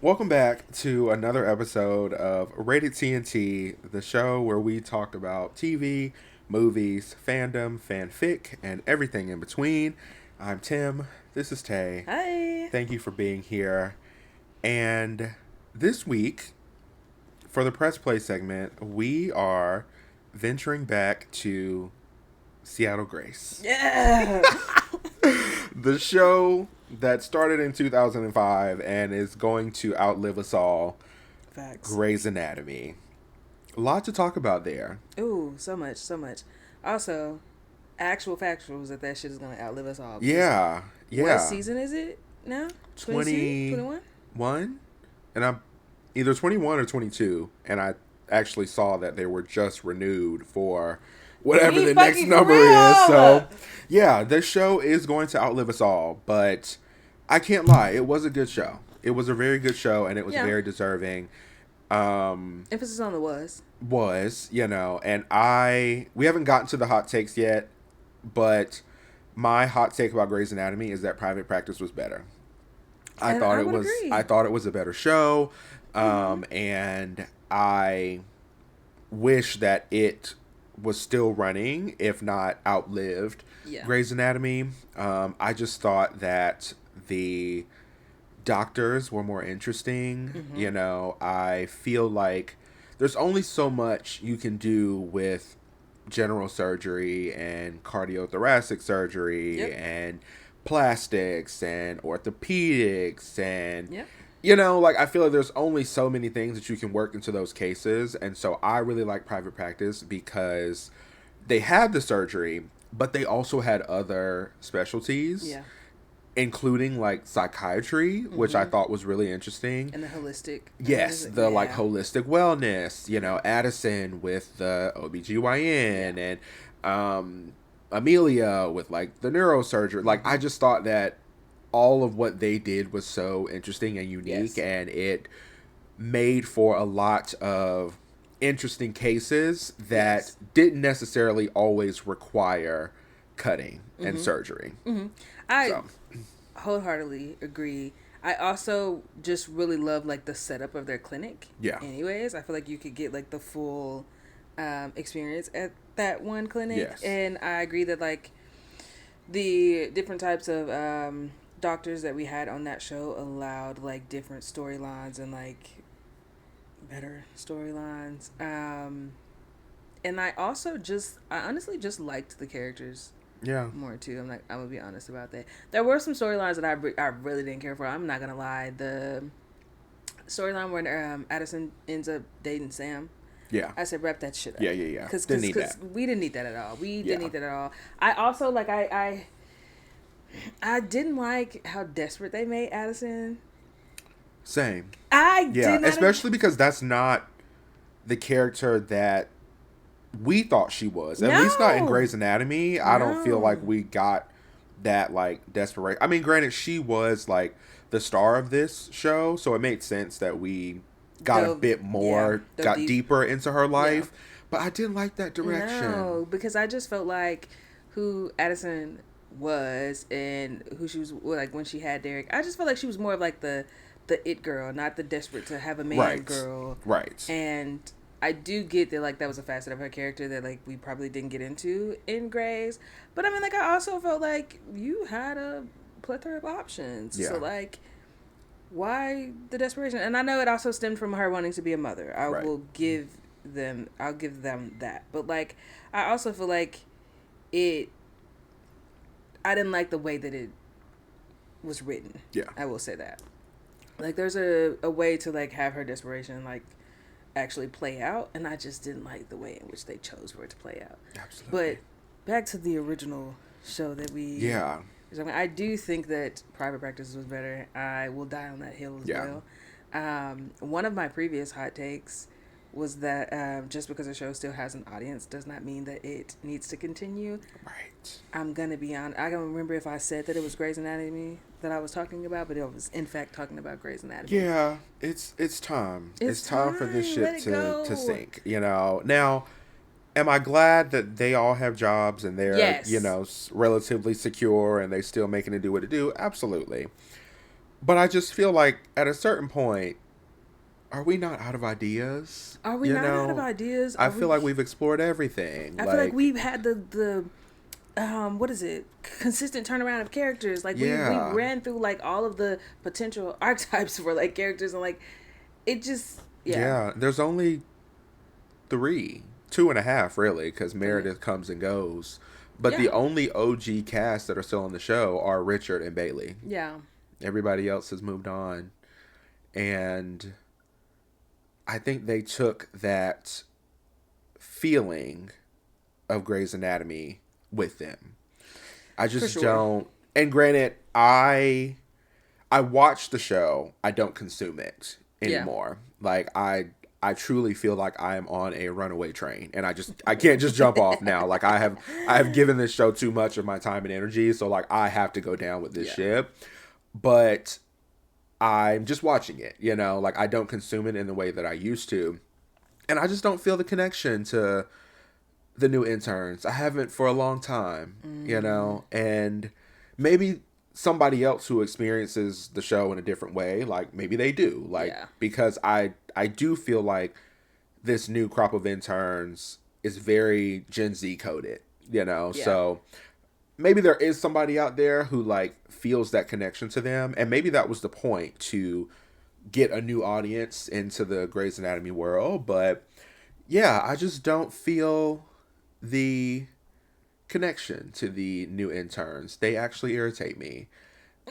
Welcome back to another episode of Rated T&T, the show where we talk about TV, movies, fandom, fanfic, and everything in between. I'm Tim. This is Tay. Hi. Thank you for being here. And this week, for the Press Play segment, we are venturing back to Seattle Grace. Yeah. The show that started in 2005 and is going to outlive us all, Facts. Grey's Anatomy. A lot to talk about there. Ooh, so much, so much. Also, actual factuals that shit is gonna outlive us all. Yeah, yeah. What season is it now? 21? 21? And I'm either 21 or 22. And I actually saw that they were just renewed for whatever the next number is. So, yeah, this show is going to outlive us all. But I can't lie. It was a good show. It was a very good show, and it was very deserving. Emphasis on the was. And we haven't gotten to the hot takes yet, but my hot take about Grey's Anatomy is that Private Practice was better. I thought it was a better show, and I wish that it was still running, if not outlived, Grey's Anatomy. I just thought that the doctors were more interesting. I feel like there's only so much you can do with general surgery and cardiothoracic surgery and plastics and orthopedics and I feel like there's only so many things that you can work into those cases. And so I really like Private Practice because they had the surgery, but they also had other specialties, including like psychiatry, which I thought was really interesting. And the holistic. Like holistic wellness, Addison with the OBGYN and Amelia with like the neurosurgery. Like I just thought that all of what they did was so interesting and unique, and it made for a lot of interesting cases that didn't necessarily always require cutting and surgery. I wholeheartedly agree. I also just really love like the setup of their clinic. Anyways, I feel like you could get like the full experience at that one clinic. And I agree that like the different types of doctors that we had on that show allowed like different storylines and like better storylines. And I honestly just liked the characters more too. I'm gonna be honest about that. There were some storylines that I really didn't care for. I'm not gonna lie. The storyline where Addison ends up dating Sam. I said wrap that shit up. Yeah. Because we didn't need that at all. We didn't need that at all. I also like I didn't like how desperate they made Addison. Same. I especially because that's not the character that we thought she was. At least not in Grey's Anatomy. I don't feel like we got that like desperate. I mean, granted, she was like the star of this show, so it made sense that we got a bit more, got deeper into her life. But I didn't like that direction. No, because I just felt like who Addison was and who she was like when she had Derek. I just felt like she was more of like the it girl, not the desperate to have a man girl. Right. And I do get that like that was a facet of her character that like we probably didn't get into in Grey's. But I mean like I also felt like you had a plethora of options. So like why the desperation? And I know it also stemmed from her wanting to be a mother. I'll give them that. But like I also feel like I didn't like the way that it was written. I will say that. Like there's a way to like have her desperation like actually play out, and I just didn't like the way in which they chose for it to play out. Absolutely. But back to the original show that we I do think that Private Practice was better. I will die on that hill as well. One of my previous hot takes was that just because a show still has an audience does not mean that it needs to continue. Right. I'm going to be honest. I don't remember if I said that it was Grey's Anatomy that I was talking about, but it was in fact talking about Grey's Anatomy. Yeah, it's time. It's time for this shit to sink. Now, am I glad that they all have jobs and they're relatively secure and they still making it do what it do? Absolutely. But I just feel like at a certain point, are we not out of ideas? Are we not out of ideas? I feel like we've explored everything. I feel like we've had the what is it? Consistent turnaround of characters. Like we ran through like all of the potential archetypes for like characters, and like it just there's only 3, 2.5 really, because Meredith comes and goes. But the only OG cast that are still on the show are Richard and Bailey. Yeah. Everybody else has moved on. And I think they took that feeling of Grey's Anatomy with them. I just don't. And granted, I watch the show. I don't consume it anymore. Like I truly feel like I am on a runaway train, and I can't just jump off now. Like I have given this show too much of my time and energy, so like I have to go down with this ship. But I'm just watching it, like I don't consume it in the way that I used to, and I just don't feel the connection to the new interns. I haven't for a long time, and maybe somebody else who experiences the show in a different way, like maybe they do, because I do feel like this new crop of interns is very Gen Z coded, so maybe there is somebody out there who like feels that connection to them, and maybe that was the point, to get a new audience into the Grey's Anatomy world. But yeah, I just don't feel the connection to the new interns. They actually irritate me.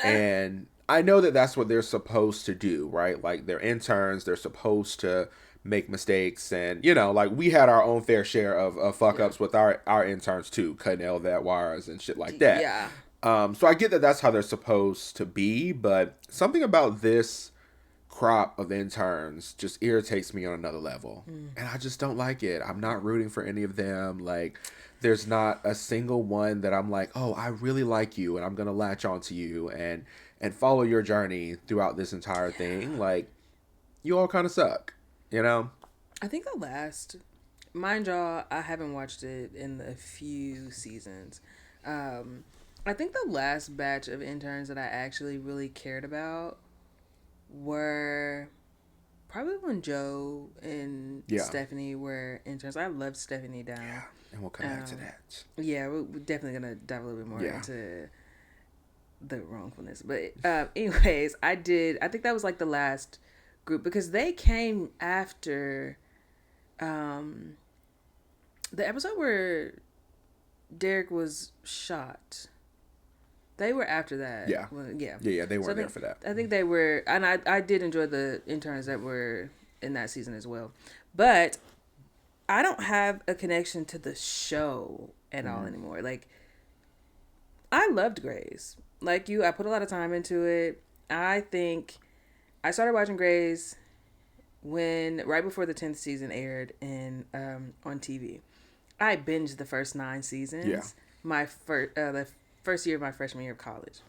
And I know that that's what they're supposed to do, right? Like they're interns, they're supposed to make mistakes, and like we had our own fair share of fuck ups with our interns too, cutting LVAT wires and shit like that. So I get that that's how they're supposed to be, but something about this crop of interns just irritates me on another level. And I just don't like it. I'm not rooting for any of them. Like there's not a single one that I'm like, oh, I really like you and I'm gonna latch onto you and follow your journey throughout this entire thing. Like you all kind of suck. I think the last, mind y'all, I haven't watched it in a few seasons. I think the last batch of interns that I actually really cared about were probably when Joe and Stephanie were interns. I loved Stephanie down. Yeah, and we'll come back to that. Yeah, we're definitely going to dive a little bit more into the wrongfulness. But anyways, I think that was like the last group, because they came after the episode where Derek was shot. They were after that. Yeah. They weren't there for that. I think they were, and I did enjoy the interns that were in that season as well. But I don't have a connection to the show at all anymore. Like, I loved Grey's. Like you, I put a lot of time into it. I think I started watching Grey's right before the 10th season aired on TV. I binged the first 9 seasons. Yeah. The first year of my freshman year of college.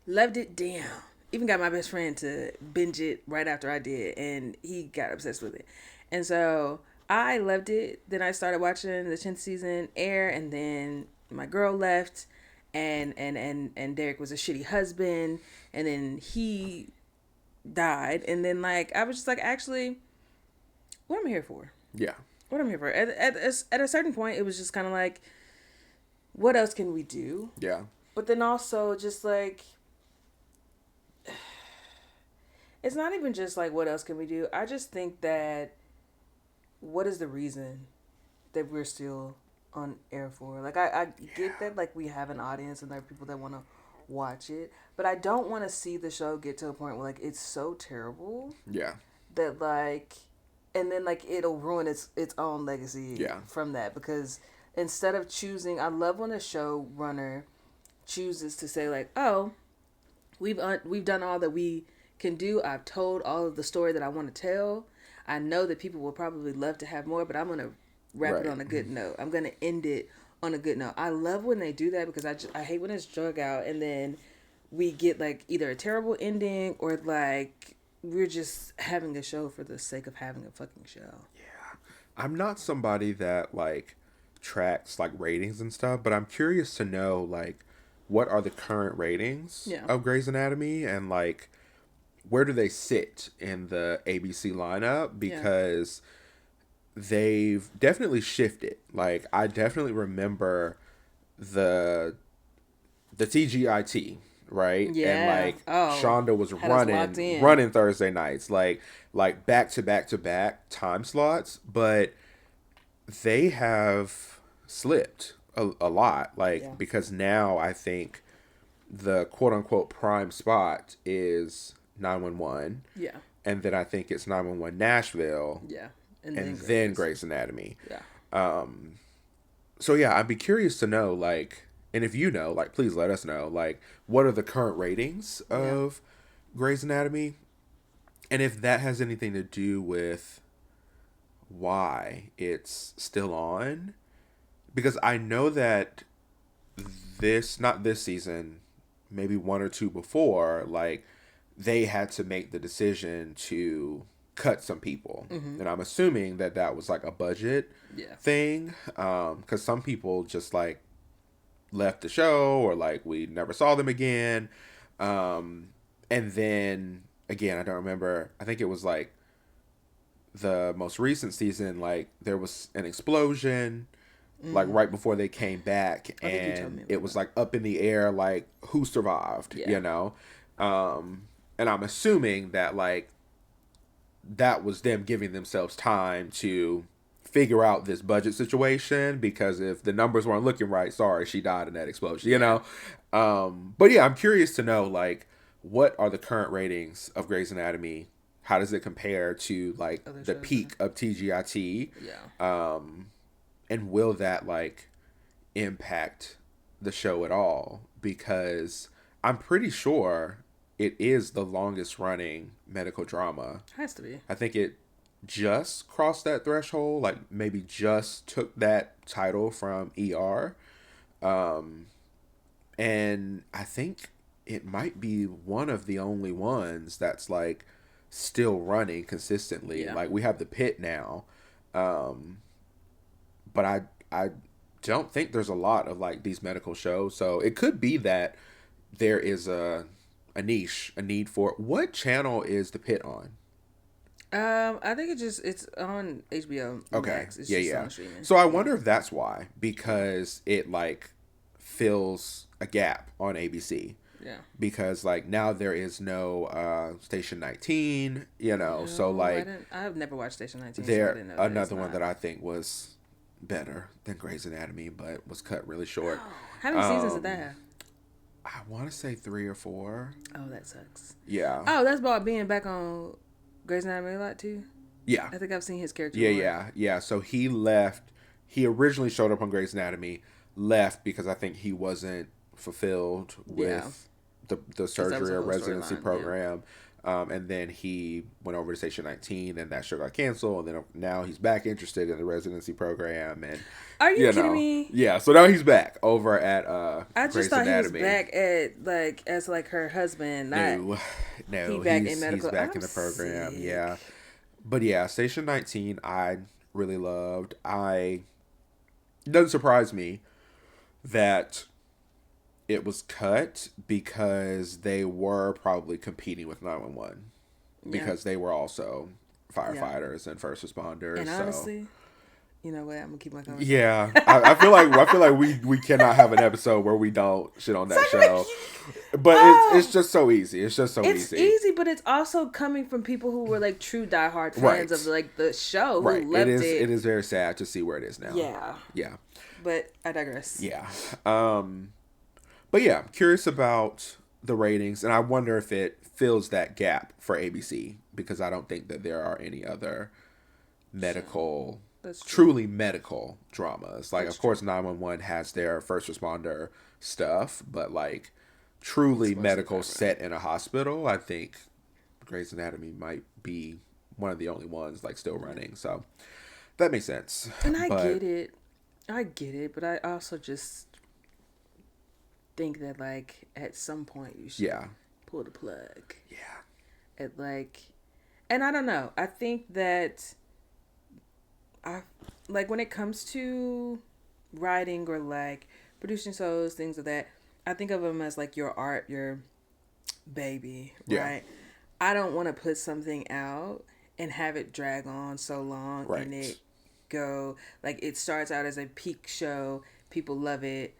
Loved it down. Even got my best friend to binge it right after I did, and he got obsessed with it. And so I loved it. Then I started watching the 10th season air, and then my girl left, and Derek was a shitty husband, and then he died, and then like I was just like, actually, what am I here for? Yeah. What I'm here for. At a certain point, it was just kind of like, what else can we do? Yeah. But then also just like, it's not even just like, what else can we do? I just think that, what is the reason that we're still on air for? Like, I get that, like, we have an audience and there are people that want to watch it, but I don't want to see the show get to a point where, like, it's so terrible. Yeah. That, like, and then, like, it'll ruin its own legacy from that, because instead of choosing, I love when a showrunner chooses to say, like, oh, we've done all that we can do. I've told all of the story that I want to tell. I know that people will probably love to have more, but I'm going to wrap it on a good note. I'm going to end it on a good note. I love when they do that, because I hate when it's drug out and then we get, like, either a terrible ending or, like, we're just having a show for the sake of having a fucking show. Yeah. I'm not somebody that, like, tracks, like, ratings and stuff, but I'm curious to know, like, what are the current ratings of Grey's Anatomy, and like where do they sit in the ABC lineup, because they've definitely shifted. Like, I definitely remember the TGIT, right? Yeah. And like Shonda was running Thursday nights, like back to back to back time slots, but they have slipped a lot, like because now I think the quote unquote prime spot is 911. Yeah. And then I think it's 911 Nashville. Yeah. And then Grey's Anatomy. Yeah. So yeah, I'd be curious to know, like, and if you know, like, please let us know, like, what are the current ratings of Grey's Anatomy, and if that has anything to do with why it's still on, because I know that not this season, maybe one or two before, like, they had to make the decision to cut some people. Mm-hmm. And I'm assuming that was like a budget thing. Because some people just like left the show, or like we never saw them again. And then again, I don't remember. I think it was like the most recent season, like there was an explosion like right before they came back, and it was like up in the air, like who survived, you know? And I'm assuming that like that was them giving themselves time to figure out this budget situation, because if the numbers weren't looking right, sorry, she died in that explosion, you know? But yeah, I'm curious to know, like, what are the current ratings of Grey's Anatomy? How does it compare to like other the peak of TGIT? Yeah. And will that like impact the show at all? Because I'm pretty sure it is the longest running medical drama. Has to be. I think it just crossed that threshold, like maybe just took that title from ER. And I think it might be one of the only ones that's like still running consistently. Yeah. Like we have The Pitt now. But I don't think there's a lot of like these medical shows. So it could be that there is a need for it. What channel is The Pitt on? I think it's on HBO Max. It's just on streaming. So I wonder if that's why, because it like fills a gap on ABC. Yeah. Because like now there is no Station 19, you know. No, so like I've never watched Station 19. There, so another one that I think was better than Grey's Anatomy, but was cut really short. Oh, how many seasons did that have? I want to say 3 or 4. Oh, that sucks. Yeah. Oh, that's about being back on Grey's Anatomy a lot too. Yeah. I think I've seen his character. Yeah. So he left. He originally showed up on Grey's Anatomy, left because I think he wasn't fulfilled with the surgery or residency program. Yeah. And then he went over to Station 19, and that show got canceled. And then now he's back interested in the residency program. And are you kidding me? Yeah, so now he's back over at I just thought Anatomy. He was back at like as like her husband. No, he's back in medical. He's back in the program. Sick. Yeah, but yeah, Station 19 I really loved. It doesn't surprise me that it was cut, because they were probably competing with 911 because they were also firefighters and first responders. And honestly, you know what? I'm gonna keep my conversation. Yeah, I feel like we cannot have an episode where we don't shit on that show. But it's just so easy. It's just so easy. It's easy, but it's also coming from people who were like true diehard fans of like the show who loved it. It is very sad to see where it is now. Yeah. But I digress. Yeah. But yeah, I'm curious about the ratings, and I wonder if it fills that gap for ABC, because I don't think that there are any other medical, truly medical dramas. Like, of course, 911 has their first responder stuff, but like truly medical set in a hospital, I think Grey's Anatomy might be one of the only ones like still running. So that makes sense. And I get it, but I also just think that like at some point you should pull the plug. Yeah. And I don't know. I think that like when it comes to writing or like producing shows, things like that, I think of them as like your art, your baby, right? I don't want to put something out and have it drag on so long and it go like it starts out as a peak show, people love it,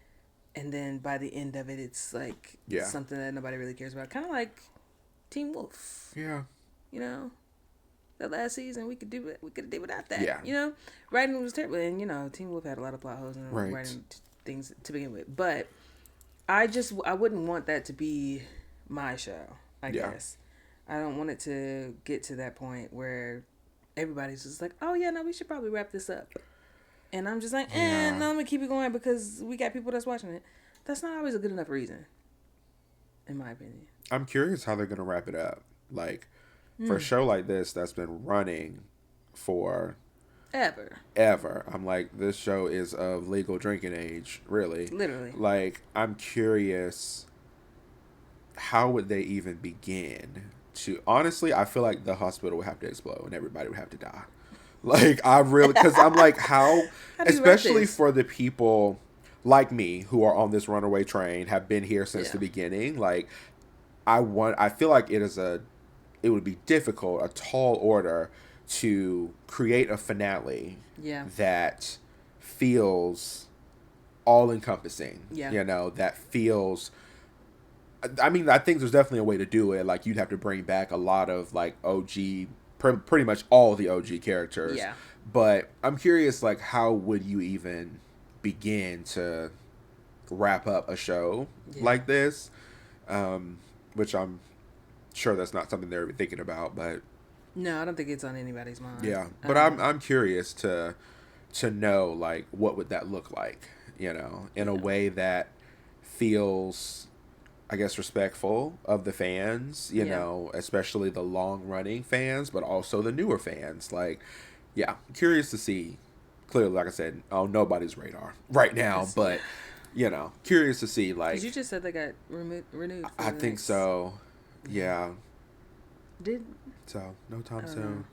and then by the end of it, it's like something that nobody really cares about. Kind of like Teen Wolf. Yeah. You know, that last season we could do without that. Yeah. You know, writing was terrible, and you know, Teen Wolf had a lot of plot holes and writing things to begin with. But I wouldn't want that to be my show. I guess I don't want it to get to that point where everybody's just like, oh yeah, no, we should probably wrap this up. And I'm just like, no, I'm going to keep it going because we got people that's watching it. That's not always a good enough reason, in my opinion. I'm curious how they're going to wrap it up. Like, for a show like this that's been running for... Ever. I'm like, this show is of legal drinking age, really. Literally. Like, I'm curious, how would they even begin to... Honestly, I feel like the hospital would have to explode and everybody would have to die. Like, I really, because I'm like, how especially for the people like me who are on this runaway train, have been here since the beginning. Like, I feel like it would be difficult, a tall order to create a finale that feels all encompassing. Yeah. You know, that feels, I mean, I think there's definitely a way to do it. Like, you'd have to bring back a lot of like OG, pretty much all the OG characters. Yeah. But I'm curious, like, how would you even begin to wrap up a show like this? Which I'm sure that's not something they're thinking about, but... No, I don't think it's on anybody's mind. Yeah, but I'm curious to know, like, what would that look like, you know, in a way that feels... I guess respectful of the fans, you know, especially the long-running fans, but also the newer fans. Like, I'm curious to see, clearly, like I said, on nobody's radar right now, but, you know, curious to see, like... 'Cause you just said they got renewed. I think so, yeah. So, no time soon.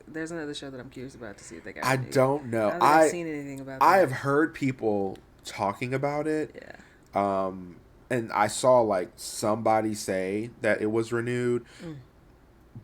There's another show that I'm curious about to see if they got renewed. I don't know. I haven't seen anything about that. I have heard people talking about it. Yeah. And I saw, like, somebody say that it was renewed.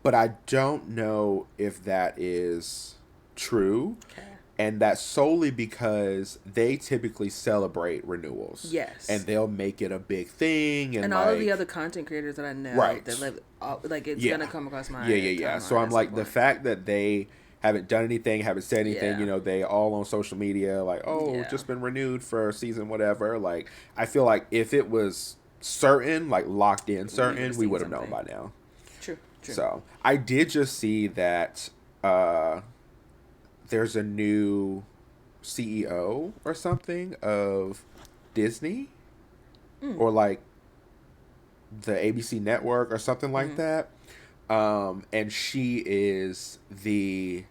But I don't know if that is true. Okay. And that's solely because they typically celebrate renewals. Yes. And they'll make it a big thing. And all of the other content creators that I know. Right. That live, like, it's going to come across my Yeah. So I'm like, the fact that they... haven't done anything, haven't said anything, you know, they all on social media, like, just been renewed for season whatever. Like, I feel like if it was certain, like locked in certain, we would have known by now. True. So, I did just see that there's a new CEO or something of Disney or like the ABC network or something like that. And she is the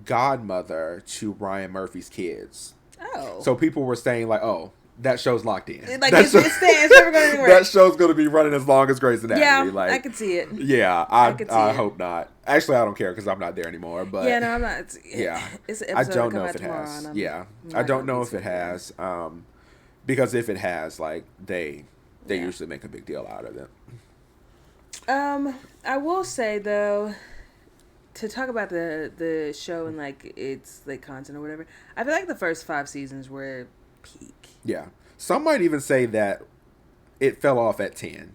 godmother to Ryan Murphy's kids. Oh. So people were saying, like, oh, that show's locked in. Like, it's never going anywhere. That show's going to be running as long as Grey's Anatomy. Yeah, like, I could see it. Yeah, I hope not. Actually, I don't care because I'm not there anymore. But yeah, no, I'm not. I don't know if it has. I don't know if it has. Because if it has, like, they usually make a big deal out of it. I will say though, to talk about the show and like its like content or whatever, I feel like the first 5 seasons were peak. Yeah, some might even say that it fell off at 10.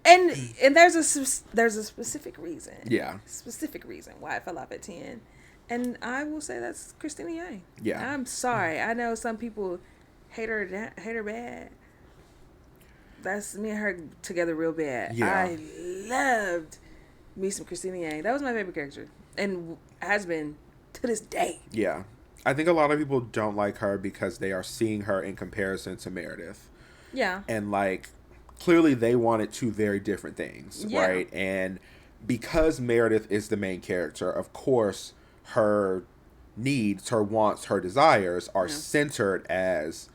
And there's a specific reason. Yeah, specific reason why it fell off at 10, and I will say that's Christina Yang. Yeah, I'm sorry. I know some people hate her bad. That's me and her together real bad. Yeah. I loved me some Christina Yang. That was my favorite character. And has been to this day. Yeah. I think a lot of people don't like her because they are seeing her in comparison to Meredith. Yeah. And, like, clearly they wanted 2 very different things, right? And because Meredith is the main character, of course, her needs, her wants, her desires are centered as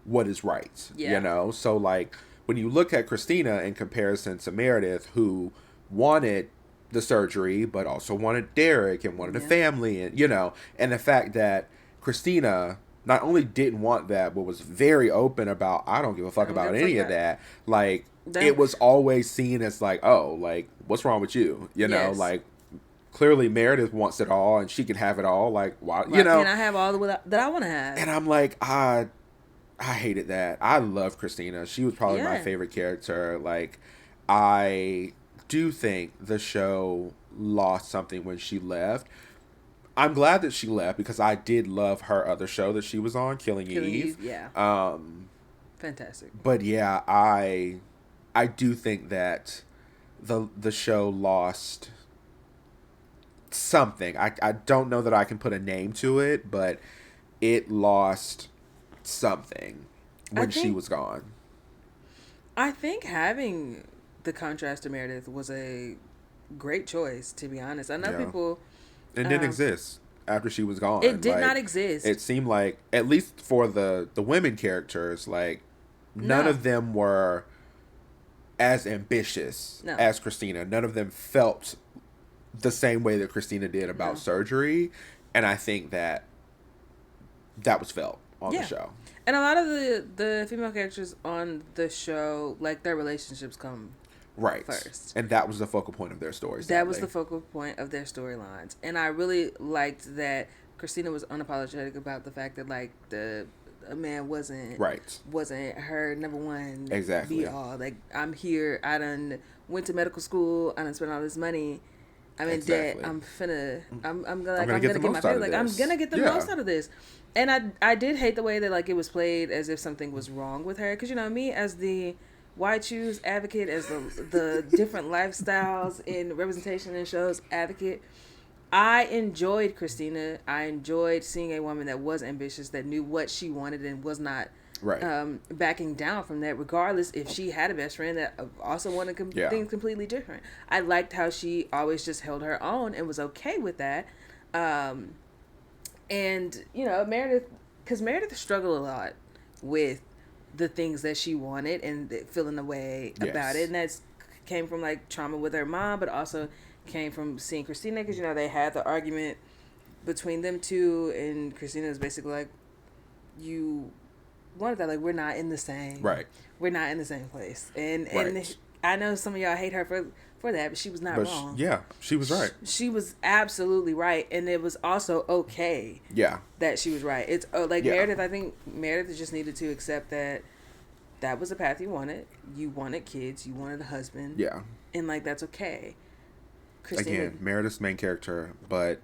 what is right. Yeah. You know? So, like... when you look at Christina in comparison to Meredith, who wanted the surgery, but also wanted Derek and wanted a family, and, you know, and the fact that Christina not only didn't want that, but was very open about, I don't give a fuck about any of that. Like, it was always seen as like, oh, like, what's wrong with you? You know, like, clearly Meredith wants it all and she can have it all. Like, why, you know? Can I have all that I want to have? And I'm like, I hated that. I love Christina. She was probably my favorite character. Like, I do think the show lost something when she left. I'm glad that she left because I did love her other show that she was on, Killing Eve. Yeah. Fantastic. But yeah, I do think that the show lost something. I don't know that I can put a name to it, but it lost something when she was gone. I think having the contrast to Meredith was a great choice, to be honest. I know people... It didn't exist after she was gone. It did not exist. It seemed like, at least for the women characters, like, none of them were as ambitious as Christina. None of them felt the same way that Christina did about surgery. And I think that was felt on the show. And a lot of the female characters on the show, like, their relationships come first. And that was the focal point of their stories. That was the focal point of their storylines. And I really liked that Christina was unapologetic about the fact that, like, a man wasn't her number one be all. Like, I'm here, I done went to medical school, I done spent all this money, I'm in debt, I'm gonna get my pay. Like, I'm gonna get the most out of this. And I did hate the way that, like, it was played as if something was wrong with her, because, you know, me as the why choose advocate, as the different lifestyles in representation in shows advocate, I enjoyed Christina. I enjoyed seeing a woman that was ambitious, that knew what she wanted and was not backing down from that, regardless if she had a best friend that also wanted things completely different. I liked how she always just held her own and was okay with that. And, you know, Meredith struggled a lot with the things that she wanted and feeling the way about it. And that's came from, like, trauma with her mom, but also came from seeing Christina, because, you know, they had the argument between them two, and Christina was basically like, you wanted that, like, we're not in the same place. And I know some of y'all hate her for that, but she was not wrong. She was right. She was absolutely right, and it was also okay that she was right. It's Meredith, I think Meredith just needed to accept that was the path you wanted. You wanted kids, you wanted a husband. Yeah. And, like, that's okay. Christina, again, Meredith's main character, but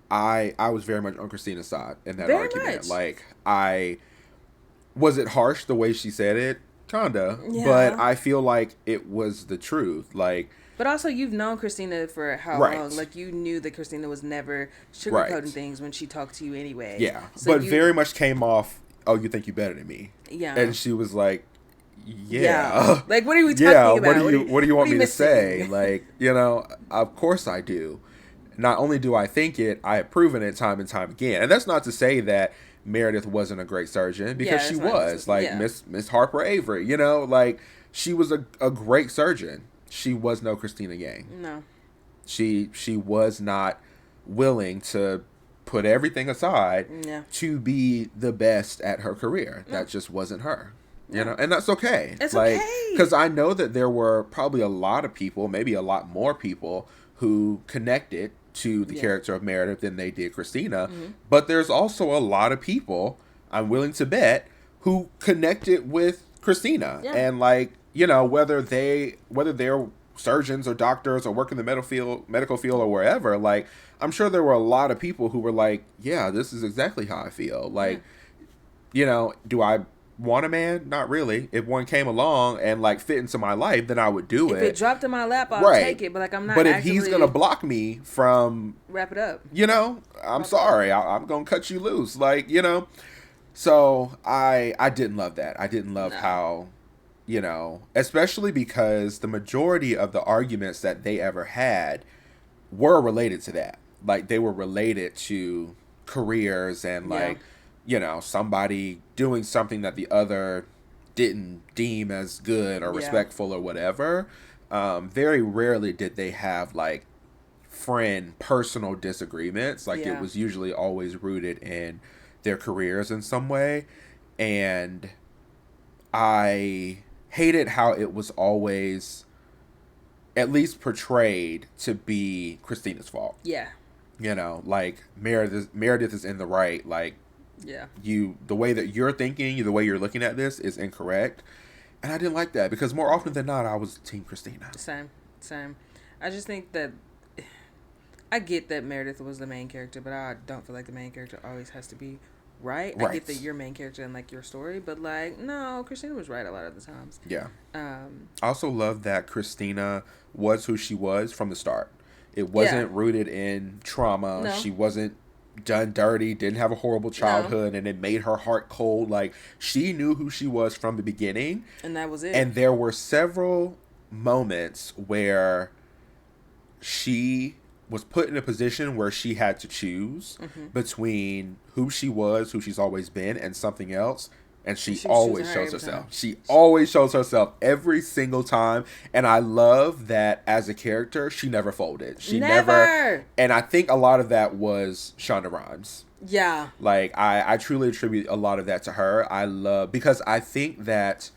I was very much on Christina's side in that argument. Like, was it harsh the way she said it? Kinda. Yeah. But I feel like it was the truth. Like, but also, you've known Christina for how long? Like, you knew that Christina was never sugarcoating things when she talked to you anyway. Yeah. So but very much came off, oh, you think you better than me. Yeah. And she was like, yeah. Like, what are we talking about? What do you want me to say? Like, you know, of course I do. Not only do I think it, I have proven it time and time again. And that's not to say that Meredith wasn't a great surgeon, because she was. Like, Miss Harper Avery, you know, like, she was a great surgeon. She was no Christina Yang. No. She was not willing to put everything aside to be the best at her career. That just wasn't her. You know, and that's okay. It's like, okay. Because I know that there were probably a lot of people, maybe a lot more people, who connected to the character of Meredith than they did Christina. Mm-hmm. But there's also a lot of people, I'm willing to bet, who connected with Christina. Yeah. And, like, you know, whether they're surgeons or doctors or work in the medical field or wherever, like, I'm sure there were a lot of people who were like, yeah, this is exactly how I feel. Like, you know, do I want a man? Not really. If one came along and, like, fit into my life, then I would do it. If it dropped in my lap, I'll take it. But, like, I'm not. But if he's gonna block me from wrap it up, you know, I'm sorry. I'm gonna cut you loose. Like, you know. So I didn't love that. I didn't love how, you know, especially because the majority of the arguments that they ever had were related to that. Like, they were related to careers and, like, you know, somebody doing something that the other didn't deem as good or respectful or whatever. Very rarely did they have, like, personal disagreements. Like, it was usually always rooted in their careers in some way. And I hated how it was always at least portrayed to be Christina's fault. Yeah. You know, like Meredith is in the right. Like, yeah, the way that you're thinking, the way you're looking at this is incorrect. And I didn't like that because more often than not, I was Team Christina. Same. I just think that I get that Meredith was the main character, but I don't feel like the main character always has to be right. I get that you're main character in like your story, but like no, Christina was right a lot of the times. Yeah. I also love that Christina was who she was from the start. It wasn't rooted in trauma. No. She wasn't done dirty, didn't have a horrible childhood, and it made her heart cold. Like, she knew who she was from the beginning. And that was it. And there were several moments where she was put in a position where she had to choose between who she was, who she's always been, and something else. And she always shows herself. She always shows herself every single time. And I love that as a character, she never folded. She never. And I think a lot of that was Shonda Rhimes. Yeah. Like, I truly attribute a lot of that to her. Because I think that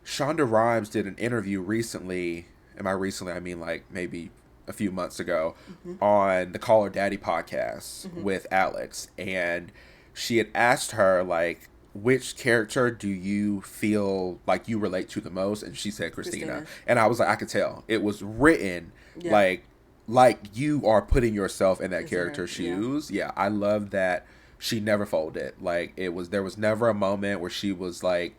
Shonda Rhimes did an interview recently. And by recently, I mean like maybe a few months ago on the Call Her Daddy podcast with Alex. And she had asked her, like, which character do you feel like you relate to the most? And she said Christina. And I was like, I could tell. It was written like you are putting yourself in that character's shoes. Yeah, I love that she never folded. Like, there was never a moment where she was like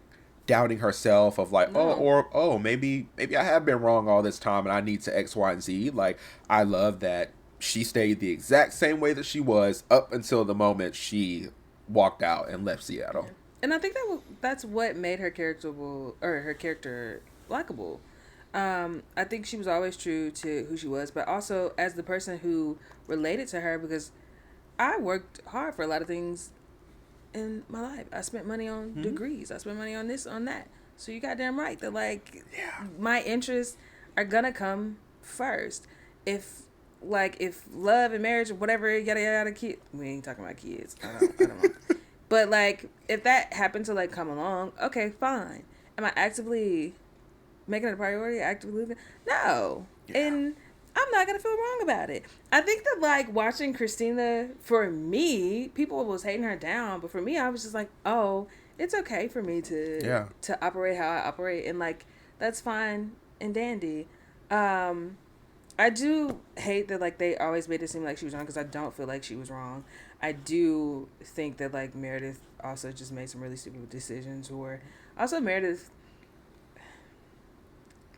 doubting herself of like, maybe I have been wrong all this time and I need to X, Y, and Z. Like, I love that she stayed the exact same way that she was up until the moment she walked out and left Seattle. And I think that's what made her character likable. I think she was always true to who she was, but also as the person who related to her, because I worked hard for a lot of things in my life. I spent money on degrees. I spent money on this, on that. So you goddamn right that like my interests are gonna come first. If love and marriage or whatever, yada yada, kid. We ain't talking about kids. I don't know. But, like, if that happened to, like, come along, okay, fine. Am I actively making it a priority? Actively? No. Yeah. And I'm not going to feel wrong about it. I think that, like, watching Christina, for me, people was hating her down. But for me, I was just like, oh, it's okay for me to operate how I operate. And, like, that's fine and dandy. I do hate that, like, they always made it seem like she was wrong, because I don't feel like she was wrong. I do think that, like, Meredith also just made some really stupid decisions. Or also Meredith,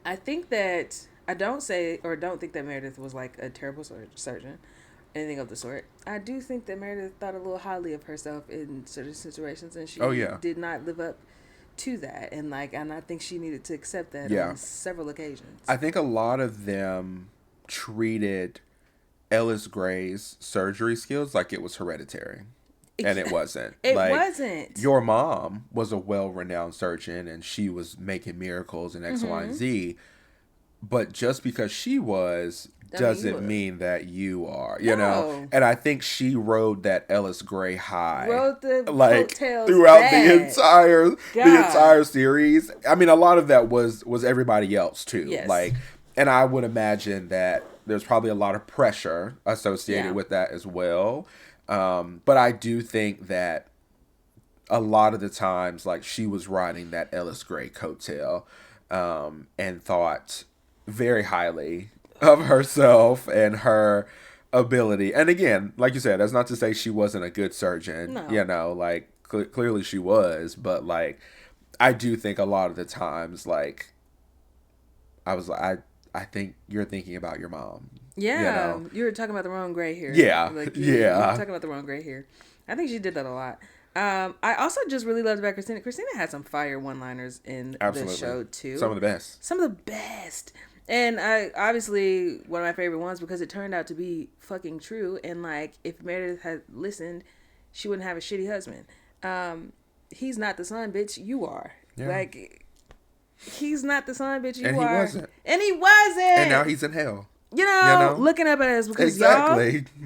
I think that I don't think that Meredith was like a terrible surgeon, anything of the sort. I do think that Meredith thought a little highly of herself in certain situations, and she did not live up to that. And I think she needed to accept that on several occasions. I think a lot of them treated Ellis Gray's surgery skills like it was hereditary. And it wasn't. It wasn't. Your mom was a well-renowned surgeon and she was making miracles in X, Y, and Z. But just because she was doesn't mean that you are, you know? And I think she rode that Ellis Gray high. Rode the throughout the entire series. I mean, a lot of that was everybody else too. Yes. Like, and I would imagine that there's probably a lot of pressure associated with that as well. But I do think that a lot of the times, like, she was riding that Ellis Gray coattail, and thought very highly of herself and her ability. And again, like you said, that's not to say she wasn't a good surgeon. No. You know, like, clearly she was. But, like, I do think a lot of the times, like, I was like, I think you're thinking about your mom. Yeah, you know? You were talking about the wrong gray hair. Yeah, you were talking about the wrong gray hair. I think she did that a lot. I also just really loved about Christina. Christina had some fire one-liners in the show too. Some of the best. And obviously one of my favorite ones, because it turned out to be fucking true. And like, if Meredith had listened, she wouldn't have a shitty husband. He's not the son, bitch. You are. Yeah. Like, he's not the son, bitch. You are. And he wasn't. And now he's in hell. You know, looking up at us because y'all,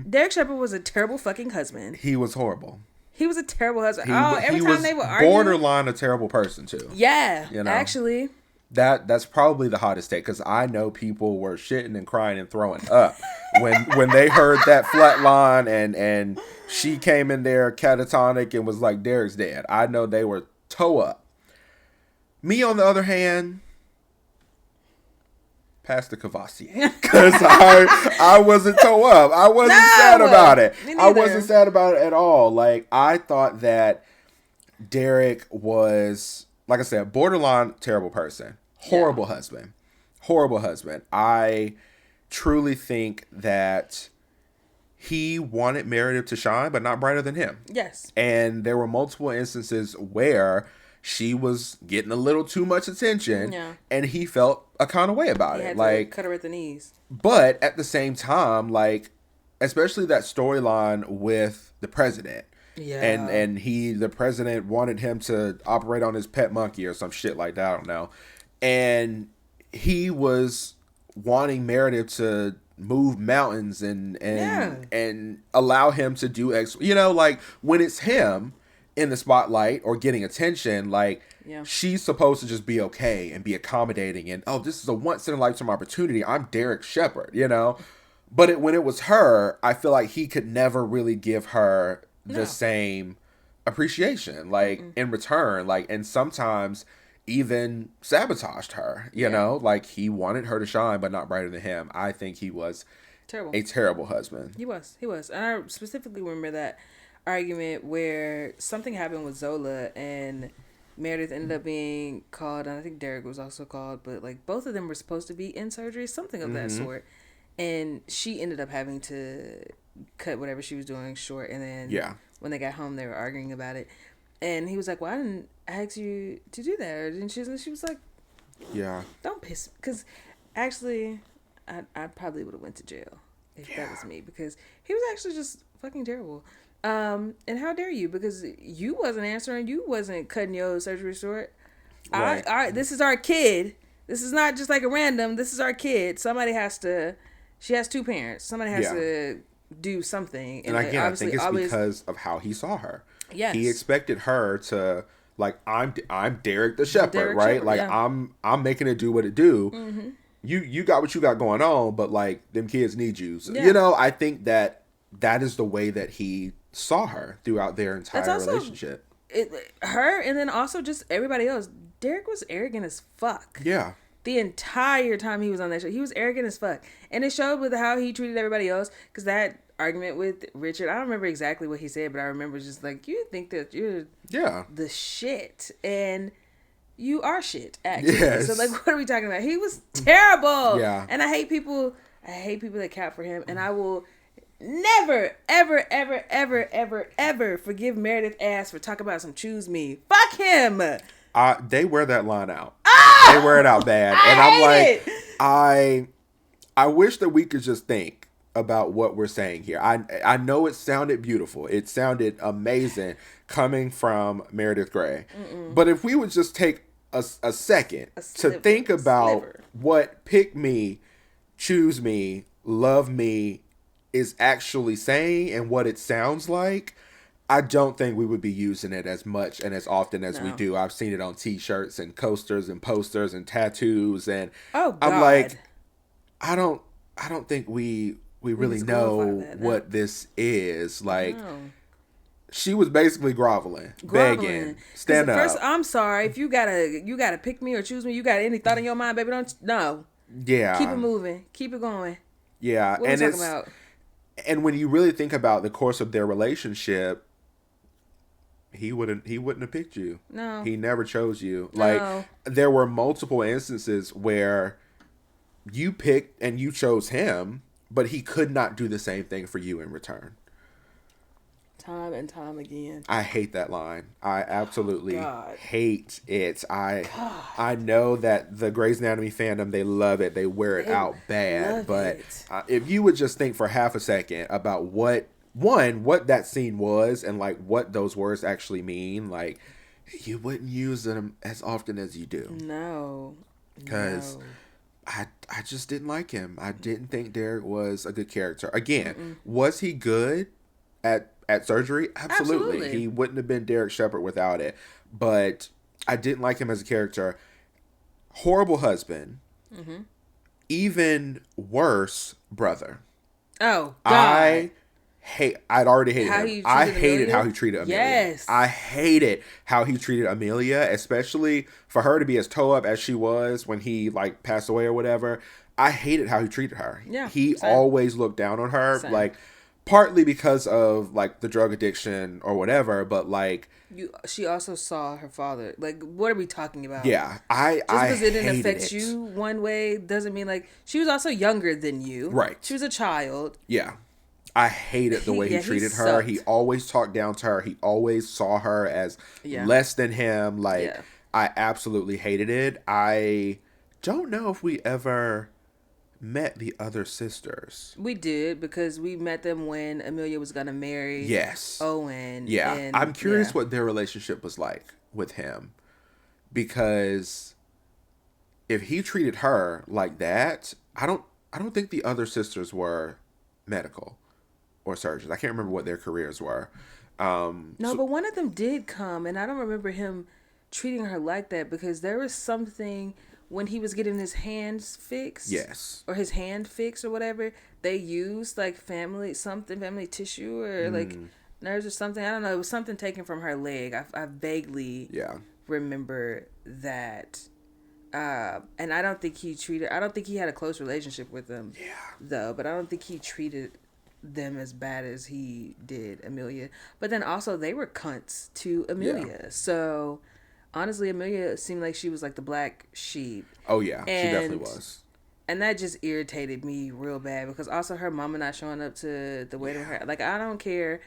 Derek Shepherd was a terrible fucking husband. He was horrible. He was a terrible husband. Every time they were arguing, borderline a terrible person too. Yeah, actually. That's probably the hottest take, because I know people were shitting and crying and throwing up when they heard that flat line and she came in there catatonic and was like, Derek's dead. I know they were toe up. Me, on the other hand, Pastor Cavassier, because I wasn't toe up. I wasn't sad about it. I wasn't sad about it at all. Like, I thought that Derek was, like I said, borderline terrible person, horrible husband. I truly think that he wanted MerDer to shine, but not brighter than him. Yes. And there were multiple instances where she was getting a little too much attention, and he felt a kind of way about it. Like, cut her at the knees. But at the same time, like, especially that storyline with the president. Yeah. And the president wanted him to operate on his pet monkey or some shit like that. I don't know. And he was wanting MerDer to move mountains and allow him to do like, when it's him in the spotlight or getting attention, like, she's supposed to just be okay and be accommodating and, this is a once in a lifetime opportunity. I'm Derek Shepherd, But when it was her, I feel like he could never really give her the same appreciation, like, in return, like, and sometimes even sabotaged her, you know, like, he wanted her to shine, but not brighter than him. I think he was a terrible husband. He was. And I specifically remember that argument where something happened with Zola and Meredith ended up being called, and I think Derek was also called, but, like, both of them were supposed to be in surgery, something of that sort. And she ended up having to cut whatever she was doing short. And then when they got home, they were arguing about it. And he was like, well, I didn't ask you to do that. And she was like, don't piss. Because actually, I probably would have went to jail if that was me. Because he was actually just fucking terrible. And how dare you? Because you wasn't answering. You wasn't cutting your surgery short. Right. This is our kid. This is not just like a random. This is our kid. Somebody has to... She has two parents. Somebody has to do something. And again, I think it's because of how he saw her. Yes. He expected her to, like, I'm Derek the Shepherd, right? Like, I'm making it do what it do. Mm-hmm. You got what you got going on, but, like, them kids need you. So, I think that is the way that he saw her throughout their entire relationship. Her, and then also just everybody else. Derek was arrogant as fuck. Yeah. The entire time he was on that show, he was arrogant as fuck. And it showed with how he treated everybody else. Because that argument with Richard, I don't remember exactly what he said, but I remember just like, you think that you're the shit. And you are shit, actually. Yes. So, like, what are we talking about? He was terrible. Yeah. And I hate people that cap for him. And I will never, ever, ever, ever, ever, ever forgive Meredith ass for talking about some choose me. Fuck him. They wear that line out. They wear it out bad. And I'm like, I wish that we could just think about what we're saying here. I know it sounded beautiful. It sounded amazing coming from Meredith Grey. But if we would just take a second to think about what pick me, choose me, love me is actually saying and what it sounds like, I don't think we would be using it as much and as often as we do. I've seen it on t-shirts and coasters and posters and tattoos, and I'm like, I don't think we really know what this is. Like, she was basically groveling, begging, stand up. First, I'm sorry if you gotta pick me or choose me. You got any thought in your mind, baby? Keep it moving, keep it going. Yeah, what are we talking about? And when you really think about the course of their relationship, he wouldn't have picked you. No. He never chose you. No. Like, there were multiple instances where you picked and you chose him, but he could not do the same thing for you in return. Time and time again. I hate that line. I absolutely hate it. I know that the Grey's Anatomy fandom, they love it. They wear it out bad. But if you would just think for half a second about what that scene was and, like, what those words actually mean, like, you wouldn't use them as often as you do. No. Because I just didn't like him. I didn't think Derek was a good character. Again, was he good? at surgery? Absolutely. He wouldn't have been Derek Shepherd without it. But I didn't like him as a character. Horrible husband. Mm-hmm. Even worse, brother. Oh, God. I'd already hated him. I hated how he treated Amelia. Yes. I hated how he treated Amelia, especially for her to be as toe up as she was when he like passed away or whatever. I hated how he treated her. Yeah. He always looked down on her, like partly because of like the drug addiction or whatever, but like she also saw her father. Like, what are we talking about? Yeah, just because it didn't affect you one way doesn't mean like she was also younger than you. Right. She was a child. Yeah. I hated the way he treated her. He always talked down to her. He always saw her as less than him. Like, I absolutely hated it. I don't know if we ever met the other sisters. We did, because we met them when Amelia was gonna marry Owen. Yeah. And, I'm curious what their relationship was like with him. Because if he treated her like that, I don't think the other sisters were medical or surgeons. I can't remember what their careers were. But one of them did come, and I don't remember him treating her like that, because there was something when he was getting his hands fixed. Yes. Or his hand fixed or whatever. They used like family tissue or like nerves or something. I don't know. It was something taken from her leg. I vaguely remember that. And I don't think he had a close relationship with them. Yeah. Though, but I don't think he treated them as bad as he did Amelia. But then also they were cunts to Amelia. Yeah. So honestly, Amelia seemed like she was like the black sheep. Oh yeah, she definitely was. And that just irritated me real bad, because also her mama not showing up to the wedding. Like, I don't care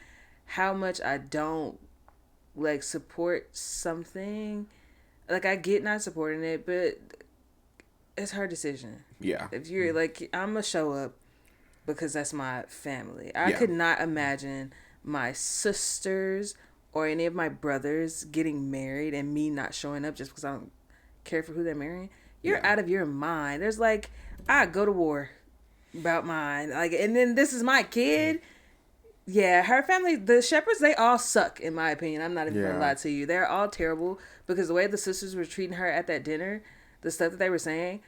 how much I don't like support something. Like, I get not supporting it, but it's her decision. Yeah. If you're like, I'm gonna show up because that's my family. I could not imagine my sisters or any of my brothers getting married and me not showing up just because I don't care for who they're marrying. You're out of your mind. There's like, I go to war about mine. Like, and then this is my kid. Yeah, her family, the Shepherds, they all suck, in my opinion. I'm not even gonna lie to you. They're all terrible, because the way the sisters were treating her at that dinner, the stuff that they were saying,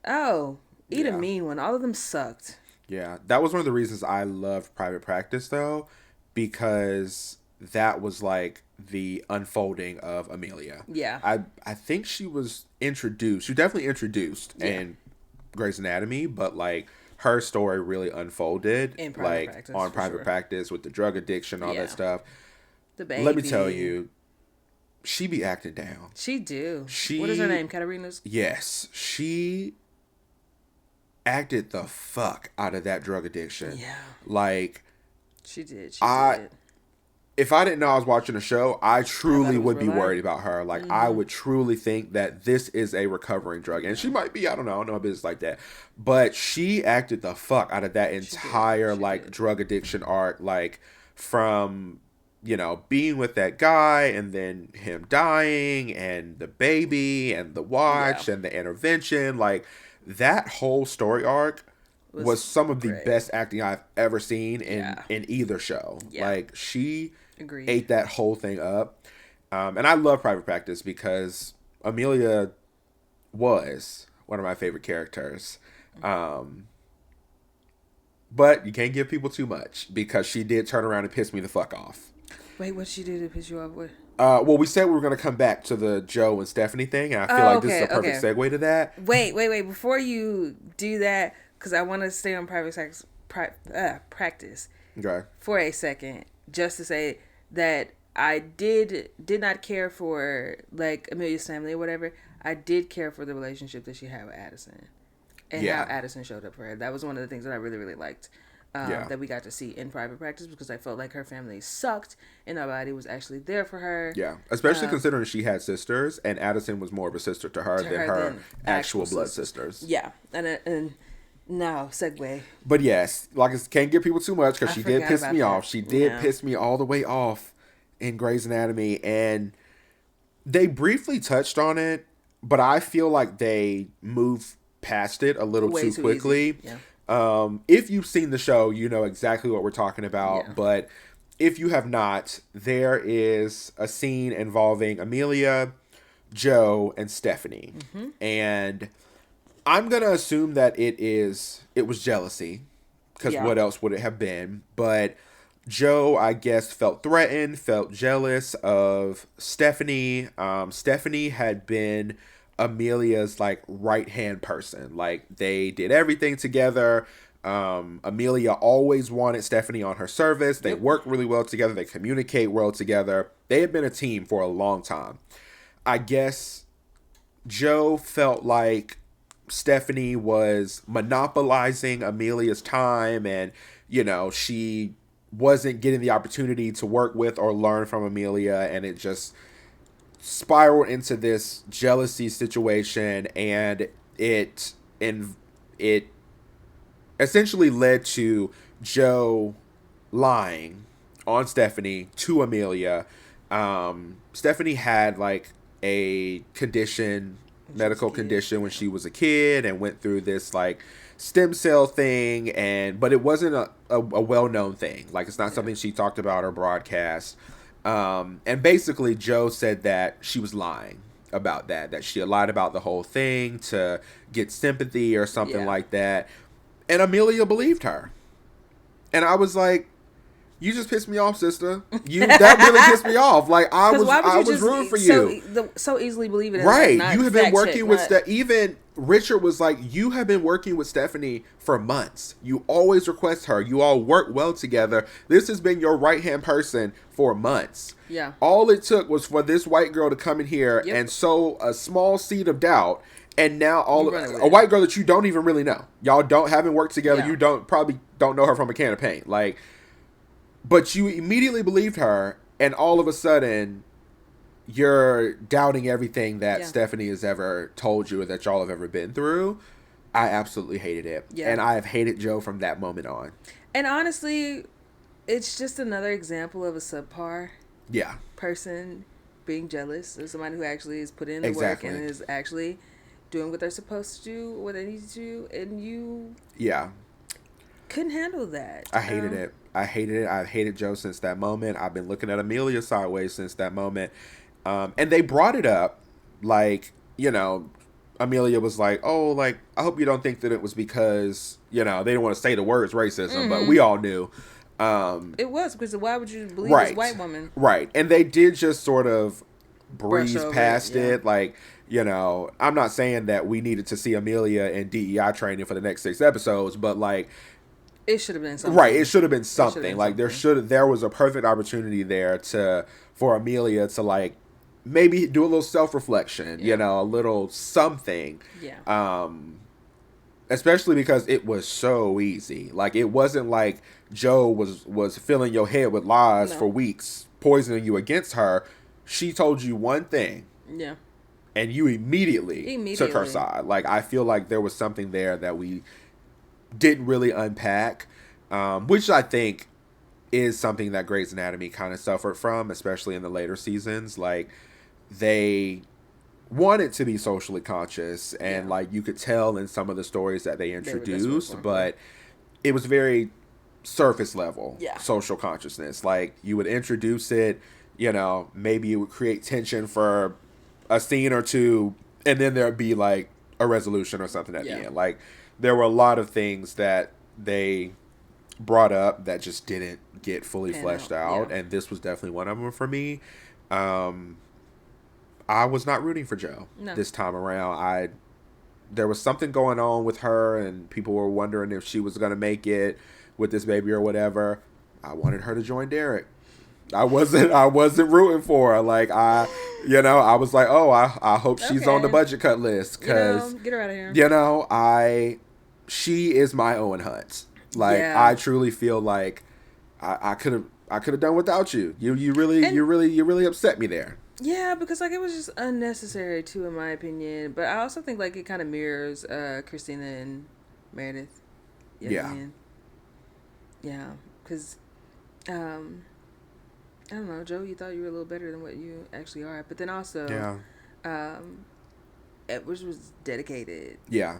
eat a mean one. All of them sucked. Yeah, that was one of the reasons I loved Private Practice, though, because that was like the unfolding of Amelia. Yeah. I think she was introduced. She was definitely introduced in Grey's Anatomy, but like her story really unfolded in Private Practice, on Private Practice with the drug addiction, all that stuff. The baby. Let me tell you, she be acting down. She do. What is her name? Katarina's? Yes. She acted the fuck out of that drug addiction. Yeah. Like, she did. She did. If I didn't know I was watching a show, I truly would be worried about her. Like, I would truly think that this is a recovering drug. And she might be, I don't know a business like that. But she acted the fuck out of that entire, drug addiction arc. Like, from, being with that guy and then him dying and the baby and the watch and the intervention. Like, that whole story arc was some of the best acting I've ever seen in either show. Yeah. Like, she ate that whole thing up. And I love Private Practice because Amelia was one of my favorite characters. But you can't give people too much, because she did turn around and piss me the fuck off. Wait, what she did to piss you off with? Well, we said we were going to come back to the Joe and Stephanie thing, and I feel like this is a perfect segue to that. Wait. Before you do that, because I want to stay on Private Practice for a second, just to say that I did not care for, like, Amelia's family or whatever. I did care for the relationship that she had with Addison, and how Addison showed up for her. That was one of the things that I really, really liked. That we got to see in Private Practice, because I felt like her family sucked and nobody was actually there for her. Yeah, especially considering she had sisters, and Addison was more of a sister to her than her actual blood sisters. Yeah, and no, segue. But yes, like, I can't give people too much, because she did piss me off. She did piss me all the way off in Grey's Anatomy, and they briefly touched on it, but I feel like they moved past it a little too quickly. Yeah. If you've seen the show, you know exactly what we're talking about. Yeah. But if you have not, there is a scene involving Amelia, Joe, and Stephanie. Mm-hmm. And I'm going to assume that it was jealousy, because what else would it have been? But Joe, I guess, felt threatened, felt jealous of Stephanie. Stephanie had been Amelia's like right-hand person. Like, they did everything together. Amelia always wanted Stephanie on her service. They work really well together. They communicate well together. They had been a team for a long time. I guess Joe felt like Stephanie was monopolizing Amelia's time, and, you know, she wasn't getting the opportunity to work with or learn from Amelia, and it just spiraled into this jealousy situation, and it essentially led to Joe lying on Stephanie to Amelia. Stephanie had like a medical condition when she was a kid, and went through this like stem cell thing, but it wasn't a well-known thing. Like, it's not something she talked about or broadcast. And basically Joe said that she was lying about that she lied about the whole thing to get sympathy or something like that. And Amelia believed her. And I was like, you just pissed me off, sister. That really pissed me off. Like, I was rooting for you. So easily believe it. Right. You have been working with even Richard was like, you have been working with Stephanie for months. You always request her. You all work well together. This has been your right-hand person for months. Yeah. All it took was for this white girl to come in here and sow a small seed of doubt. And now a white girl that you don't even really know. Y'all haven't worked together. Yeah. You probably don't know her from a can of paint. Like, but you immediately believed her, and all of a sudden you're doubting everything that Stephanie has ever told you or that y'all have ever been through. I absolutely hated it. Yeah. And I have hated Joe from that moment on. And honestly, it's just another example of a subpar person being jealous of somebody who actually is put in the work and is actually doing what they're supposed to do, what they need to do, and you couldn't handle that. I hated it. I hated it. I've hated Joe since that moment. I've been looking at Amelia sideways since that moment. And they brought it up, like, you know, Amelia was like, oh, like, I hope you don't think that it was because, you know, they didn't want to say the words racism, but we all knew. It was, because why would you believe this white woman? Right. And they did just sort of breeze past it. Like, you know, I'm not saying that we needed to see Amelia in DEI training for the next 6 episodes, but like, it should have been something. Right, it should have been something. Like, there was a perfect opportunity there for Amelia to like maybe do a little self-reflection, you know, a little something. Yeah. Especially because it was so easy. Like, it wasn't like Joe was filling your head with lies for weeks, poisoning you against her. She told you one thing. Yeah. And you immediately took her side. Like, I feel like there was something there that we didn't really unpack, which I think is something that Grey's Anatomy kind of suffered from, especially in the later seasons. Like, they wanted to be socially conscious, and like, you could tell in some of the stories that they introduced, but it was very surface level social consciousness. Like, you would introduce it, you know, maybe it would create tension for a scene or two, and then there'd be like a resolution or something at the end. Like, there were a lot of things that they brought up that just didn't get fully fleshed out, and this was definitely one of them for me. I was not rooting for Joe this time around. There was something going on with her, and people were wondering if she was going to make it with this baby or whatever. I wanted her to join Derek. I wasn't rooting for her. Like, I was like, oh, I hope she's on the budget cut list, because get her out of here. You know, she is my Owen Hunt. Like, I truly feel like I could have done without you. You really upset me there. Yeah, because like, it was just unnecessary too, in my opinion. But I also think like it kind of mirrors Christina and Meredith. Yeah, because I don't know, Joe, you thought you were a little better than what you actually are, but then also Edwards was dedicated. Yeah.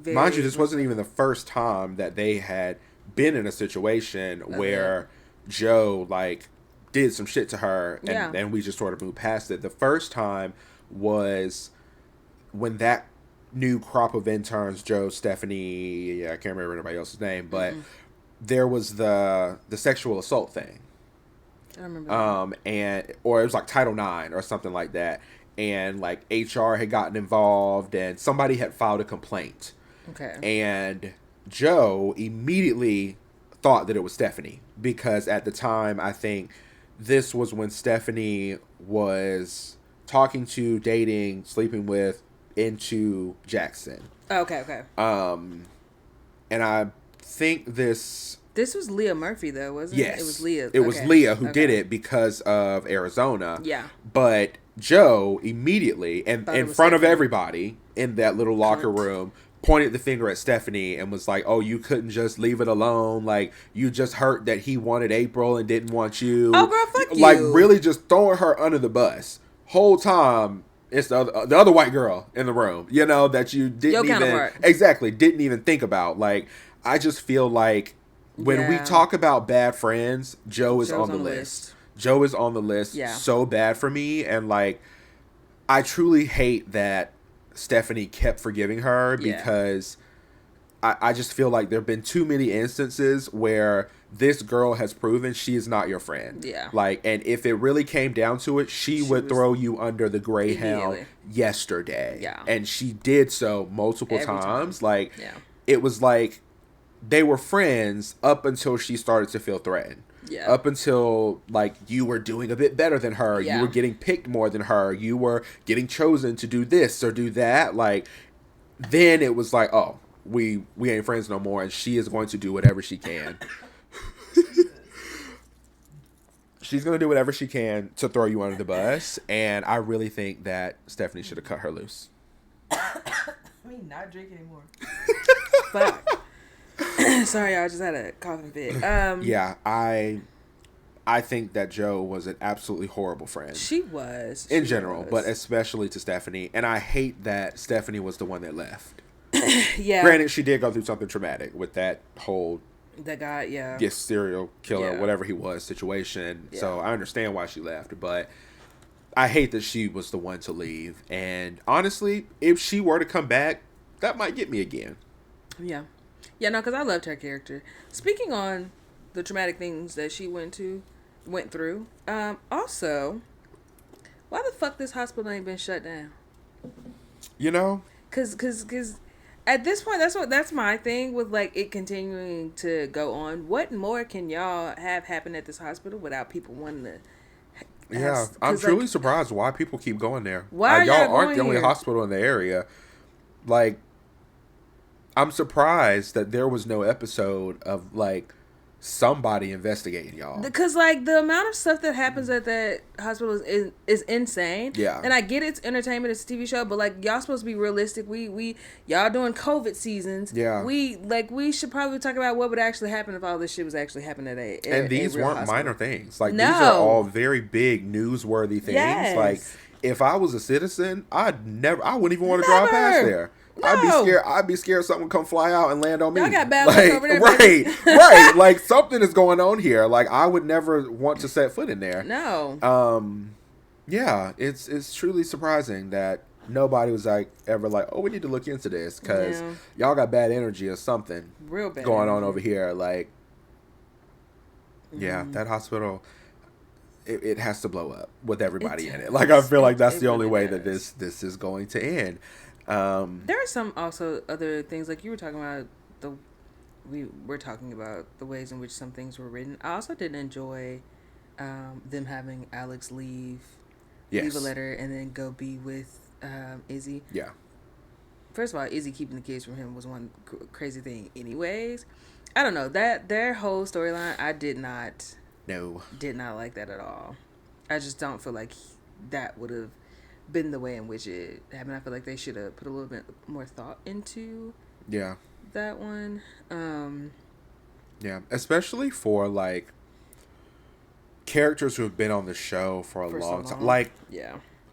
Mind you, this wasn't even the first time that they had been in a situation where Joe, like, did some shit to her, and then we just sort of moved past it. The first time was when that new crop of interns, Joe, Stephanie, I can't remember anybody else's name, but there was the sexual assault thing. I remember that. Or it was like Title IX or something like that. And like HR had gotten involved and somebody had filed a complaint. Okay. And Joe immediately thought that it was Stephanie, because at the time, I think this was when Stephanie was talking to, dating, sleeping with, into Jackson. Okay. And I think this was Leah Murphy, though, wasn't it? Yes. It was Leah. It was Leah who did it because of Arizona. Yeah. But Joe immediately, and in front of everybody in that little locker room, pointed the finger at Stephanie and was like, oh, you couldn't just leave it alone. Like, you just hurt that he wanted April and didn't want you. Oh, girl, fuck you. Like, really just throwing her under the bus. Whole time, it's the other white girl in the room, you know, that you didn't didn't even think about. Like, I just feel like when we talk about bad friends, Joe is on the list. Joe is on the list so bad for me. And, like, I truly hate that Stephanie kept forgiving her, because I just feel like there have been too many instances where this girl has proven she is not your friend. Yeah. Like, and if it really came down to it, she would throw you under the Greyhound yesterday. Yeah. And she did so multiple times. Like, it was like they were friends up until she started to feel threatened. Yeah. Up until, like, you were doing a bit better than her. Yeah. You were getting picked more than her. You were getting chosen to do this or do that. Like, then it was like, oh, we ain't friends no more, and she is going to do whatever she can. She's going to do whatever she can to throw you under the bus, and I really think that Stephanie should have cut her loose. I mean, not drink anymore. Fuck. Sorry, I just had a coughing fit. Yeah, I think that Joe was an absolutely horrible friend. She was. In general, but especially to Stephanie. And I hate that Stephanie was the one that left. Yeah. Granted, she did go through something traumatic with that whole... That guy, Yes, serial killer, whatever he was, situation. Yeah. So I understand why she left. But I hate that she was the one to leave. And honestly, if she were to come back, that might get me again. Yeah. Yeah, no, because I loved her character. Speaking on the traumatic things that she went through, also, why the fuck this hospital ain't been shut down? You know? Because at this point, that's my thing with, like, it continuing to go on. What more can y'all have happen at this hospital without people wanting to... Yeah, I'm truly surprised why people keep going there. Why y'all aren't the only hospital in the area. Like... I'm surprised that there was no episode of, like, somebody investigating y'all. Because, like, the amount of stuff that happens at that hospital is insane. Yeah. And I get it's entertainment, it's a TV show, but, like, y'all supposed to be realistic. Y'all doing COVID seasons. Yeah. We should probably talk about what would actually happen if all this shit was actually happening at And these weren't hospital. minor things. Like, these are all very big, newsworthy things. Yes. Like, if I was a citizen, I wouldn't even want to drive past there. No. I'd be scared something come fly out and land on me. Y'all got bad luck over there, right. Like, something is going on here. Like, I would never want to set foot in there. No. Yeah, it's truly surprising that nobody was like ever like, oh, we need to look into this because y'all got bad energy or something real bad going on over here. Like, yeah, that hospiral. It has to blow up with everybody in it. Like, I feel like that's the only way that this is going to end. There are some also other things, like you were talking about we were talking about the ways in which some things were written. I also didn't enjoy them having Alex leave a letter and then go be with Izzy. Yeah. First of all, Izzy keeping the kids from him was one crazy thing anyways. I don't know, that their whole storyline, I did not like that at all. I just don't feel like that would have been the way in which it happened. I feel like they should have put a little bit more thought into that one. Yeah, especially for, like, characters who have been on the show for a long time. Like,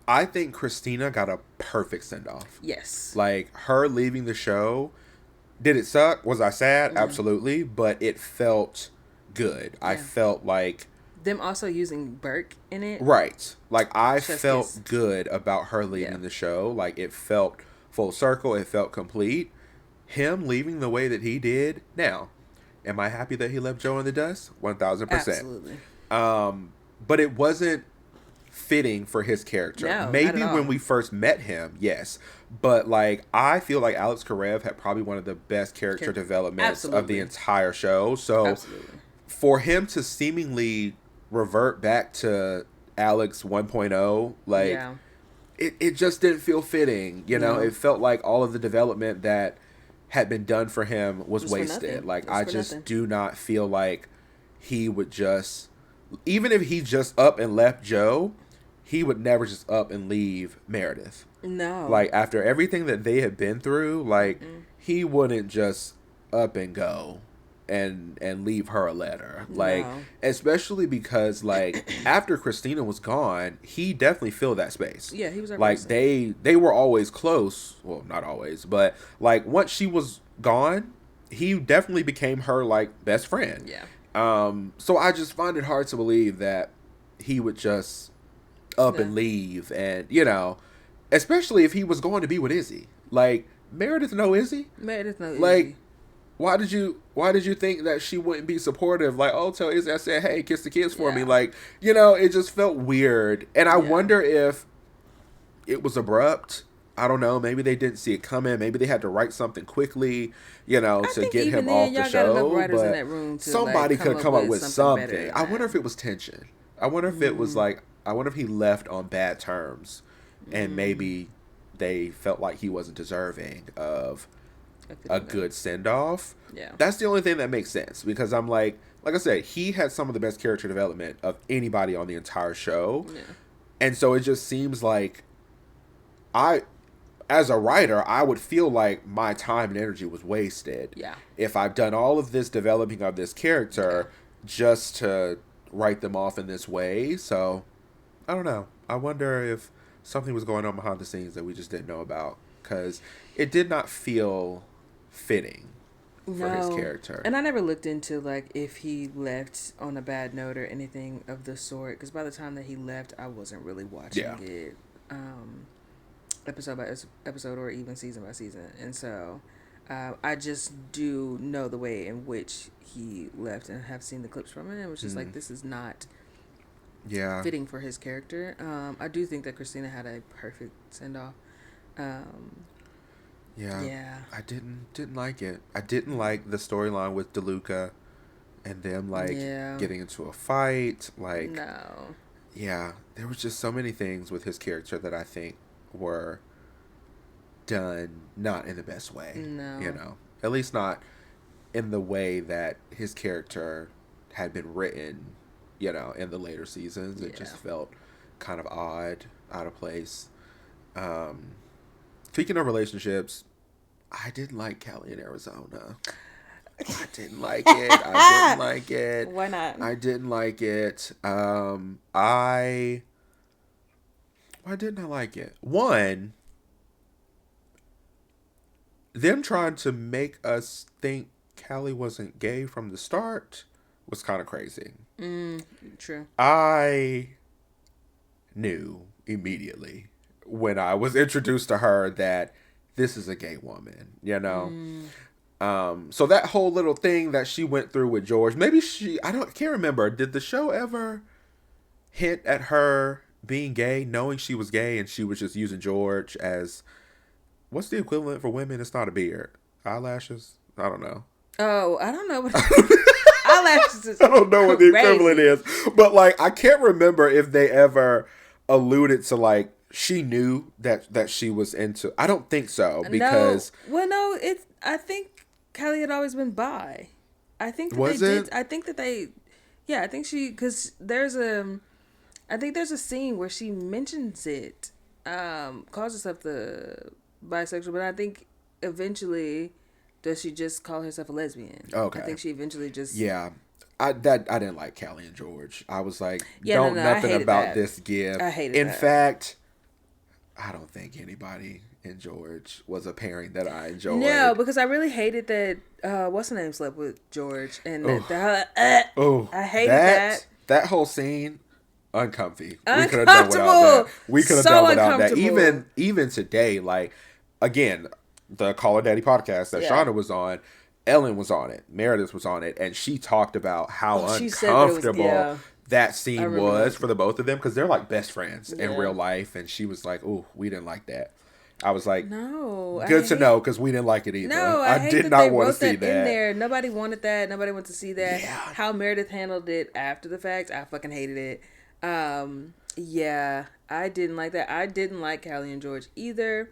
I think Christina got a perfect send-off. Yes. Like, her leaving the show, did it suck? Was I sad? Absolutely. But it felt good. Yeah. I felt like them also using Burke in it. Right. Like, I felt good about her leaving the show. Like, it felt full circle. It felt complete. Him leaving the way that he did. Now, am I happy that he left Joe in the dust? 1,000%. Absolutely. But it wasn't fitting for his character. No, maybe when we first met him, yes. But, like, I feel like Alex Karev had probably one of the best character developments of the entire show. So, for him to seemingly revert back to Alex 1.0, like, it just didn't feel fitting. You know, it felt like all of the development that had been done for him was wasted. Like, I just do not feel like he would just, even if he just up and left Joe, he would never just up and leave Meredith. No. Like, after everything that they had been through, like, he wouldn't just up and go and leave her a letter. Like, especially because, like, after Christina was gone, he definitely filled that space. Yeah, he was our like person. They were always close. Well, not always, but, like, once she was gone, he definitely became her, like, best friend. Yeah. So I just find it hard to believe that he would just up and leave, and, you know, especially if he was going to be with Izzy. Like, Meredith know Izzy. Like, why did you think that she wouldn't be supportive? Like, oh, tell Izzy I said, hey, kiss the kids for me. Like, you know, it just felt weird. And I wonder if it was abrupt. I don't know. Maybe they didn't see it coming. Maybe they had to write something quickly, you know, to get him off the show. But somebody could have come up with something. I wonder if it was tension. I wonder if it was like, I wonder if he left on bad terms, and maybe they felt like he wasn't deserving of a good send-off. Yeah. That's the only thing that makes sense, because I'm like I said, he had some of the best character development of anybody on the entire show. Yeah. And so it just seems like as a writer, I would feel like my time and energy was wasted. Yeah. If I've done all of this developing of this character just to write them off in this way. So, I don't know. I wonder if something was going on behind the scenes that we just didn't know about, because it did not feel fitting for his character. And I never looked into, like, if he left on a bad note or anything of the sort, because by the time that he left, I wasn't really watching it episode by episode or even season by season. And so I just do know the way in which he left and have seen the clips from it, and was just like, this is not fitting for his character. I do think that Christina had a perfect send-off. Yeah. I didn't like it. I didn't like the storyline with DeLuca and them, like, getting into a fight. Like, no. Yeah, there was just so many things with his character that I think were done not in the best way. No. You know, at least not in the way that his character had been written, you know, in the later seasons. It just felt kind of odd, out of place. Speaking of relationships, I didn't like Callie in Arizona. I didn't like it. Why not? I didn't like it. Why didn't I like it? One, them trying to make us think Callie wasn't gay from the start was kind of crazy. True. I knew immediately when I was introduced to her that this is a gay woman, you know? So that whole little thing that she went through with George, maybe can't remember. Did the show ever hint at her being gay, knowing she was gay, and she was just using George as, what's the equivalent for women? It's not a beard. Eyelashes? I don't know. Oh, I don't know what eyelashes is. I don't know what the equivalent is. But, like, I can't remember if they ever alluded to, like, she knew that she was into. I don't think so, because I think Callie had always been bi. I think that was they it? did. I think that they. Yeah, I think she, because there's a scene where she mentions it, calls herself the bisexual, but I think eventually does she just call herself a lesbian? Okay, I think she eventually just I didn't like Callie and George. I was like, nothing about this give. I hated In that. fact, I don't think anybody and George was a pairing that I enjoyed. No, because I really hated that. What's her name slept with George, and I hated that. That whole scene, uncomfy. We could have done without that. We could have done without that. Even today, like, again, the Call Her Daddy podcast that Shauna was on, Ellen was on it, Meredith was on it, and she talked about how uncomfortable that scene was for the both of them, because they're like best friends in real life, and she was like, "Oh, we didn't like that." I was like, "No, good to know," because we didn't like it either. No, I did not want to see that in there. Nobody wanted that. Nobody wanted to see that. Yeah. How Meredith handled it after the fact, I fucking hated it. Yeah, I didn't like that. I didn't like Callie and George either.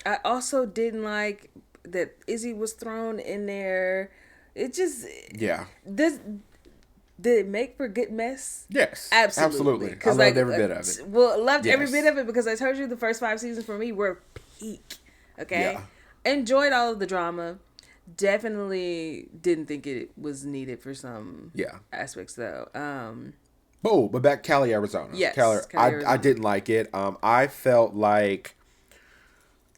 I also didn't like that Izzy was thrown in there. It just did it make for a good mess? Yes, absolutely. I loved every bit of it. Well, loved every bit of it, because I told you the first 5 seasons for me were peak. Okay, enjoyed all of the drama. Definitely didn't think it was needed for some aspects though. But back Cali, Arizona. Yes, Cali, Arizona. I didn't like it. I felt like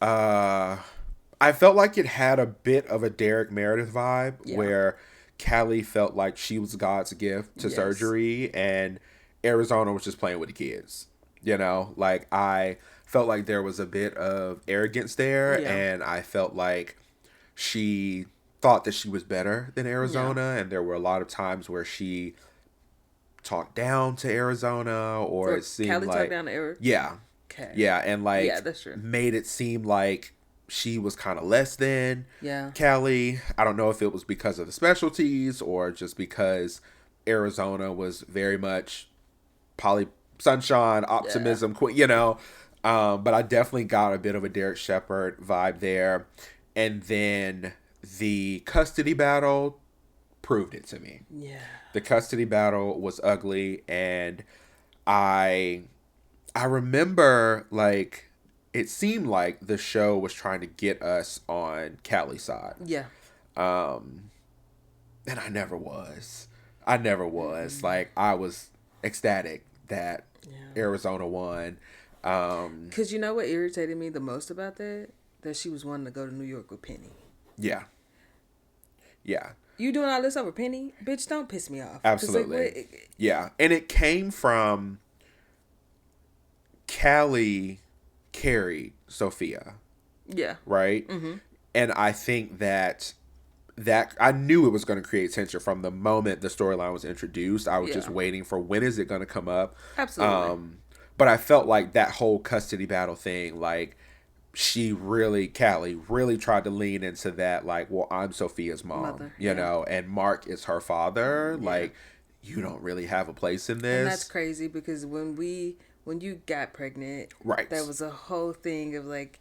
it had a bit of a Derek Meredith vibe where Callie felt like she was God's gift to surgery, and Arizona was just playing with the kids. You know, like, I felt like there was a bit of arrogance there, and I felt like she thought that she was better than Arizona, and there were a lot of times where she talked down to Arizona, or it seemed Callie like talked down to Arizona. Yeah. Okay. Yeah, and like that's true. Made it seem like she was kind of less than Callie. I don't know if it was because of the specialties or just because Arizona was very much sunshine, optimism, you know. But I definitely got a bit of a Derek Shepherd vibe there. And then the custody battle proved it to me. Yeah. The custody battle was ugly, and I remember, like, it seemed like the show was trying to get us on Callie's side. Yeah. And I never was. Mm-hmm. Like, I was ecstatic that Arizona won. Because you know what irritated me the most about that? That she was wanting to go to New York with Penny. Yeah. Yeah. You doing all this over Penny? Bitch, don't piss me off. Absolutely. Yeah. And it came from Callie carried Sophia. Yeah. Right? Mm-hmm. And I think that I knew it was going to create tension from the moment the storyline was introduced. I was just waiting for, when is it going to come up? Absolutely. But I felt like that whole custody battle thing, like, Callie really tried to lean into that, like, well, I'm Sophia's mom, you know, and Mark is her father. Yeah. Like, you don't really have a place in this. And that's crazy, because when you got pregnant, right, there was a whole thing of, like,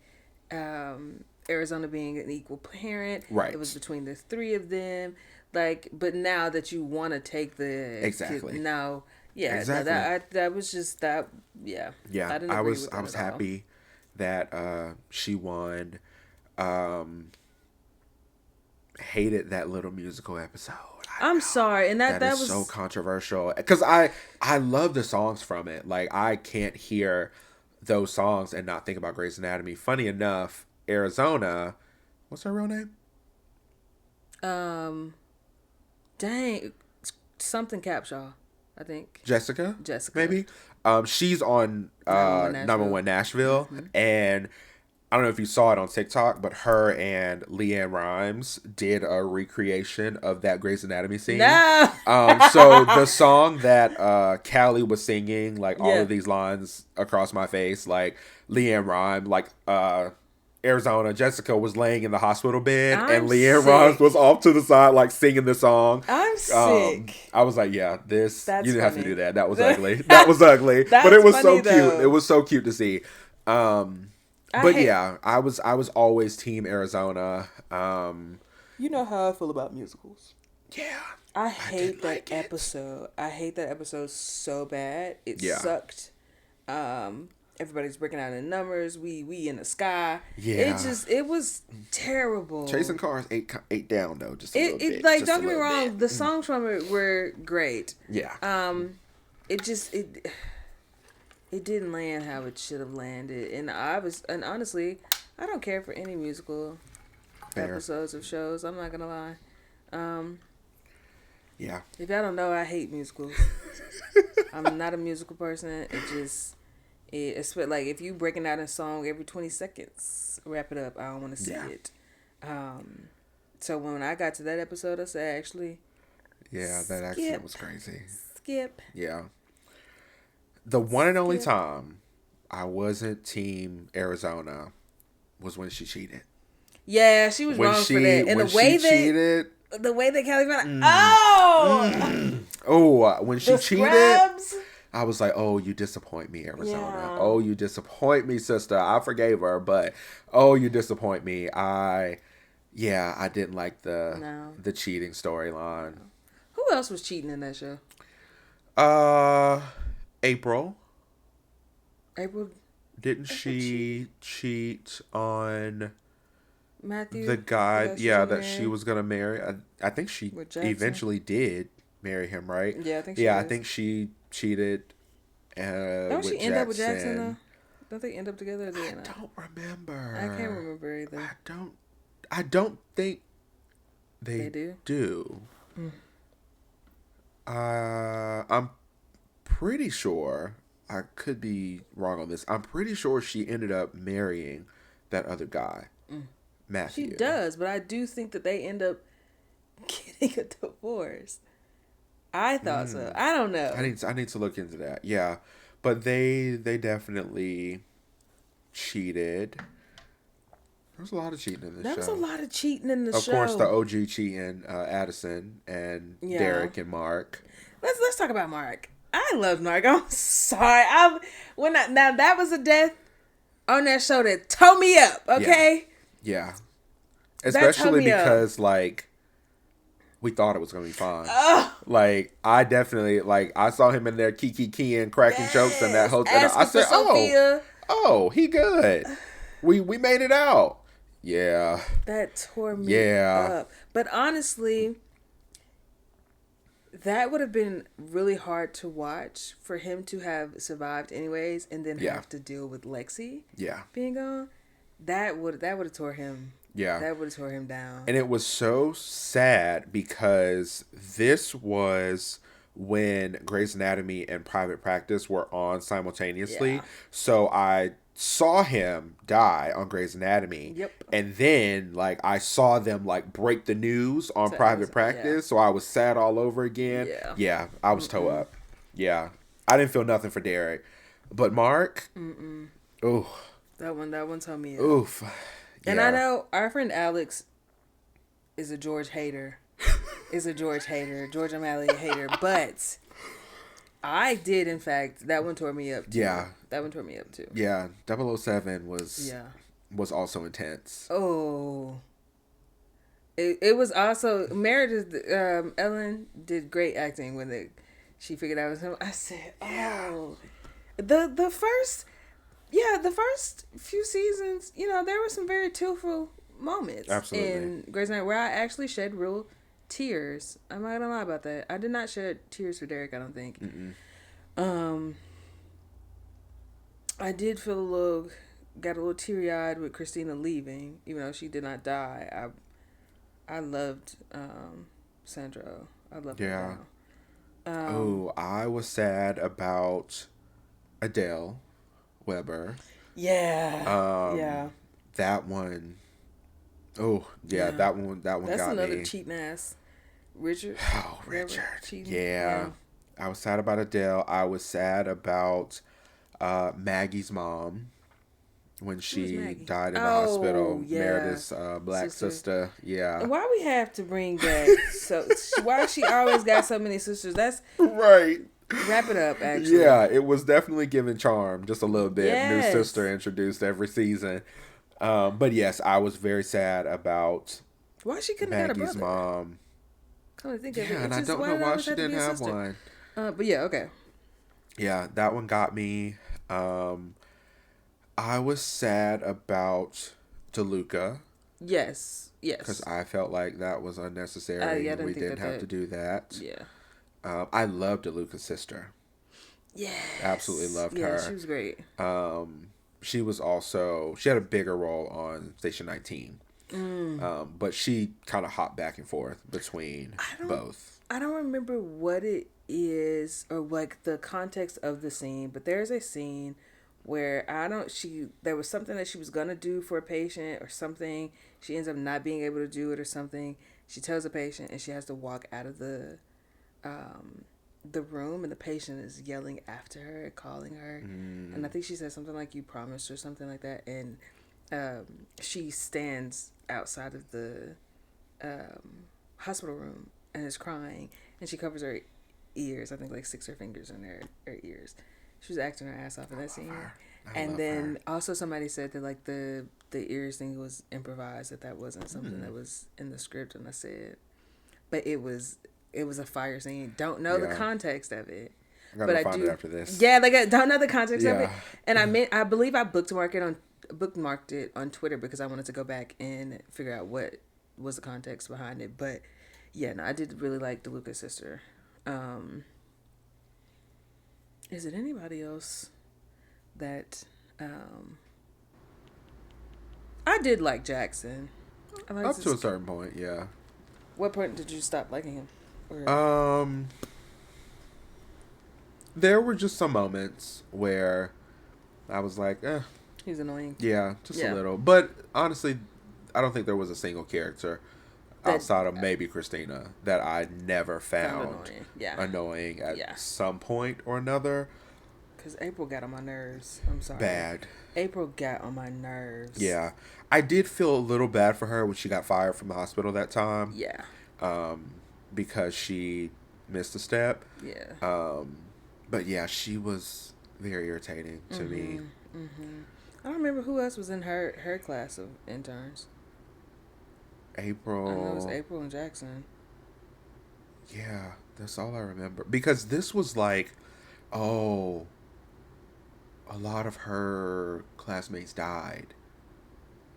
Arizona being an equal parent. Right. It was between the three of them. Like, but now that you want to take the exactly kid, now, yeah, exactly. No, that was just that. Yeah. Yeah. I was happy that she won. Hated that little musical episode. I'm sorry, and that was so controversial, because I love the songs from it. Like, I can't hear those songs and not think about Grey's Anatomy. Funny enough, Arizona, what's her real name? Dang, something Capshaw, I think. Jessica, maybe. She's on Number One Nashville, mm-hmm. And I don't know if you saw it on TikTok, but her and Leanne Rimes did a recreation of that Grey's Anatomy scene. No! So the song that Callie was singing, like, all of these lines across my face, like, Leanne Rimes, like, Arizona, Jessica was laying in the hospital bed, and Leanne Rimes was off to the side, like, singing the song. I'm sick. I was like, yeah, that's you didn't have to do that. That was ugly. That was ugly. But it was so cute. Though. It was so cute to see. I was always team Arizona. You know how I feel about musicals. Yeah. I hate that episode. I hate that episode so bad. It sucked. Everybody's breaking out in numbers. We in the sky. Yeah. It was terrible. Chasing Cars ate down though, just a little bit. Like, don't get me wrong, the songs from it were great. Yeah. it didn't land how it should have landed. And honestly, I don't care for any musical episodes of shows. I'm not gonna lie. Yeah. If y'all don't know, I hate musicals. I'm not a musical person. It's like if you breaking out a song every 20 seconds, wrap it up. I don't want to see it. So when I got to that episode, I said, actually, that accent was crazy. Skip. Yeah. The one and only time I wasn't team Arizona was when she cheated. Yeah, she was wrong for that. And the way that Kelly found when she cheated, I was like, oh, you disappoint me, Arizona. Yeah. Oh, you disappoint me, sister. I forgave her, but oh, you disappoint me. I didn't like the cheating storyline. Who else was cheating in that show? April. Didn't she cheat on Matthew? The guy, that she was gonna marry. I think she eventually did marry him, right? Yeah, I think I think she cheated. Don't she end up with Jackson though? Don't they end up together? Or I don't remember. I can't remember either. I don't think they do. I'm pretty sure. I could be wrong on this. I'm pretty sure she ended up marrying that other guy, Matthew. She does, but I do think that they end up getting a divorce. I thought so. I don't know. I need to look into that. Yeah, but they definitely cheated. There was a lot of cheating in the show. There was a lot of cheating in the show. Of course, the OG cheating, Addison and Derek and Mark. Let's talk about Mark. I love Mark. I'm sorry. Now that was a death on that show that tore me up. Okay. Yeah. Especially because we thought it was gonna be fine. Like I definitely I saw him in there keying, cracking jokes and that whole thing. I said, oh, he good. We made it out. Yeah. That tore me up. But honestly, that would have been really hard to watch for him to have survived anyways and then have to deal with Lexi being gone. That would have tore him. Yeah. That would have tore him down. And it was so sad because this was when Grey's Anatomy and Private Practice were on simultaneously. Yeah. So I saw him die on Grey's Anatomy. Yep. And then I saw them break the news on Private Practice. So I was sad all over again. Yeah. Yeah. I was toe up. Yeah. I didn't feel nothing for Derek. But Mark. Ooh. That one told me. Oof. Yeah. And I know our friend Alex is a George hater. George O'Malley hater. But I did, in fact. That one tore me up, too. Yeah. That one tore me up, too. Yeah. 007 was also intense. Oh. It was also... Meredith, Ellen did great acting when she figured out it was him. I said, oh. The first few seasons, there were some very tearful moments. Absolutely. In Grey's Anatomy where I actually shed real tears. I'm not gonna lie about that. I did not shed tears for Derek, I don't think. I did feel got a little teary-eyed with Christina leaving, even though she did not die. I loved Sandro. I loved her now. I was sad about Adele Weber. Yeah. That one. Oh, yeah. That one got me. That's another cheating ass. Richard. Oh, Richard. Yeah. I was sad about Adele. I was sad about Maggie's mom when she died in the hospital. Yeah. Meredith's black sister. Yeah. And why we have to bring back why she always got so many sisters? That's right. Wrap it up, actually. Yeah, it was definitely giving charm just a little bit. Yes. New sister introduced every season. But yes, I was very sad about why she couldn't have Maggie's mom. Come to think of it. And I don't know why she didn't have one. But yeah, okay. Yeah, that one got me. I was sad about DeLuca. Yes. Because I felt like that was unnecessary. We didn't have to do that. Yeah. I love DeLuca's sister. Yes. Absolutely loved her. Yeah, she was great. She had a bigger role on Station 19. But she kind of hopped back and forth between both. I don't remember what it is or like the context of the scene, but there's a scene where there was something that she was gonna do for a patient or something. She ends up not being able to do it or something. She tells the patient and she has to walk out of the room, and the patient is yelling after her, calling her, and I think she said something like "you promised" or something like that, and she stands outside of the hospital room and is crying, and she covers her ears. I think like sticks her fingers in her ears. She was acting her ass off in that scene. And then also somebody said that like the ears thing was improvised, that wasn't something that was in the script, and I said, but it was a fire scene. Don't know the context of it. But I do. It after this. Yeah, like I don't know the context of it. And I believe I bookmarked it on Twitter because I wanted to go back and figure out what was the context behind it. But yeah, no, I did really like DeLuca's sister. Is it anybody else that I did like Jackson? Up to a certain point, yeah. What point did you stop liking him? There were just some moments where I was like, he's annoying. Yeah, just a little. But honestly, I don't think there was a single character outside of maybe Christina that I never found annoying at some point or another. Because April got on my nerves. I'm sorry. Bad. April got on my nerves. Yeah. I did feel a little bad for her when she got fired from the hospital that time. Yeah. Because she missed a step. Yeah. But yeah, she was very irritating to me. Mm-hmm. I don't remember who else was in her class of interns. April. I know it was April and Jackson. Yeah, that's all I remember. Because this was like, a lot of her classmates died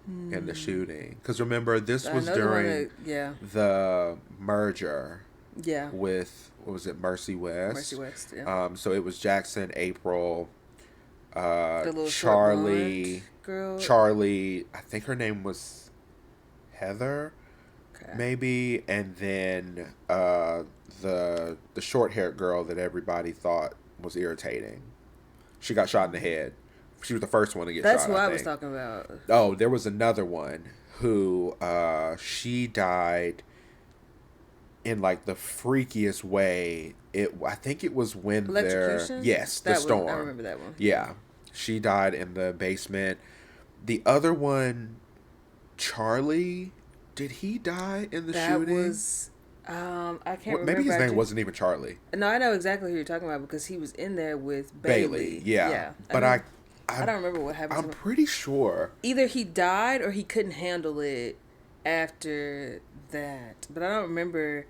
in the shooting. Because remember, this was during the merger. Yeah. With, what was it, Mercy West? Mercy West, yeah. So it was Jackson, April, the little Charlie, girl. Charlie, I think her name was Heather, maybe, and then the short-haired girl that everybody thought was irritating. She got shot in the head. She was the first one to get shot, That's what I was talking about. Oh, there was another one who, she died in like the freakiest way. I think it was when the storm. I remember that one. Yeah. She died in the basement. The other one, Charlie, did he die in the shooting? That was I can't remember. Maybe his name wasn't even Charlie. No, I know exactly who you're talking about because he was in there with Bailey. Yeah. But I don't remember what happened. I'm pretty sure either he died or he couldn't handle it after that. But I don't remember.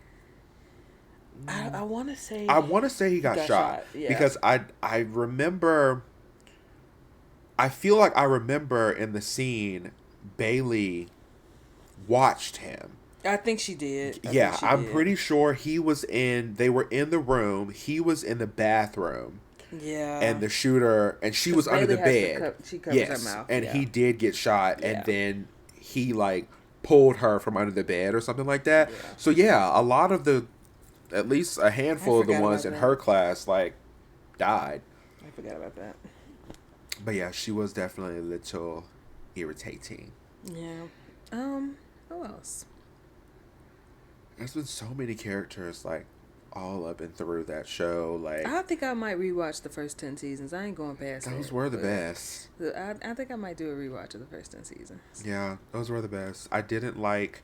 I want to say he got shot. Because I remember. I feel like I remember in the scene, Bailey watched him. I think she did. I'm pretty sure they were in the room. He was in the bathroom. Yeah. And the shooter, and she was under the bed. She covers her mouth. And he did get shot, and then he like pulled her from under the bed or something like that. Yeah. So a lot of at least a handful of the ones in her class like died. I forgot about that. But yeah, she was definitely a little irritating. Yeah. Who else? There's been so many characters like all up and through that show. Like, I think I might rewatch the first 10 seasons. I ain't going past those were the best. I think I might do a rewatch of the first 10 seasons. Yeah, those were the best. I didn't like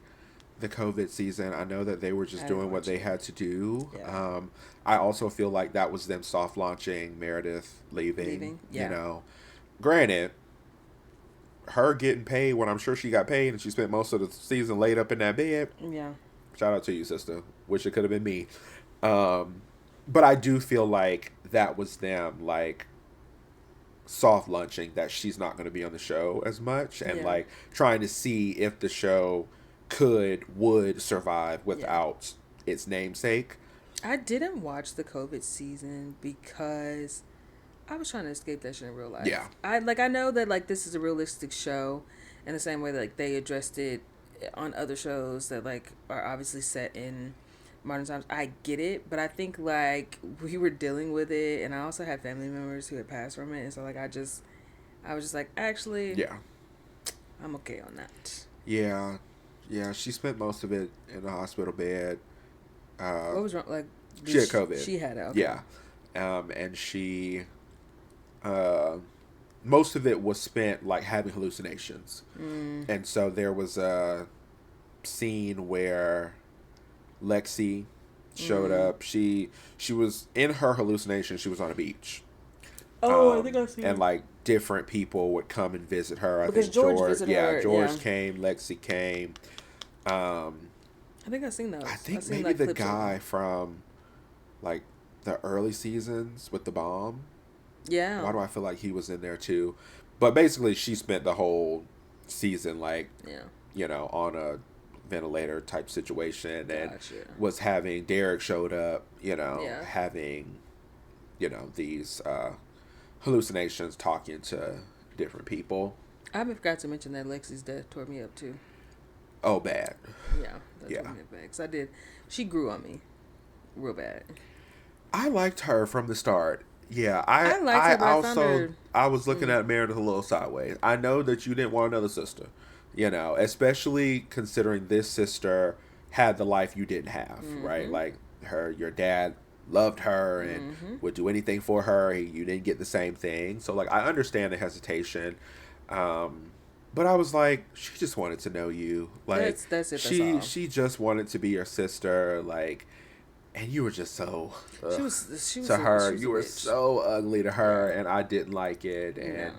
the COVID season. I know that they were just doing what they had to do. Yeah. I also feel like that was them soft launching Meredith leaving. Yeah. You know, granted, her getting paid when I'm sure she got paid and she spent most of the season laid up in that bed. Yeah. Shout out to you, sister. Wish it could have been me. But I do feel like that was them like soft launching that she's not going to be on the show as much and like trying to see if the show would survive without its namesake. I didn't watch the COVID season because I was trying to escape that shit in real life. Yeah. I know that like this is a realistic show in the same way that like they addressed it on other shows that like are obviously set in modern times. I get it, but I think like we were dealing with it, and I also had family members who had passed from it, and so like I was just like, actually, yeah, I'm okay on that. Yeah, she spent most of it in a hospital bed. What was wrong? Like she had COVID. She had it. Okay. Yeah, and she, most of it was spent like having hallucinations, and so there was a scene where Lexi showed up. She was in her hallucination. She was on a beach. Oh, I think I've seen. And like different people would come and visit her. Because George visited her. George came. Lexi came. I think I've seen those. I think maybe like the guy from like the early seasons with the bomb. Yeah. Why do I feel like he was in there too? But basically, she spent the whole season like, on a ventilator type situation, and was having Derek showed up, having, these hallucinations, talking to different people. I forgot to mention that Lexi's death tore me up too. Oh, bad. Yeah, that tore me up bad. 'Cause she grew on me real bad. I liked her from the start. Yeah, I liked her, but I was looking at Meredith a little sideways. I know that you didn't want another sister, especially considering this sister had the life you didn't have, right? Like your dad loved her and would do anything for her. You didn't get the same thing. So like, I understand the hesitation. But I was like, she just wanted to know you. Like that's it. She just wanted to be your sister. Like, and you were just so she was to her. You were so ugly to her, and I didn't like it, and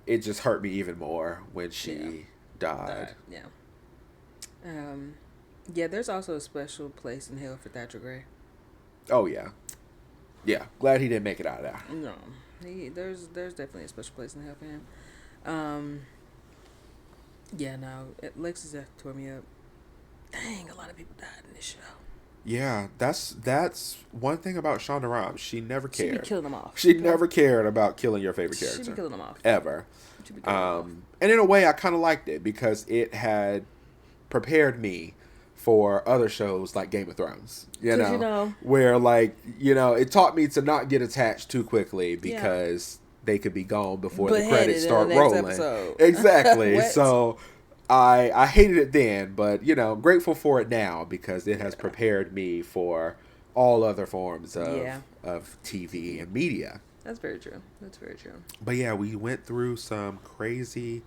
it just hurt me even more when she died. Yeah. There's also a special place in hell for Thatcher Gray. Oh yeah. Glad he didn't make it out of there. No, there's definitely a special place in hell for him. Lexi's death tore me up. Dang, a lot of people died in this show. Yeah, that's one thing about Shonda Rhimes. She never cared. She be killing them off. She never cared about killing your favorite character. She be killing them off. Ever. And in a way, I kind of liked it because it had prepared me for other shows like Game of Thrones. Where like, it taught me to not get attached too quickly because they could be gone before the credits start rolling. Exactly. So I hated it then, but grateful for it now because it has prepared me for all other forms of TV and media. That's very true. But yeah, we went through some crazy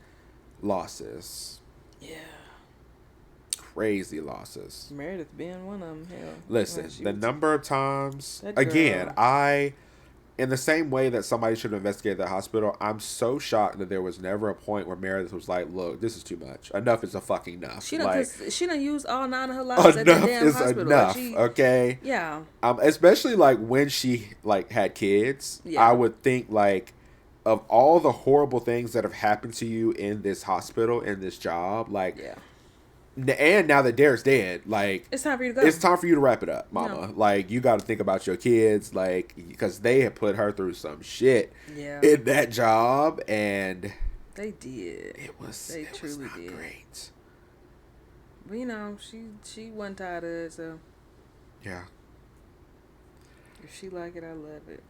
losses. Yeah. Crazy losses. Meredith being one of them. Hell. Listen, the number of times, again, in the same way that somebody should have investigated the hospital, I'm so shocked that there was never a point where Meredith was like, look, this is too much. Enough is a fucking enough. She done used all 9 of her lives at the damn hospital. Enough, okay? Yeah. Especially like when she like had kids, I would think like of all the horrible things that have happened to you in this hospital, in this job, like and now that Derek's dead, like it's time for you to go. It's time for you to wrap it up, mama. Like you got to think about your kids, like because they had put her through some shit in that job, and they did. They truly did. Great. But she wasn't tired of it, so yeah. If she like it, I love it.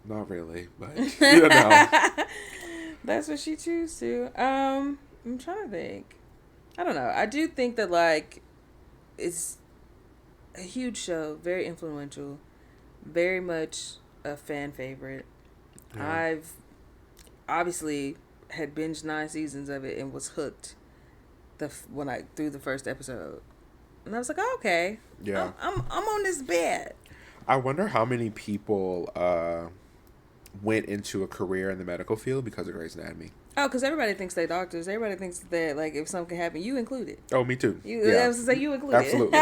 Not really, but that's what she chooses to. I'm trying to think. I don't know. I do think that, like, it's a huge show, very influential, very much a fan favorite. Yeah. I've obviously had binged 9 seasons of it and was hooked through the first episode. And I was like, oh, okay. Yeah. I'm on this bed. I wonder how many people went into a career in the medical field because of Grey's Anatomy. Oh, because everybody thinks they're doctors. Everybody thinks that, like, if something happen, you included. Oh, me too. I was to say you included. Absolutely.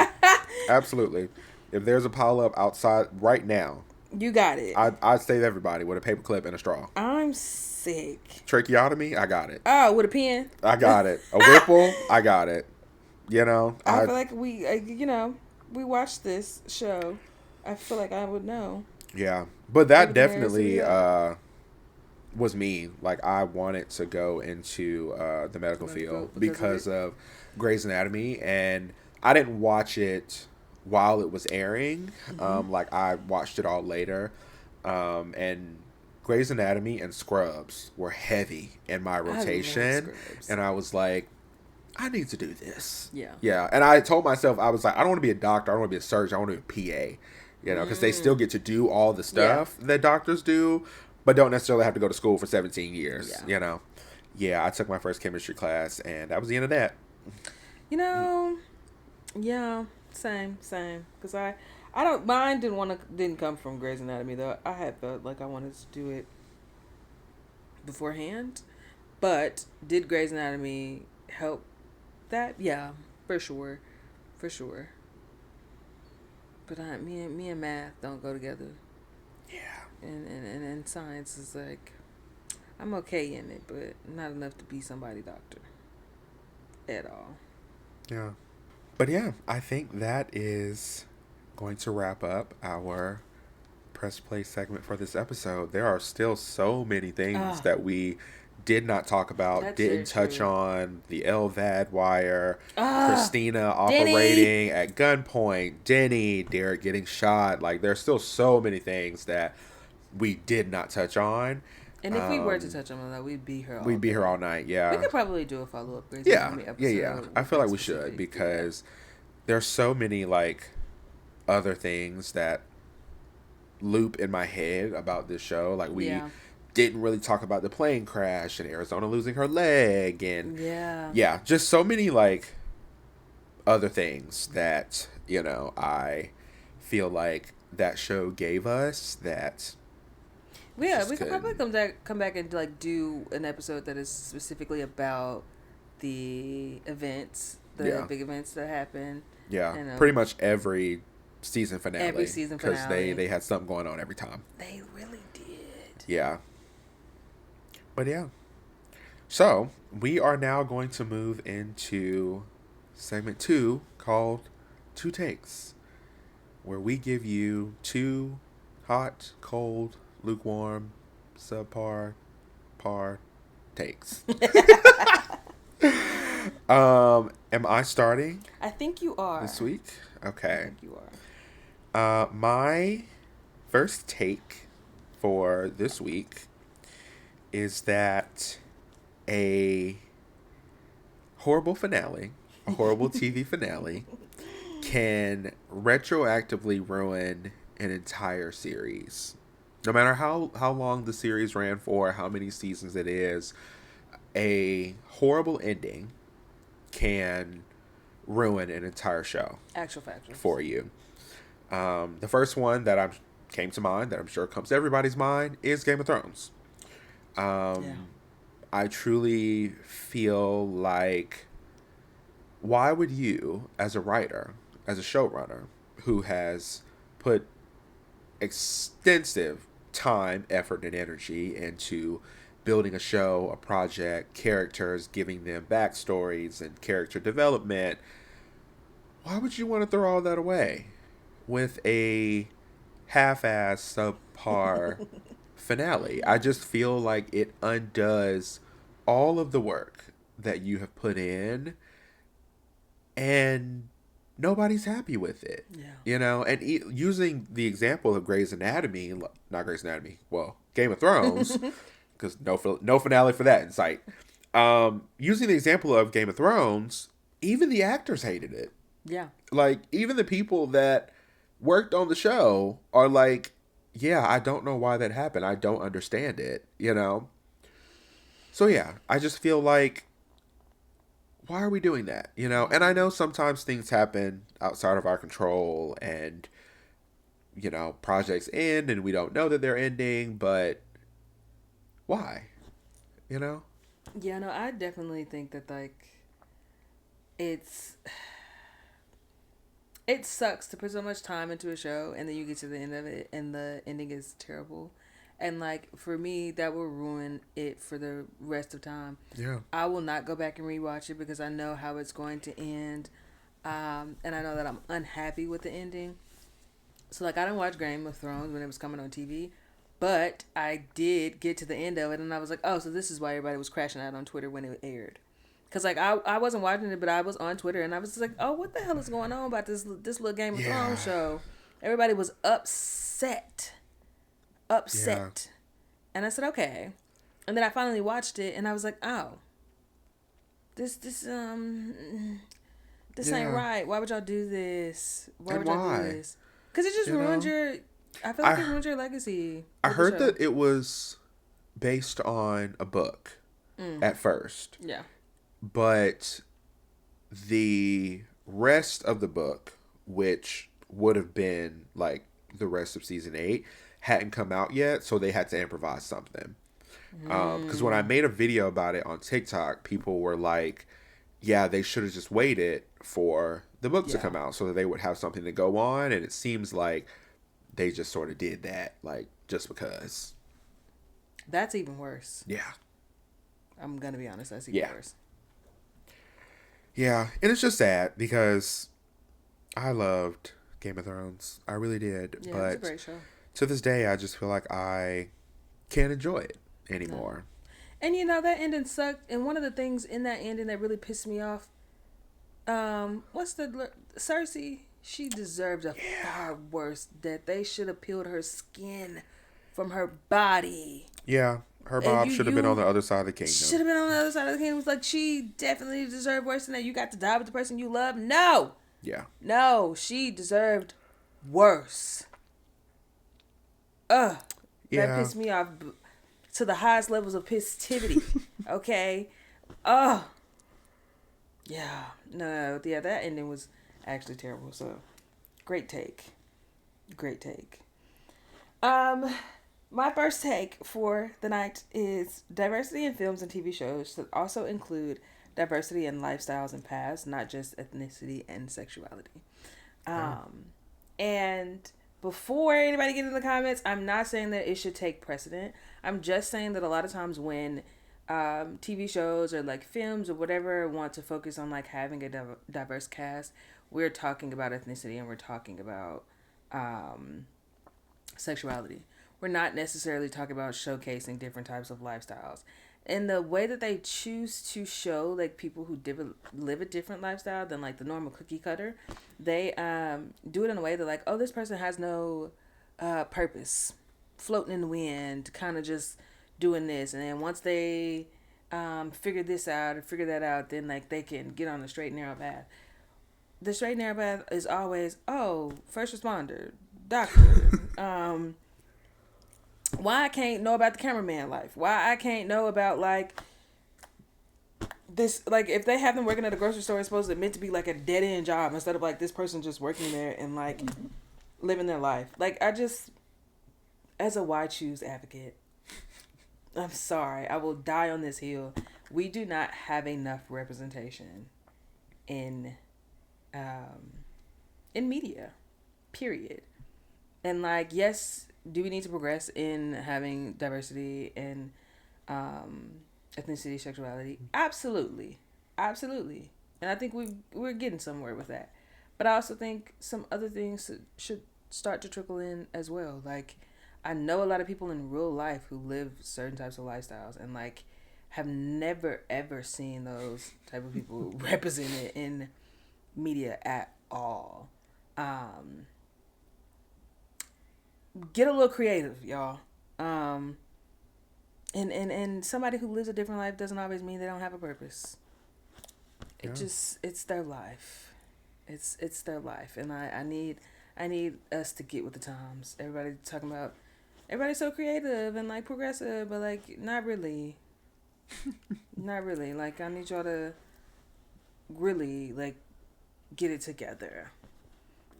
Absolutely. If there's a pileup outside right now, you got it. I'd save everybody with a paper clip and a straw. I'm sick. Tracheotomy, I got it. Oh, with a pen? I got it. A Whipple, I got it. I feel like we watched this show. I feel like I would know. Yeah, but that definitely was me. Like, I wanted to go into the medical field because of Grey's Anatomy, and I didn't watch it while it was airing. Like, I watched it all later, and Grey's Anatomy and Scrubs were heavy in my rotation, and I was like, I need to do this. Yeah. And I told myself, I was like, I don't want to be a doctor. I don't want to be a surgeon. I want to be a PA. You know, because they still get to do all the stuff that doctors do, but don't necessarily have to go to school for 17 years. You know? Yeah, I took my first chemistry class, and that was the end of that. You know, yeah, same. Because I don't, mine didn't come from Grey's Anatomy, though. I had felt like I wanted to do it beforehand. But did Grey's Anatomy help that? Yeah, for sure. But me and math don't go together. Yeah. And science is like, I'm okay in it, but not enough to be somebody's doctor at all. Yeah. But yeah, I think that is going to wrap up our press play segment for this episode. There are still so many things that we did not talk about, didn't touch on. The LVAD wire, Christina operating at gunpoint, Denny, Derek getting shot. Like, there's still so many things that we did not touch on. And if we were to touch on that, we'd be here all night. Yeah, we could probably do a follow-up episode. Yeah. I feel like we should, because there's so many, like, other things that loop in my head about this show. Like, we didn't really talk about the plane crash and Arizona losing her leg, and just so many, like, other things that, you know, I feel like that show gave us that. Yeah, we could probably come back and, like, do an episode that is specifically about the events, the big events that happen. Yeah, pretty much every season finale. Because they had something going on every time. They really did. Yeah. But yeah. So, we are now going to move into segment 2 called 2 Takes, where we give you 2 hot, cold, lukewarm, subpar, par takes. Am I starting? I think you are. This week? Okay. I think you are. My first take for this week is that a horrible TV finale, can retroactively ruin an entire series. No matter how long the series ran for, how many seasons it is, a horrible ending can ruin an entire show. Actual factors. For you. The first one that came to mind, that I'm sure comes to everybody's mind, is Game of Thrones. I truly feel like, why would you, as a writer, as a showrunner, who has put extensive time, effort, and energy into building a show, a project, characters, giving them backstories and character development, why would you want to throw all that away with a half-ass, subpar finale? I just feel like it undoes all of the work that you have put in, and nobody's happy with it. You know, and using the example of Grey's Anatomy, not Grey's Anatomy, well, Game of Thrones, because no finale for that in sight. Using the example of Game of Thrones, even the actors hated it. Yeah. Like, even the people that worked on the show are like, yeah, I don't know why that happened. I don't understand it, you know? So, yeah, I just feel like, why are we doing that, you know? And I know sometimes things happen outside of our control, and, you know, projects end and we don't know that they're ending, but why? You know? Yeah, no, I definitely think that, like, it sucks to put so much time into a show and then you get to the end of it and the ending is terrible. And, like, for me, that will ruin it for the rest of time. Yeah. I will not go back and rewatch it because I know how it's going to end. And I know that I'm unhappy with the ending. So like I didn't watch Game of Thrones when it was coming on TV, but I did get to the end of it, and I was like, oh, so this is why everybody was crashing out on Twitter when it aired. Cause like I wasn't watching it, but I was on Twitter, and I was just like, oh, what the hell is going on about this little Game of Thrones show? Everybody was upset, and I said okay, and then I finally watched it, and I was like, oh, this ain't right. Why would y'all do this? Why would y'all do this? Because it just ruined your. I feel like it ruined your legacy. I heard that it was based on a book at first. Yeah. But the rest of the book, which would have been like the rest of season 8, hadn't come out yet, so they had to improvise something. Because when I made a video about it on TikTok, people were like, yeah, they should have just waited for the book to come out so that they would have something to go on. And it seems like they just sort of did that, like, just because. That's even worse. Yeah. I'm going to be honest, that's even worse. Yeah, and it's just sad because I loved Game of Thrones. I really did. Yeah, but it's a great show. To this day, I just feel like I can't enjoy it anymore. No. And that ending sucked. And one of the things in that ending that really pissed me off, Cersei? She deserved a far worse death. They should have peeled her skin from her body. Yeah. Her Bob should have been on the other side of the kingdom. Should have been on the other side of the kingdom. It was like, she definitely deserved worse than that. You got to die with the person you love? No. Yeah. No, she deserved worse. That pissed me off to the highest levels of pissivity. Okay? Yeah. No. Yeah, that ending was actually terrible. So, great take. My first take for the night is diversity in films and TV shows should also include diversity in lifestyles and paths, not just ethnicity and sexuality. And before anybody gets in the comments, I'm not saying that it should take precedent. I'm just saying that a lot of times when TV shows or like films or whatever want to focus on like having a diverse cast, we're talking about ethnicity and we're talking about sexuality. We're not necessarily talking about showcasing different types of lifestyles. And the way that they choose to show like people who live a different lifestyle than like the normal cookie cutter, they do it in a way that like, oh, this person has no purpose, floating in the wind, kind of just doing this. And then once they figure this out or figure that out, then like they can get on the straight and narrow path. The straight and narrow path is always, oh, first responder, doctor, why I can't know about the cameraman life? Why I can't know about like this? Like if they have them working at a grocery store, it's supposed to meant to be like a dead end job instead of like this person just working there and like living their life. Like I just, as a why choose advocate, I'm sorry, I will die on this hill. We do not have enough representation in media, period. And like yes. Do we need to progress in having diversity in ethnicity, sexuality? Absolutely. And I think we're getting somewhere with that. But I also think some other things should start to trickle in as well. Like, I know a lot of people in real life who live certain types of lifestyles and like have never ever seen those type of people represented in media at all. Get a little creative, y'all. And somebody who lives a different life doesn't always mean they don't have a purpose. It's their life. It's their life. And I need us to get with the times. Everybody's talking about, everybody's so creative and like progressive, but like not really. Not really. Like I need y'all to really like get it together.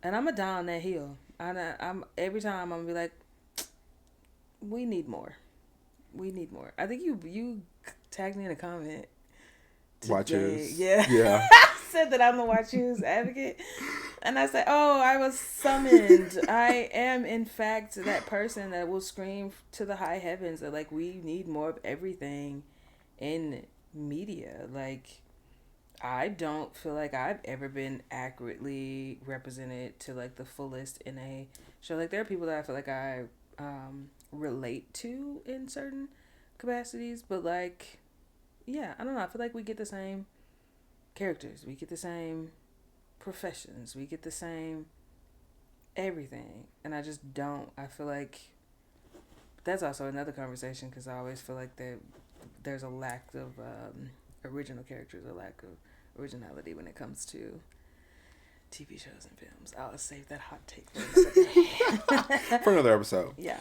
And I'm a die on that hill. I'm every time I'm gonna be like, we need more. I think you tagged me in a comment today. Watches. Yeah. Said that I'm the watches advocate, and I said, oh, I was summoned. I am in fact that person that will scream to the high heavens that like we need more of everything in media. Like I don't feel like I've ever been accurately represented to like the fullest in a show. Like there are people that I feel like I relate to in certain capacities, but like yeah, I don't know. I feel like we get the same characters, we get the same professions, we get the same everything, and I just don't. I feel like that's also another conversation because I always feel like there's a lack of original characters, a lack of originality when it comes to TV shows and films. I'll save that hot take for another episode. Yeah.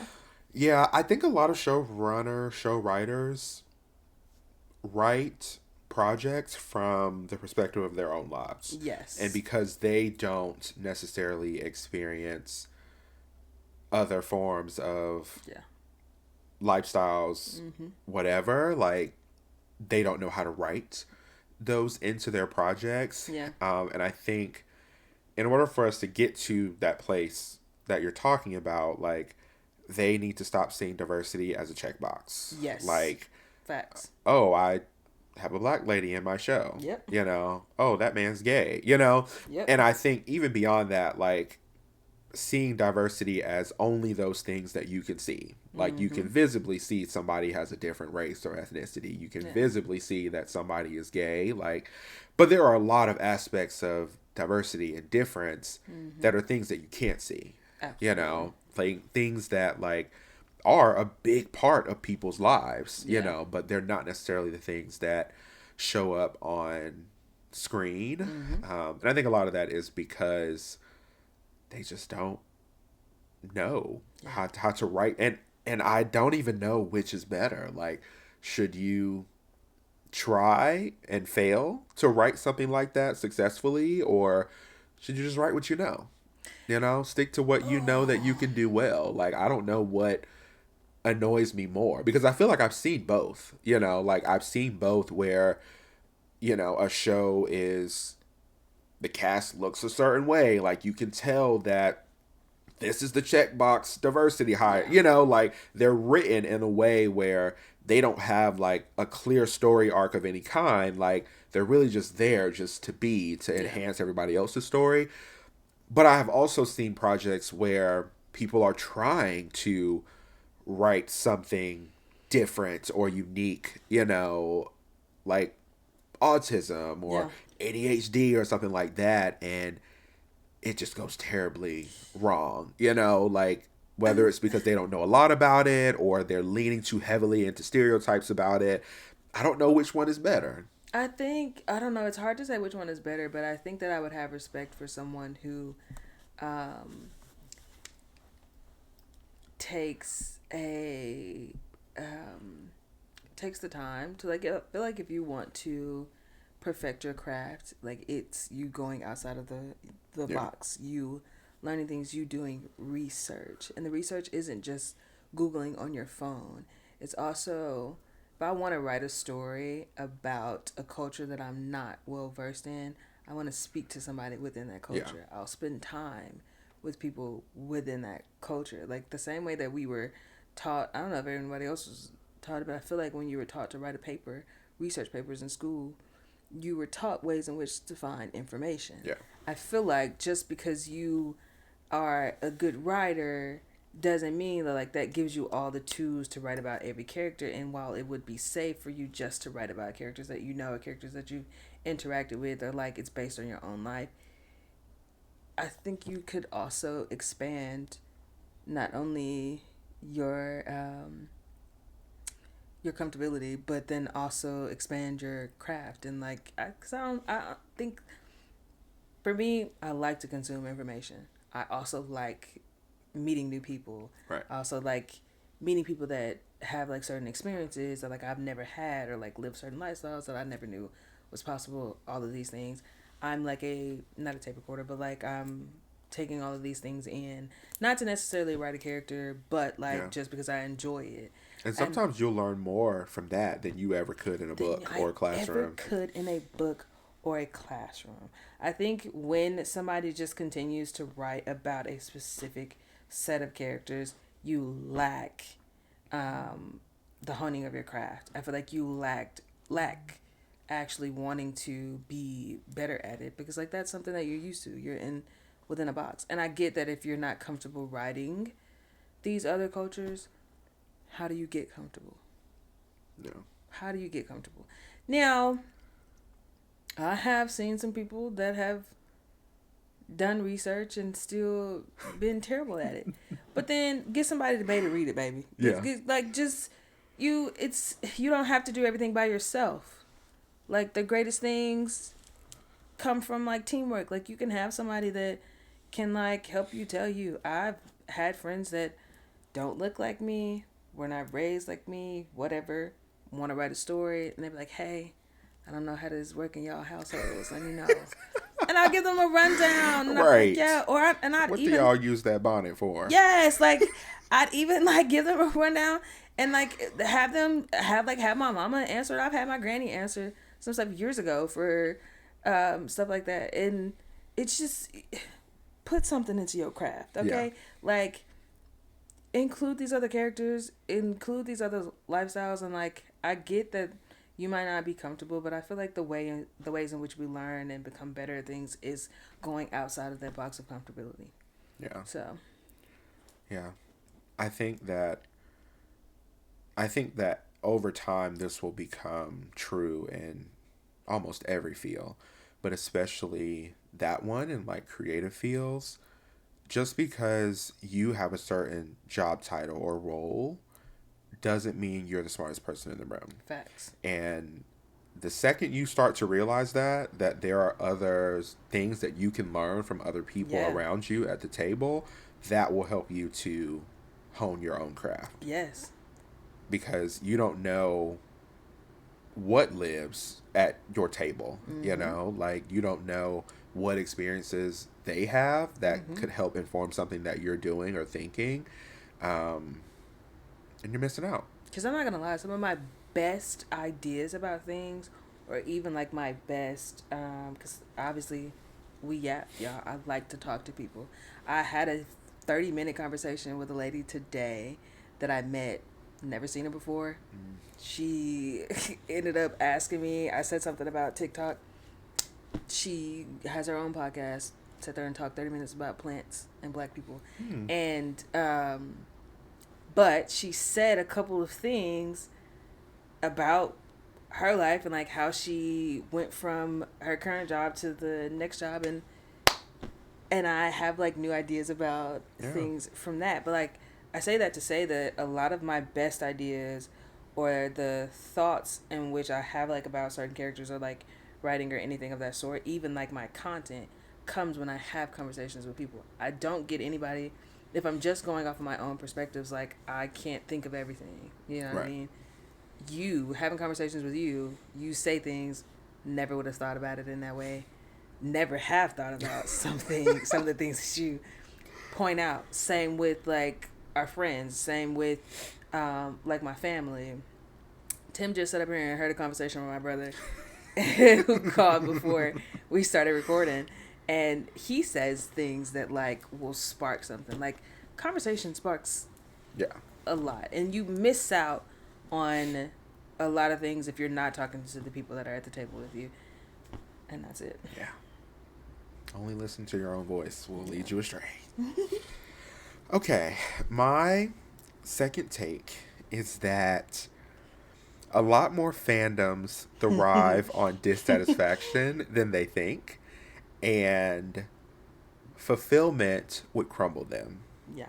Yeah, I think a lot of show writers write projects from the perspective of their own lives. Yes. And because they don't necessarily experience other forms of lifestyles, whatever, like they don't know how to write those into their projects. Yeah. And I think in order for us to get to that place that you're talking about, like they need to stop seeing diversity as a checkbox. Yes. Like facts. Oh, I have a black lady in my show. Yep. You know, oh, that man's gay, you know? Yep. And I think even beyond that, like seeing diversity as only those things that you can see. Like you can visibly see somebody has a different race or ethnicity. You can visibly see that somebody is gay. Like, but there are a lot of aspects of diversity and difference that are things that you can't see. Absolutely. You know, like things that like are a big part of people's lives, you know, but they're not necessarily the things that show up on screen. And I think a lot of that is because they just don't know how to write. And I don't even know which is better. Like, should you try and fail to write something like that successfully, or should you just write what you know? You know, stick to what you know that you can do well. Like, I don't know what annoys me more, because I feel like I've seen both. You know, like I've seen both where, you know, a show is, the cast looks a certain way. Like you can tell that this is the checkbox diversity hire. You know, like they're written in a way where they don't have like a clear story arc of any kind. Like they're really just there just to enhance everybody else's story. But I have also seen projects where people are trying to write something different or unique, you know, like autism or ADHD or something like that, and it just goes terribly wrong, you know, like whether it's because they don't know a lot about it or they're leaning too heavily into stereotypes about it. I don't know which one is better. I don't know, it's hard to say which one is better, but I think that I would have respect for someone who takes the time to like, I feel like if you want to perfect your craft, like it's you going outside of the box, you learning things, you doing research, and the research isn't just Googling on your phone. It's also, if I want to write a story about a culture that I'm not well versed in, I want to speak to somebody within that culture. I'll spend time with people within that culture, like the same way that we were taught. I don't know if everybody else was taught, but I feel like when you were taught to write a paper, research papers in school, you were taught ways in which to find information. I feel like just because you are a good writer doesn't mean that like that gives you all the tools to write about every character. And while it would be safe for you just to write about characters that you know, or characters that you've interacted with, or like it's based on your own life, I think you could also expand not only your comfortability, but then also expand your craft. And like, I think, for me, I like to consume information. I also like meeting new people. Right. I also like meeting people that have like certain experiences that like I've never had, or like live certain lifestyles that I never knew was possible. All of these things. I'm like not a tape recorder, but like I'm taking all of these things in, not to necessarily write a character, but like just because I enjoy it. And sometimes you'll learn more from that than you ever could in a book or a classroom. Ever could in a book or a classroom. I think when somebody just continues to write about a specific set of characters, you lack the honing of your craft. I feel like you lack actually wanting to be better at it, because like that's something that you're used to. You're in within a box. And I get that if you're not comfortable writing these other cultures, how do you get comfortable? Yeah. How do you get comfortable? Now, I have seen some people that have done research and still been terrible at it. But then get somebody to beta read it, baby. Yeah. You don't have to do everything by yourself. Like the greatest things come from like teamwork. Like you can have somebody that can like help you, tell you. I've had friends that don't look like me, were not raised like me, whatever, want to write a story, and they be like, hey, I don't know how this work in y'all households, let me know. And I'll give them a rundown. And right. What do y'all use that bonnet for? Yes, like I'd even like give them a rundown and like have my mama answer it. I've had my granny answer some stuff years ago for stuff like that. And it's just put something into your craft, okay? Yeah. Like include these other characters, include these other lifestyles, and like I get that you might not be comfortable, but I feel like the ways in which we learn and become better at things is going outside of that box of comfortability. Yeah. So. Yeah. I think that over time this will become true in almost every field, but especially that one in like creative fields. Just because you have a certain job title or role doesn't mean you're the smartest person in the room. Facts. And the second you start to realize that there are other things that you can learn from other people around you at the table, that will help you to hone your own craft. Yes. Because you don't know what lives at your table, you know? Like, you don't know what experiences they have that could help inform something that you're doing or thinking. And you're missing out. Because I'm not going to lie, some of my best ideas about things, or even like my best, because obviously y'all, I like to talk to people. I had a 30-minute conversation with a lady today that I met, never seen her before. She ended up asking me, I said something about TikTok. She has her own podcast, sat there and talked 30 minutes about plants and black people. And, but she said a couple of things about her life and like how she went from her current job to the next job, and I have like new ideas about things from that. But like I say that to say that a lot of my best ideas or the thoughts in which I have like about certain characters or like writing or anything of that sort, even like my content, comes when I have conversations with people. I don't get anybody, if I'm just going off of my own perspectives, like I can't think of everything, you know what I mean? You having conversations with you say things, never would have thought about it in that way, never have thought about some of the things that you point out. Same with like our friends, same with like my family. Tim just sat up here and heard a conversation with my brother who called before we started recording, and he says things that like will spark something. Like conversation sparks a lot, and you miss out on a lot of things if you're not talking to the people that are at the table with you. And that's it. Yeah. Only listen to your own voice will lead you astray. Okay, my second take is that a lot more fandoms thrive on dissatisfaction than they think, and fulfillment would crumble them. Yeah.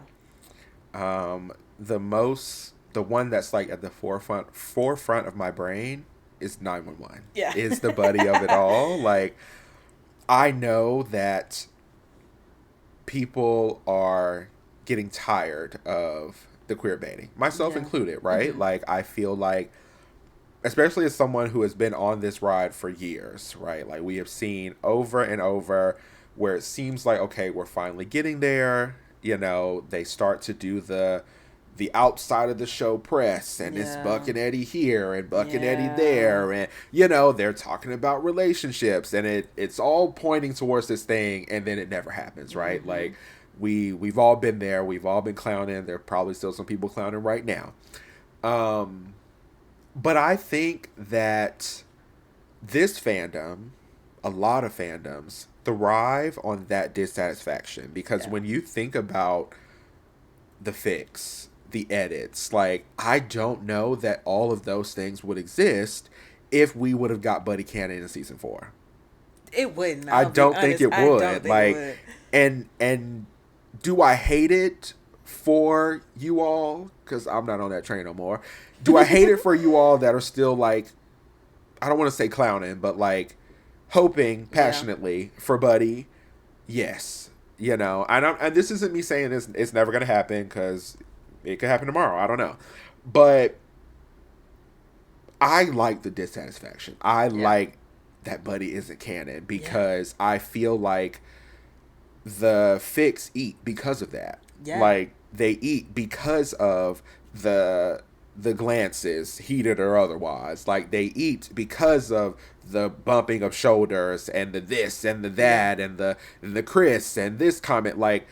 The one that's like at the forefront of my brain is 911. Yeah. Is the buddy of it all. Like, I know that people are getting tired of the queer baiting, myself included, right? Like, I feel like, especially as someone who has been on this ride for years, right? Like, we have seen over and over where it seems like, okay, we're finally getting there. You know, they start to do the outside of the show press, and it's Buck and Eddie here and Buck and Eddie there, and you know, they're talking about relationships, and it's all pointing towards this thing, and then it never happens, right? Like we've all been there, we've all been clowning. There are probably still some people clowning right now, but I think that this fandom, a lot of fandoms, thrive on that dissatisfaction. Because when you think about the fix, the edits, like, I don't know that all of those things would exist if we would have got Buddy Cannon in season 4. It wouldn't. I don't think it would. Like, and do I hate it for you all? Because I'm not on that train no more. Do I hate it for you all that are still, like, I don't want to say clowning, but, like, hoping passionately for Buddy? Yes. You know, and this isn't me saying it's never going to happen, because it could happen tomorrow. I don't know. But I like the dissatisfaction. I like that Buddy isn't canon, because I feel like the fix eat because of that. Yeah. Like, they eat because of the glances, heated or otherwise. Like, they eat because of the bumping of shoulders and the this and the that and the Chris and this comment. Like,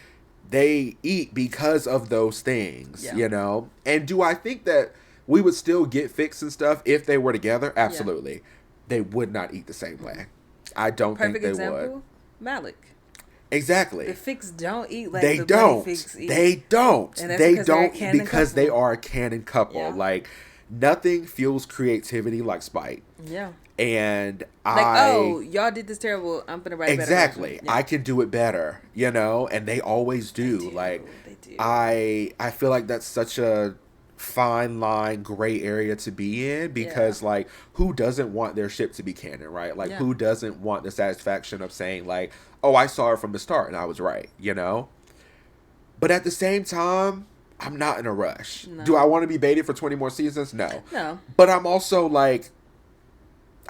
they eat because of those things, you know? And do I think that we would still get fix and stuff if they were together? Absolutely. Yeah. They would not eat the same way. I don't think they would. Malik. Exactly. The fix don't eat like they the don't. Fix eat. They don't. They don't because couple. They are a canon couple. Yeah. Like, nothing fuels creativity like spite. Yeah. And y'all did this terrible. I'm gonna write exactly. Better. Yeah. I can do it better. You know, and they always do. Like, they do. I feel like that's such a fine line, gray area to be in, because like, who doesn't want their ship to be canon, right? Like, who doesn't want the satisfaction of saying, like, oh, I saw her from the start and I was right, you know? But at the same time, I'm not in a rush. No. Do I want to be baited for 20 more seasons? No. But I'm also like,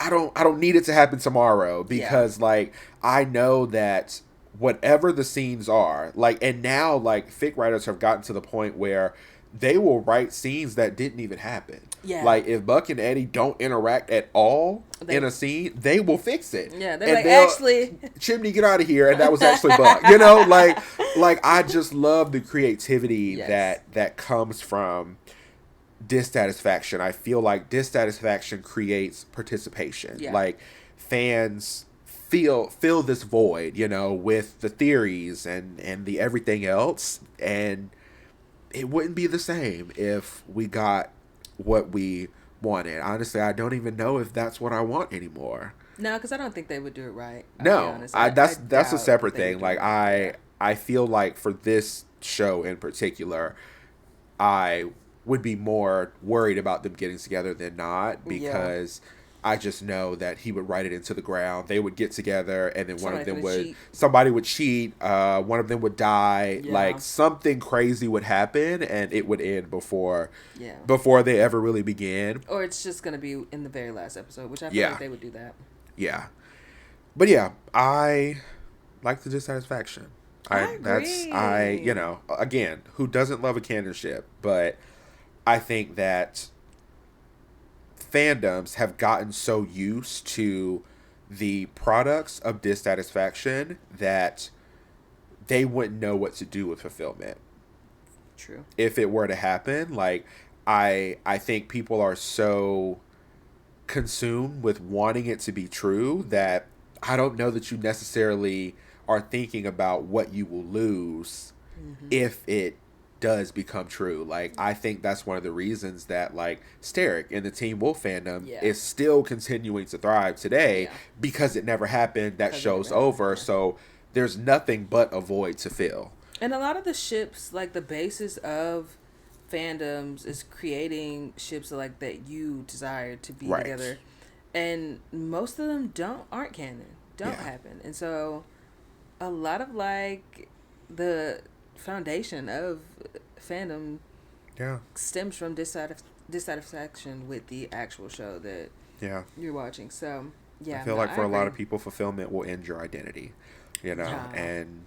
I don't need it to happen tomorrow, because like, I know that whatever the scenes are, like, and now like fic writers have gotten to the point where they will write scenes that didn't even happen. Yeah. Like, if Buck and Eddie don't interact at all in a scene, they will fix it. Yeah, they're like, actually, Chimney, get out of here, and that was actually Buck. You know, like I just love the creativity that comes from dissatisfaction. I feel like dissatisfaction creates participation. Yeah. Like, fans fill this void, you know, with the theories and the everything else, and it wouldn't be the same if we got what we wanted. Honestly, I don't even know if that's what I want anymore. No, because I don't think they would do it right. That's a separate thing. Like, I feel like for this show in particular, I would be more worried about them getting together than not, because I just know that he would write it into the ground. They would get together, and then somebody would cheat. One of them would die. Yeah. Like, something crazy would happen, and it would end before they ever really began. Or it's just going to be in the very last episode, which I feel like they would do that. Yeah. But yeah, I like the dissatisfaction. I agree. You know, again, who doesn't love a canon ship? But I think that fandoms have gotten so used to the products of dissatisfaction that they wouldn't know what to do with fulfillment. True. If it were to happen, like, I think people are so consumed with wanting it to be true that I don't know that you necessarily are thinking about what you will lose if it does become true. Like, I think that's one of the reasons that, like, Steric in the Teen Wolf fandom is still continuing to thrive today, because it never happened. That show's over, so there's nothing but a void to fill. And a lot of the ships, like, the basis of fandoms is creating ships like that you desire to be together, and most of them aren't canon, don't happen, and so a lot of, like, the foundation of fandom stems from dissatisfaction with the actual show that you're watching. So I feel like for a lot of people, fulfillment will end your identity, you know. And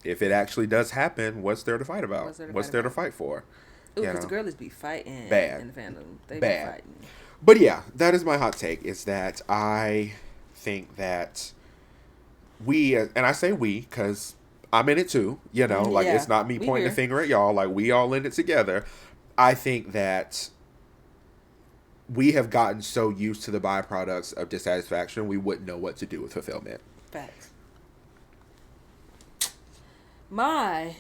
if it actually does happen, what's there to fight about? What's there to fight for? Ooh, because the girlies be fighting bad in the fandom. They be fighting. But yeah, that is my hot take, is that I think that and I say we because I'm in it too, you know, like, it's not me pointing the finger at y'all, like, we all in it together. I think that we have gotten so used to the byproducts of dissatisfaction, we wouldn't know what to do with fulfillment. Facts. My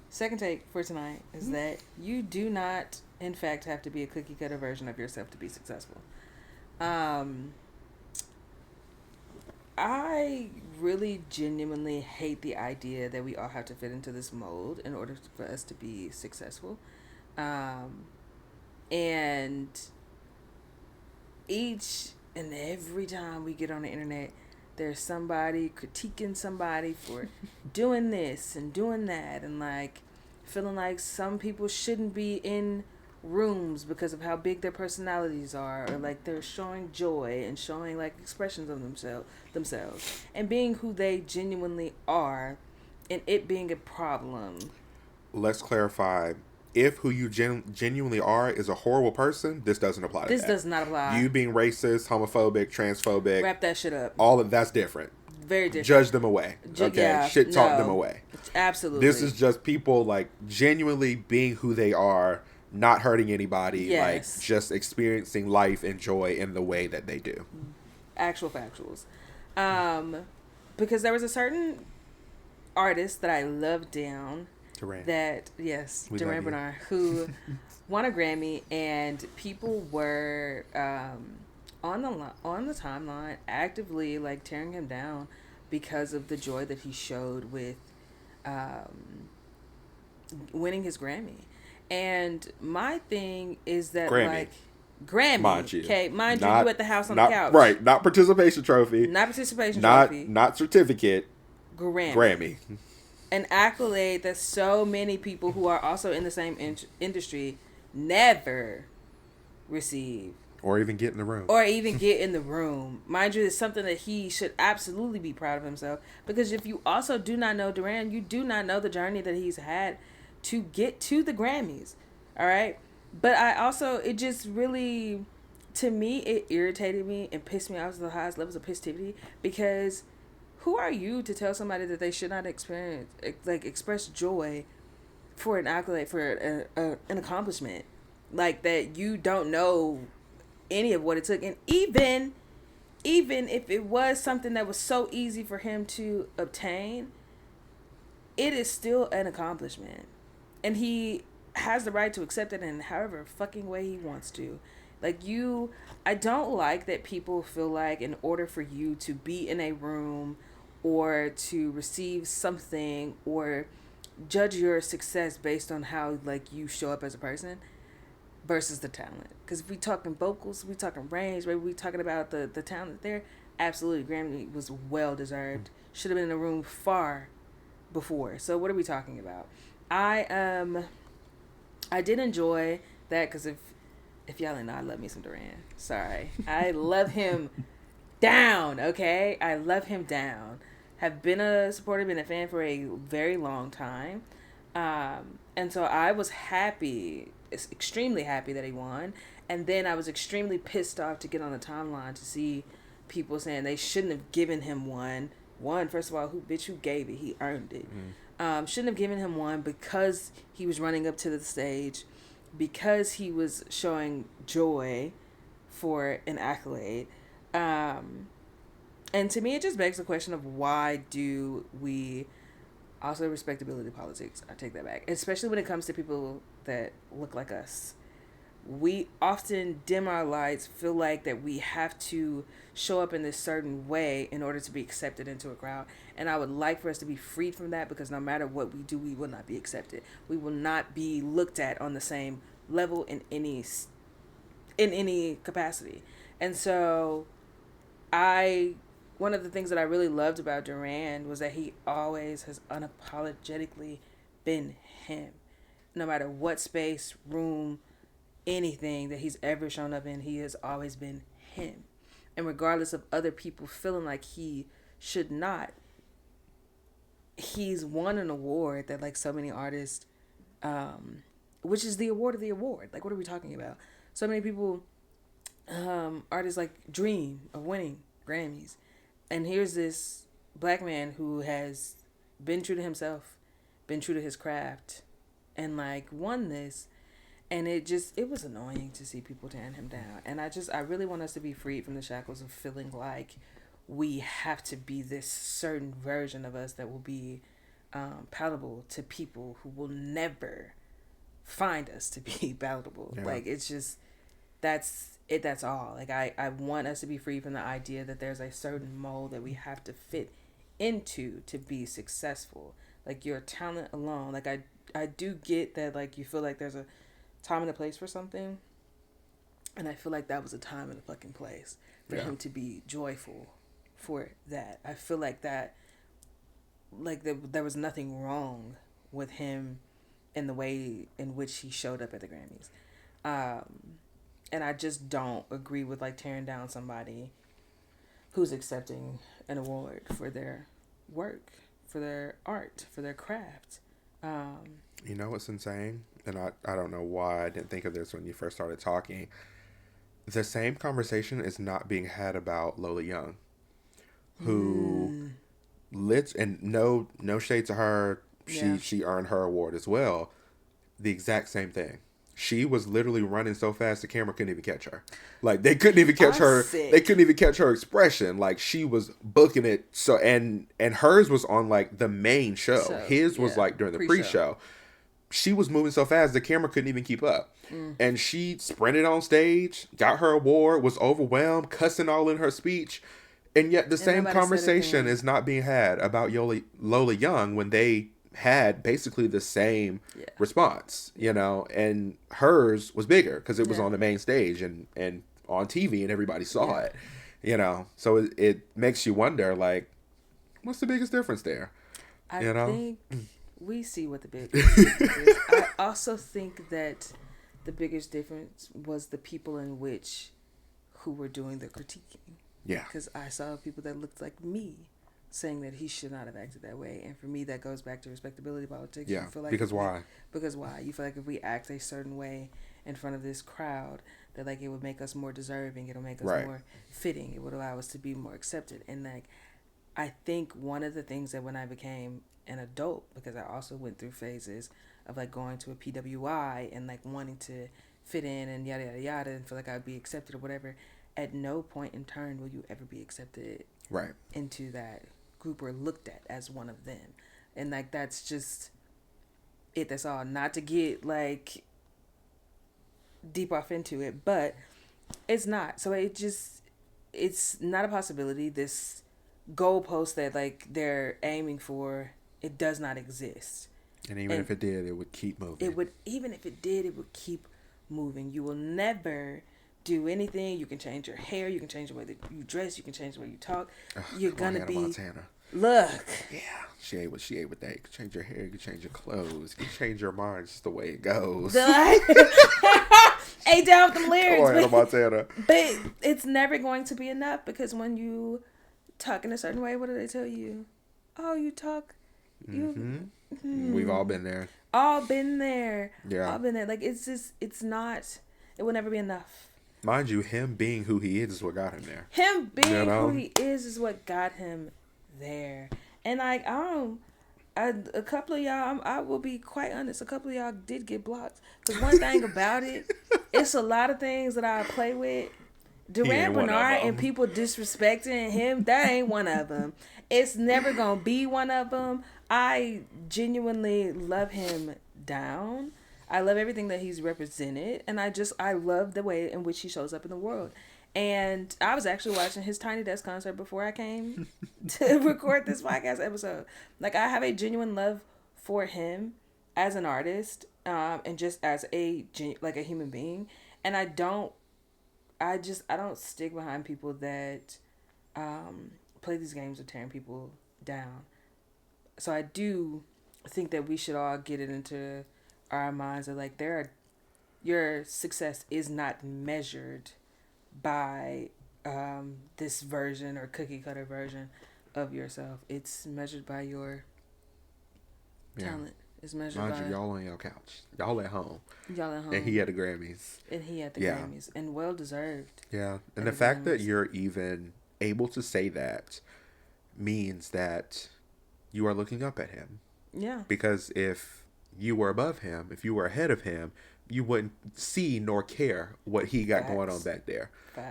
second take for tonight is that you do not, in fact, have to be a cookie cutter version of yourself to be successful. I really genuinely hate the idea that we all have to fit into this mold in order for us to be successful. And each and every time we get on the internet, there's somebody critiquing somebody for doing this and doing that, and like feeling like some people shouldn't be in rooms because of how big their personalities are, or like they're showing joy and showing like expressions of themselves and being who they genuinely are, and it being a problem. Let's clarify. If who you genuinely are is a horrible person, this doesn't apply to this that. Does not apply. You being racist, homophobic, transphobic. Wrap that shit up. All of that's different. Very different. Judge them away. Okay? Yeah, Shit talk them away. Absolutely. This is just people like genuinely being who they are, not hurting anybody, yes. Like just experiencing life and joy in the way that they do. Actual factuals. Because there was a certain artist that I loved down. Duran. Duran Bernard, who won a Grammy, and people were on the timeline actively like tearing him down because of the joy that he showed with winning his Grammy. And my thing is that Grammy, okay, mind you at the house on the couch, right? Not participation trophy, trophy, not certificate, Grammy. An accolade that so many people who are also in the same industry never receive. Or even get in the room. Mind you, it's something that he should absolutely be proud of himself. Because if you also do not know Duran, you do not know the journey that he's had to get to the Grammys. All right? But it just really, to me, it irritated me and pissed me off to the highest levels of pissivity. Because who are you to tell somebody that they should not express joy for an accolade, for an accomplishment? Like, that you don't know any of what it took. And even if it was something that was so easy for him to obtain, it is still an accomplishment. And he has the right to accept it in however fucking way he wants to. I don't like that people feel like in order for you to be in a room or to receive something or judge your success based on how like you show up as a person versus the talent. Because if we talking vocals, we talking range, maybe we talking about the talent there, absolutely Grammy was well deserved. Should have been in the room far before. So what are we talking about? I did enjoy that, because if y'all didn't know, I love me some Duran. Sorry. I love him down, okay? I love him down. Have been a supporter, been a fan for a very long time. And so I was happy, extremely happy that he won. And then I was extremely pissed off to get on the timeline to see people saying they shouldn't have given him one. One, first of all, who gave it? He earned it. Shouldn't have given him one because he was running up to the stage, because he was showing joy for an accolade. And to me, it just begs the question of why do we also respectability politics? I take that back. Especially when it comes to people that look like us. We often dim our lights, feel like that we have to show up in this certain way in order to be accepted into a crowd. And I would like for us to be freed from that, because no matter what we do, we will not be accepted. We will not be looked at on the same level in any capacity. And so one of the things that I really loved about Duran was that he always has unapologetically been him. No matter what space, room, anything that he's ever shown up in, he has always been him. And regardless of other people feeling like he should not, he's won an award that like so many artists, which is the award of the award. Like, what are we talking about? So many people, artists like dream of winning Grammys. And here's this black man who has been true to himself, been true to his craft, and like won this. And it was annoying to see people tearing him down. And I really want us to be freed from the shackles of feeling like we have to be this certain version of us that will be palatable to people who will never find us to be palatable. Yeah. Like, it's just, that's all. Like, I want us to be free from the idea that there's a certain mold that we have to fit into to be successful. Like, your talent alone. Like, I do get that, like, you feel like there's a time and a place for something, and I feel like that was a time and a fucking place for him to be joyful for that. I feel like that, like, there was nothing wrong with him in the way in which he showed up at the Grammys. And I just don't agree with, like, tearing down somebody who's accepting an award for their work, for their art, for their craft. You know what's insane? And I don't know why I didn't think of this when you first started talking. The same conversation is not being had about Lola Young, who and no shade to her. She earned her award as well. The exact same thing. She was literally running so fast the camera couldn't even catch her. Like, they couldn't even catch her. Sick. They couldn't even catch her expression. Like, she was booking it. So and hers was on, like, the main show. So, his was like during the pre-show. She was moving so fast the camera couldn't even keep up. And she sprinted on stage, got her award, was overwhelmed, cussing all in her speech. And yet the same conversation is not being had about Lola Young when they had basically the same response, you know, and hers was bigger because it was on the main stage and on TV and everybody saw it, you know. So it makes you wonder, like, what's the biggest difference there? I think we see what the biggest difference is. I also think that the biggest difference was the people in which who were doing the critiquing. Yeah. Because I saw people that looked like me saying that he should not have acted that way. And for me, that goes back to respectability politics. Yeah, feel like because why? Because why? You feel like if we act a certain way in front of this crowd, that, like, it would make us more deserving. It'll make us more fitting. It would allow us to be more accepted. And, like, I think one of the things that when I became an adult, because I also went through phases of, like, going to a PWI and, like, wanting to fit in and yada, yada, yada, and feel like I'd be accepted or whatever. At no point in turn will you ever be accepted into that group or looked at as one of them. And, like, that's just it. That's all. Not to get, like, deep off into it, but it's not. So it's not a possibility. This goalpost that, like, they're aiming for, it does not exist. And even if it did, it would keep moving. Even if it did, it would keep moving. You will never do anything. You can change your hair. You can change the way that you dress. You can change the way you talk. You're gonna be. Montana. Look. Yeah, she ate what she ate with that. You can change your hair. You can change your clothes. You can change your mind. Just the way it goes. Hey, down with them lyrics. Come on, Hannah Montana. But it's never going to be enough because when you talk in a certain way, what do they tell you? Oh, you talk. We've all been there. All been there. Yeah. All been there. Like, it's just, it's not. It will never be enough. Mind you, him being who he is what got him there. Him being who he is what got him there. And, like, a couple of y'all, I will be quite honest, a couple of y'all did get blocked. Because one thing about it, it's a lot of things that I play with. Durand Bernard and people disrespecting him, that ain't one of them. It's never going to be one of them. I genuinely love him down. I love everything that he's represented. And I love the way in which he shows up in the world. And I was actually watching his Tiny Desk concert before I came to record this podcast episode. Like, I have a genuine love for him as an artist, and just as a human being. And I don't stick behind people that play these games of tearing people down. So I do think that we should all get it into our minds that, like, your success is not measured by this version or cookie cutter version of yourself. It's measured by your talent. It's measured by... Mind you, y'all on your couch. Y'all at home. And he had the Grammys. Grammys. And well deserved. Yeah. And the fact that you're even able to say that means that you are looking up at him. Yeah. Because if you were above him, if you were ahead of him, you wouldn't see nor care what he got going on back there.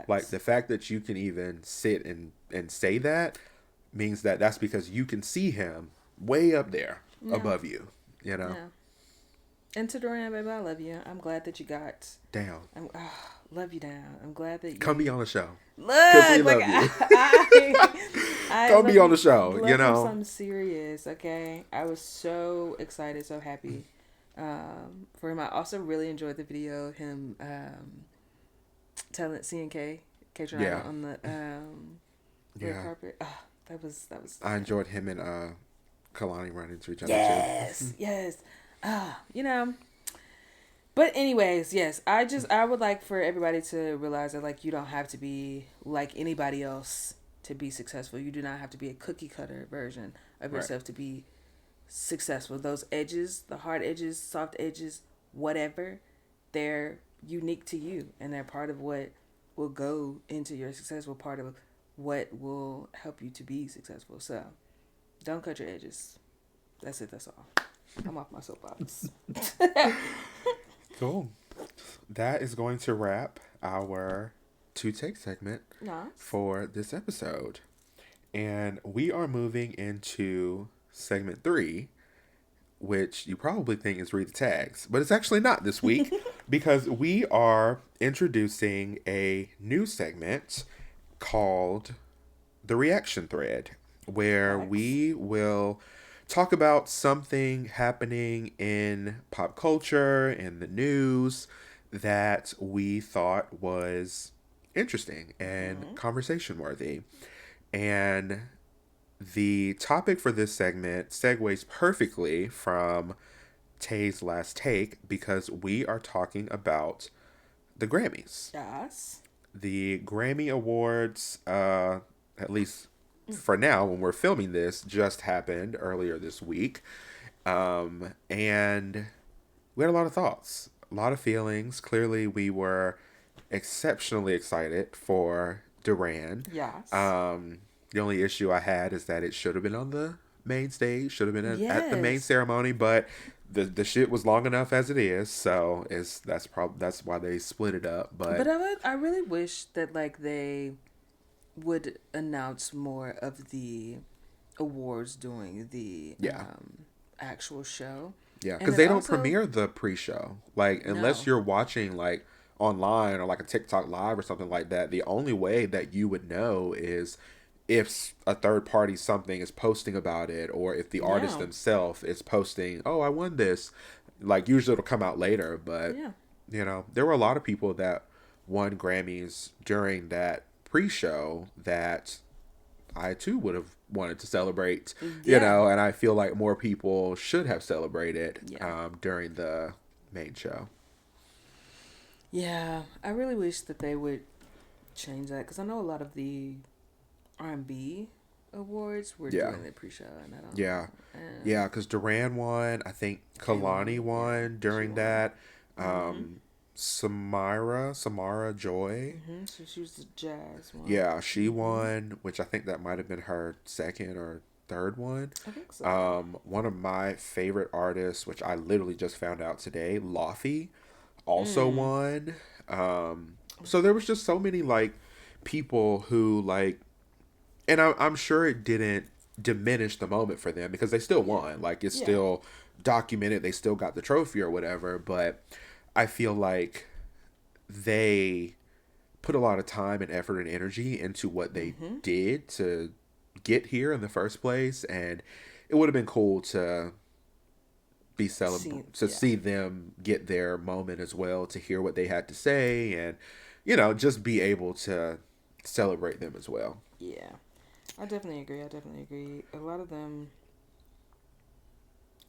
Like the fact that you can even sit and say that means that that's because you can see him way up there above you, you know? Yeah. And to Duran, baby, I love you. I'm glad that you got down. Love you down. I'm glad that you come be on the show. Look, we love you. I come be on the show. You know, something serious. Okay, I was so excited, so happy for him. I also really enjoyed the video of him telling CNK on the red carpet. Oh, that was. I enjoyed him and Kalani running into each other. Yes, yes. You know. But anyways, yes, I would like for everybody to realize that, like, you don't have to be like anybody else to be successful. You do not have to be a cookie cutter version of yourself to be successful. Those edges, the hard edges, soft edges, whatever, they're unique to you, and they're part of what will go into your successful, part of what will help you to be successful. So don't cut your edges. That's it. That's all. I'm off my soapbox. Cool. That is going to wrap our 2-take segment for this episode. And we are moving into segment 3, which you probably think is Read the Tags, but it's actually not this week because we are introducing a new segment called The Reaction Thread, where we will talk about something happening in pop culture, in the news, that we thought was interesting and conversation worthy. And the topic for this segment segues perfectly from Tay's last take because we are talking about the Grammys. Yes. The Grammy Awards, at least for now, when we're filming this, just happened earlier this week. And we had a lot of thoughts, a lot of feelings. Clearly, we were exceptionally excited for Duran. Yes. The only issue I had is that it should have been on the main stage, should have been at the main ceremony, but the shit was long enough as it is, so that's why they split it up. But I really wish that, like, they would announce more of the awards during the actual show. Yeah, because they don't premiere the pre-show. Like, unless you're watching, like, online or, like, a TikTok live or something like that, the only way that you would know is if a third party something is posting about it, or if the artist themselves is posting, oh, I won this. Like, usually it'll come out later, but, you know, there were a lot of people that won Grammys during that pre-show that I too would have wanted to celebrate, you know, and I feel like more people should have celebrated during the main show. Yeah, I really wish that they would change that, because I know a lot of the R&B awards were doing the pre-show, and I don't know. Yeah, because Duran won, I think Kalani won during that. Samara Joy. So she was the jazz one. Yeah, she won, which I think that might have been her second or third one. I think so. One of my favorite artists, which I literally just found out today, Lofi, also won. So there was just so many, like, people who, like, and I'm sure it didn't diminish the moment for them because they still won. Like, it's still documented. They still got the trophy or whatever, but I feel like they put a lot of time and effort and energy into what they did to get here in the first place, and it would have been cool to be see them get their moment as well, to hear what they had to say, and, you know, just be able to celebrate them as well. Yeah, I definitely agree. A lot of them,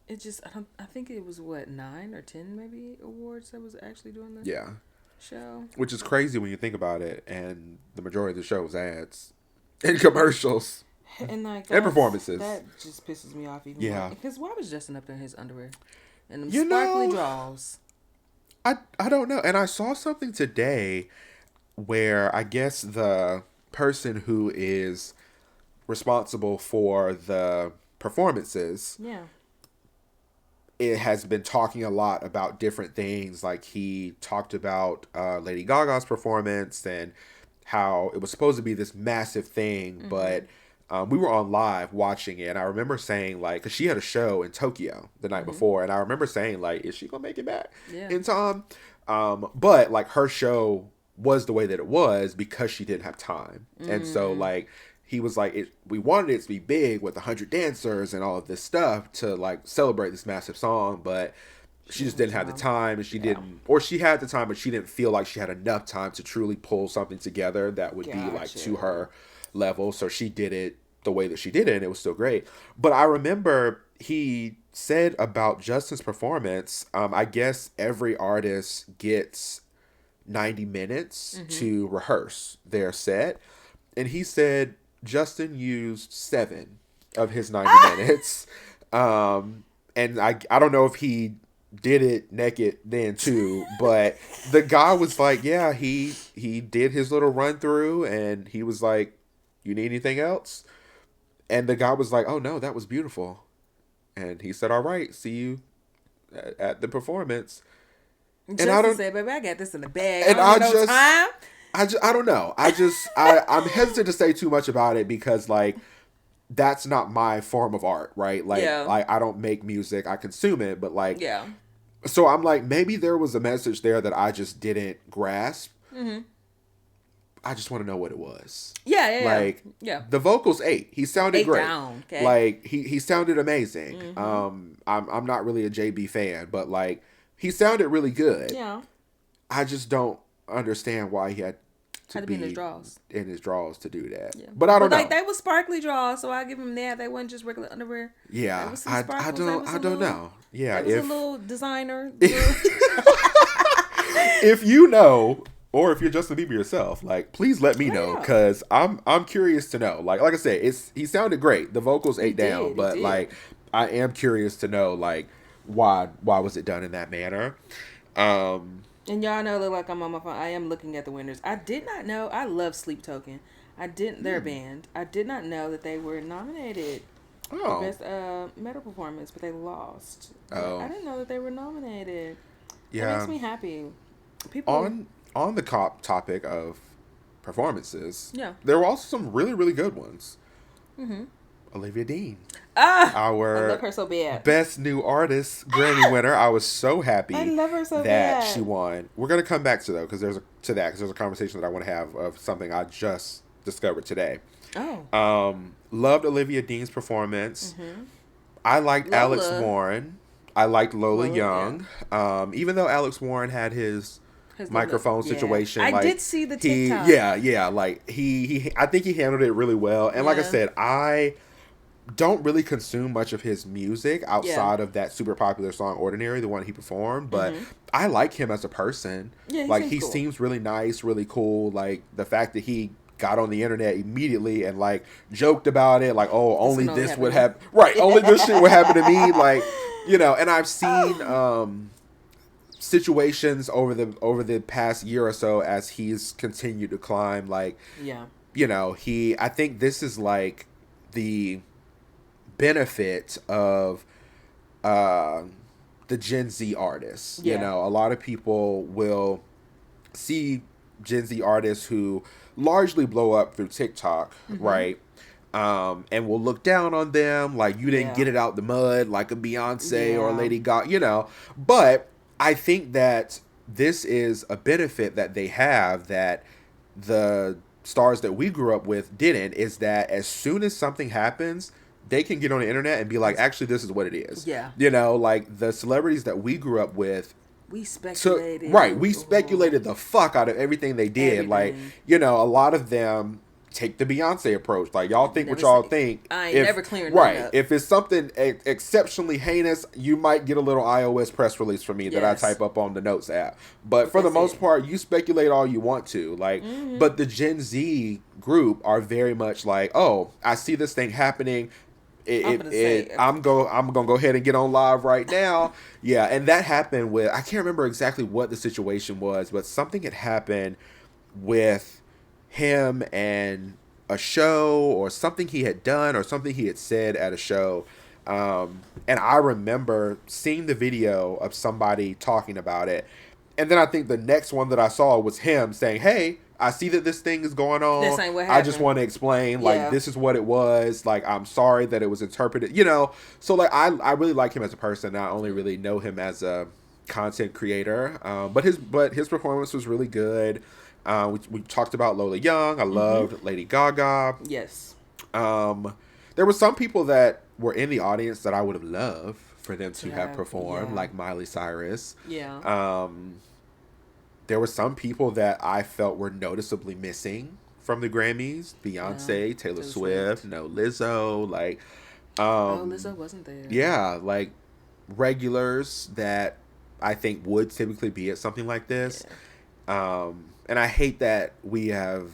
it just, I think it was 9 or 10 maybe awards that was actually doing the show. Which is crazy when you think about it, and the majority of the show was ads and commercials. And, like, and performances. That just pisses me off even more. Because why was Justin up in his underwear? And them you sparkly draws. I don't know. And I saw something today where I guess the person who is responsible for the performances it has been talking a lot about different things. Like he talked about Lady Gaga's performance and how it was supposed to be this massive thing, but we were on live watching it. And I remember saying, like, because she had a show in Tokyo the night before, and I remember saying, like, is she gonna make it back in time? But like her show was the way that it was because she didn't have time, and so like he was like, we wanted it to be big with 100 dancers and all of this stuff to like celebrate this massive song, but she just didn't have the time, and she didn't, or she had the time, but she didn't feel like she had enough time to truly pull something together that would be like to her level. So she did it the way that she did it, and it was still great. But I remember he said about Justin's performance, I guess every artist gets 90 minutes to rehearse their set, and he said Justin used 7 of his 90 minutes. And I don't know if he did it naked then too, but the guy was like, yeah, he did his little run through, and he was like, you need anything else? And the guy was like, oh no, that was beautiful. And he said, all right, see you at the performance. Justin and I don't say, baby, I got this in the bag. And I don't know. I'm hesitant to say too much about it because like that's not my form of art, right? Like, like I don't make music, I consume it, but like, so I'm like, maybe there was a message there that I just didn't grasp. I just want to know what it was. Like, the vocals 8. He sounded great. Down, okay? Like he sounded amazing. I'm not really a JB fan, but like he sounded really good. Yeah. I just don't understand why he had to be in his drawers to do that. Yeah. But I don't know. Like they were sparkly drawers, so I give him that. They weren't just regular underwear. Yeah, I don't know. Yeah, it was a little designer. If you know, or if you're Justin Bieber yourself, like please let me know, because I'm curious to know. Like I said, he sounded great. The vocals ate down, but like I am curious to know like why was it done in that manner. And y'all know, look like I'm on my phone. I am looking at the winners. I did not know. I love Sleep Token. They're a band. I did not know that they were nominated for best metal performance, but they lost. I didn't know that they were nominated. Yeah, that makes me happy. People on the topic of performances, there were also some really, really good ones. Olivia Dean. I love her so bad. Best New Artist Grammy winner. I was so happy I love her so that bad. she won. We're gonna come back to though, because there's a conversation that I want to have of something I just discovered today. Loved Olivia Dean's performance. I liked Alex Warren. I liked Lola Young. Yeah. Even though Alex Warren had his microphone situation. I did see the TikTok. Like I think he handled it really well. And like I said, I don't really consume much of his music outside of that super popular song Ordinary, the one he performed, but I like him as a person. He seems really nice, really cool. Like the fact that he got on the internet immediately and like joked about it, like, oh, only this would happen. Right, only this shit would happen to me, like, you know. And I've seen situations over the past year or so as he's continued to climb, like, you know, I think this is like the benefit of the Gen Z artists. You know, a lot of people will see Gen Z artists who largely blow up through TikTok, right? And will look down on them like you didn't get it out the mud like a Beyonce or a Lady Gaga, you know. But I think that this is a benefit that they have that the stars that we grew up with didn't, is that as soon as something happens, they can get on the internet and be like, actually, this is what it is. Yeah. You know, like the celebrities that we grew up with, we speculated. We speculated the fuck out of everything they did. Like, you know, a lot of them take the Beyonce approach. Like, y'all think what y'all think. I ain't never clearing that up. If it's something exceptionally heinous, you might get a little iOS press release from me that I type up on the Notes app. But for the most part, you speculate all you want to. Like, but the Gen Z group are very much like, oh, I see this thing happening. I'm gonna go ahead and get on live right now. Yeah, and that happened with, I can't remember exactly what the situation was, but something had happened with him and a show or something he had done or something he had said at a show And I remember seeing the video of somebody talking about it. And then I think the next one that I saw was him saying, hey, I see that this thing is going on. This ain't what happened. I just want to explain, like, this is what it was. Like, I'm sorry that it was interpreted, you know. So, like, I really like him as a person. I only really know him as a content creator. But his performance was really good. We talked about Lola Young. I loved Lady Gaga. Yes. There were some people that were in the audience that I would have loved for them to have performed, like Miley Cyrus. Yeah. There were some people that I felt were noticeably missing from the Grammys. Beyonce, Taylor Swift, no Lizzo, like Lizzo wasn't there. Yeah, like regulars that I think would typically be at something like this. Yeah. And I hate that we have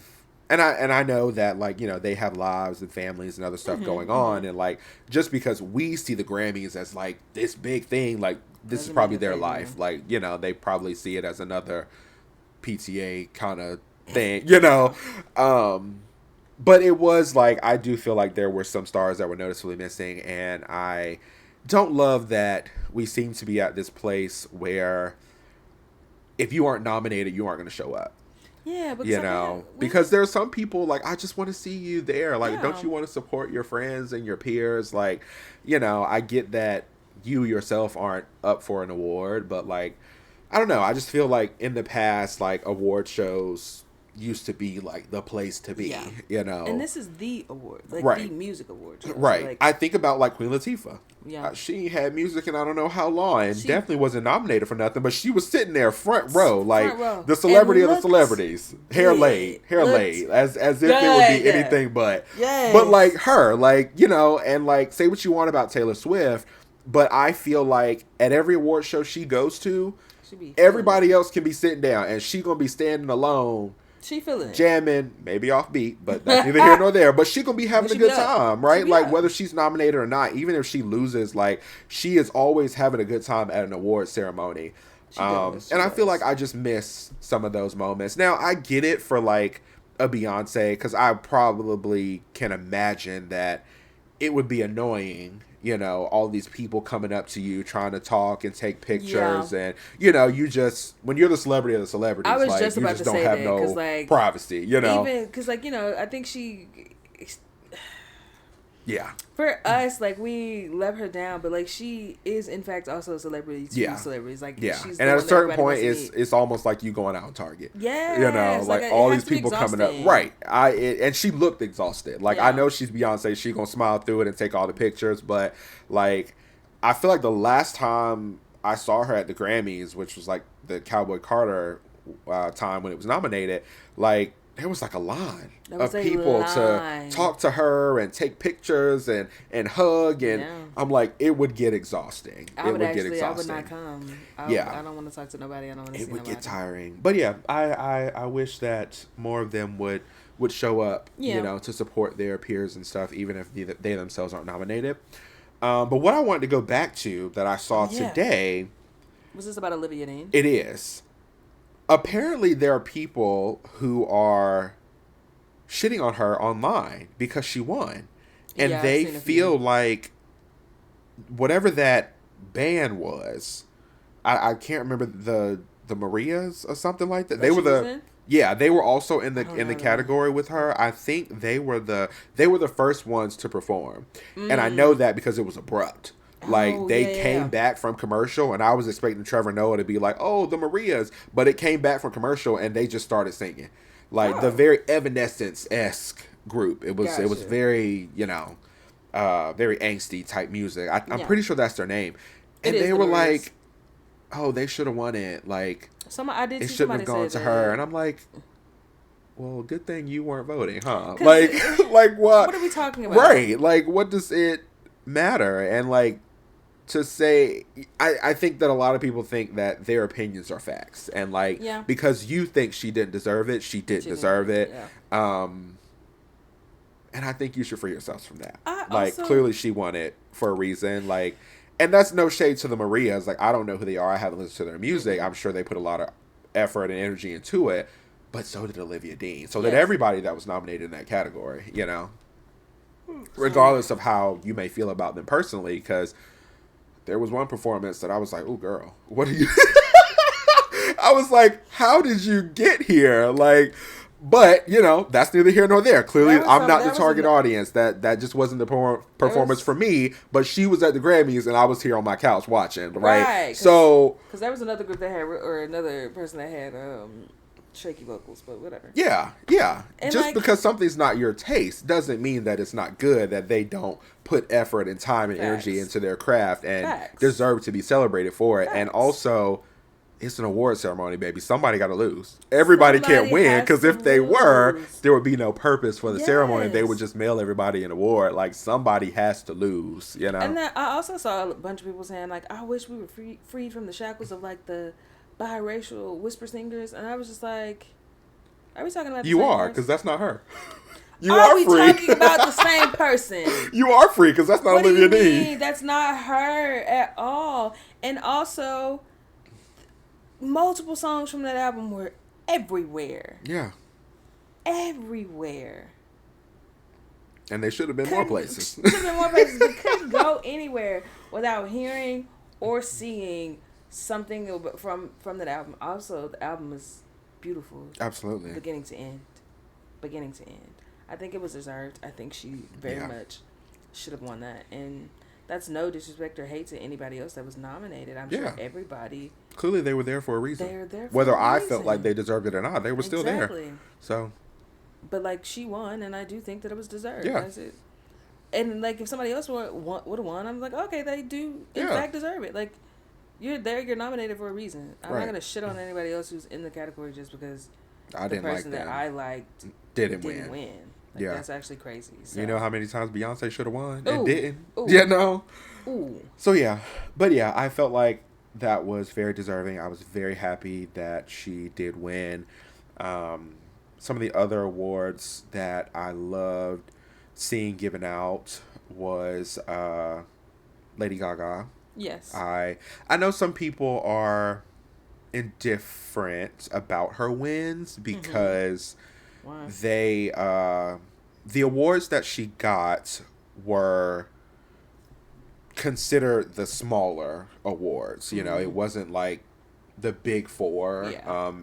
and I know that, like, you know, they have lives and families and other stuff going on, and like just because we see the Grammys as like this big thing, like this is probably their life. Like, you know, they probably see it as another PTA kind of thing, you know. But it was like, I do feel like there were some stars that were noticeably missing, and I don't love that we seem to be at this place where if you aren't nominated, you aren't going to show up. Yeah, because you know, because there are some people like, I just want to see you there. Like, don't you want to support your friends and your peers? Like, you know, I get that you yourself aren't up for an award, but like, I don't know. I just feel like in the past, like award shows used to be like the place to be, you know. And this is the award, like the music award show. Right. Like, I think about like Queen Latifah. Yeah. She had music and I don't know how long, and definitely wasn't nominated for nothing, but she was sitting there front row, like the celebrity of the celebrities, hair laid, as if it would be anything but. Yes. But like her, like, you know, and like say what you want about Taylor Swift, but I feel like at every award show she goes to, everybody else can be sitting down, and she gonna be standing alone. She feeling jamming, maybe off beat, but that's neither here nor there. But she gonna be having a good time, right? Like whether she's nominated or not, even if she loses, like she is always having a good time at an award ceremony. And I feel like I just miss some of those moments. Now I get it for like a Beyonce, because I probably can imagine that it would be annoying. You know, all these people coming up to you trying to talk and take pictures, and you know, you just when you're the celebrity of the celebrities, I was like, just about to say that, no like, privacy. You know, even because like, you know, I think she. Yeah. For us, like, we let her down, but like she is in fact also a celebrity to celebrities. Like, she's and at a certain point, it's almost like you going out on Target. Yeah, you know, like all these people coming up. Right. And she looked exhausted. Like I know she's Beyonce, she gonna smile through it and take all the pictures, but like I feel like the last time I saw her at the Grammys, which was like the Cowboy Carter time when it was nominated, like there was like a line of people to talk to her and take pictures and hug, and I'm like, it would get exhausting. I would not come. I don't want to talk to nobody. I don't want to see nobody. It would get tiring. But yeah, I wish that more of them would show up, you know, to support their peers and stuff, even if they themselves aren't nominated. But what I wanted to go back to that I saw today. Was this about Olivia Dean? It is. Apparently, there are people who are shitting on her online because she won. And they feel like whatever that band was, I can't remember the Marias or something like that. They were they were also in the category with her. I think they were the first ones to perform. And I know that because it was abrupt. Like, they came back from commercial, and I was expecting Trevor Noah to be like, oh, the Marias. But it came back from commercial, and they just started singing. Like, the very Evanescence-esque group. It was very, you know, very angsty type music. I'm pretty sure that's their name. And they were like, oh, they should have won it. Like, it shouldn't have gone to her. And I'm like, well, good thing you weren't voting, huh? Like what? What are we talking about? Right. Like, what does it matter? And, like, to say, I think that a lot of people think that their opinions are facts, and like because you think she didn't deserve it, she didn't deserve it. And I think you should free yourselves from that. Clearly she won it for a reason. Like, and that's no shade to the Marias. Like, I don't know who they are. I haven't listened to their music. I'm sure they put a lot of effort and energy into it, but so did Olivia Dean. So did everybody that was nominated in that category. You know. regardless of how you may feel about them personally, because there was one performance that I was like, oh, girl, what are you... I was like, how did you get here? Like, but, you know, that's neither here nor there. Clearly, I'm not the target audience. That just wasn't the performance for me. But she was at the Grammys, and I was here on my couch watching, right? So... Because there was another group that had... Or another person that had shaky vocals, but whatever. Yeah. And just because something's not your taste doesn't mean that it's not good, that they don't put effort and time and energy into their craft and deserve to be celebrated for it. And also... it's an award ceremony, baby. Somebody got to lose. Everybody can't win, because if they were, there would be no purpose for the ceremony. They would just mail everybody an award. Like, somebody has to lose, you know? And then I also saw a bunch of people saying, like, I wish we were freed from the shackles of, like, the biracial whisper singers. And I was just like, are we talking about the same person? Because that's not her. Are we talking about the same person? You are free, because that's not Olivia Dean. That's not her at all. And also... multiple songs from that album were everywhere. Yeah. Everywhere. And they should have been more places. Should have been more places. But couldn't go anywhere without hearing or seeing something from that album. Also, the album is beautiful. Absolutely. Beginning to end. I think it was deserved. I think she very much should have won that. And that's no disrespect or hate to anybody else that was nominated. I'm sure everybody... clearly they were there for a reason. They're there for whether I felt like they deserved it or not, they were still there. So, but like, she won, and I do think that it was deserved. Yeah. And like, if somebody else would have won, I'm like, okay, they do in fact deserve it. Like, you're there, you're nominated for a reason. I'm not gonna shit on anybody else who's in the category just because the person that I liked didn't win. Like, that's actually crazy. So. You know how many times Beyonce should have won and didn't? You know? Ooh. So but I felt like that was very deserving. I was very happy that she did win. Some of the other awards that I loved seeing given out was Lady Gaga. Yes. I know some people are indifferent about her wins because they the awards that she got were considered the smaller awards. You know, it wasn't like the big four.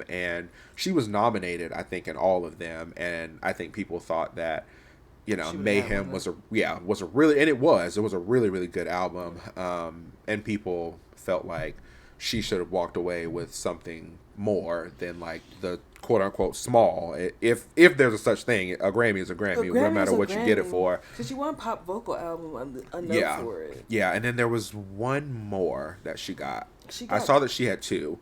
And she was nominated, I think, in all of them. And I think people thought that, you know, Mayhem was a really, and it was a really, really good album. And people felt like she should have walked away with something more than like the quote unquote small. If there's a such thing, a Grammy is a Grammy, no matter what you get it for. Because she won pop vocal album a note for it. Yeah, and then there was one more that she got. I saw that she had two.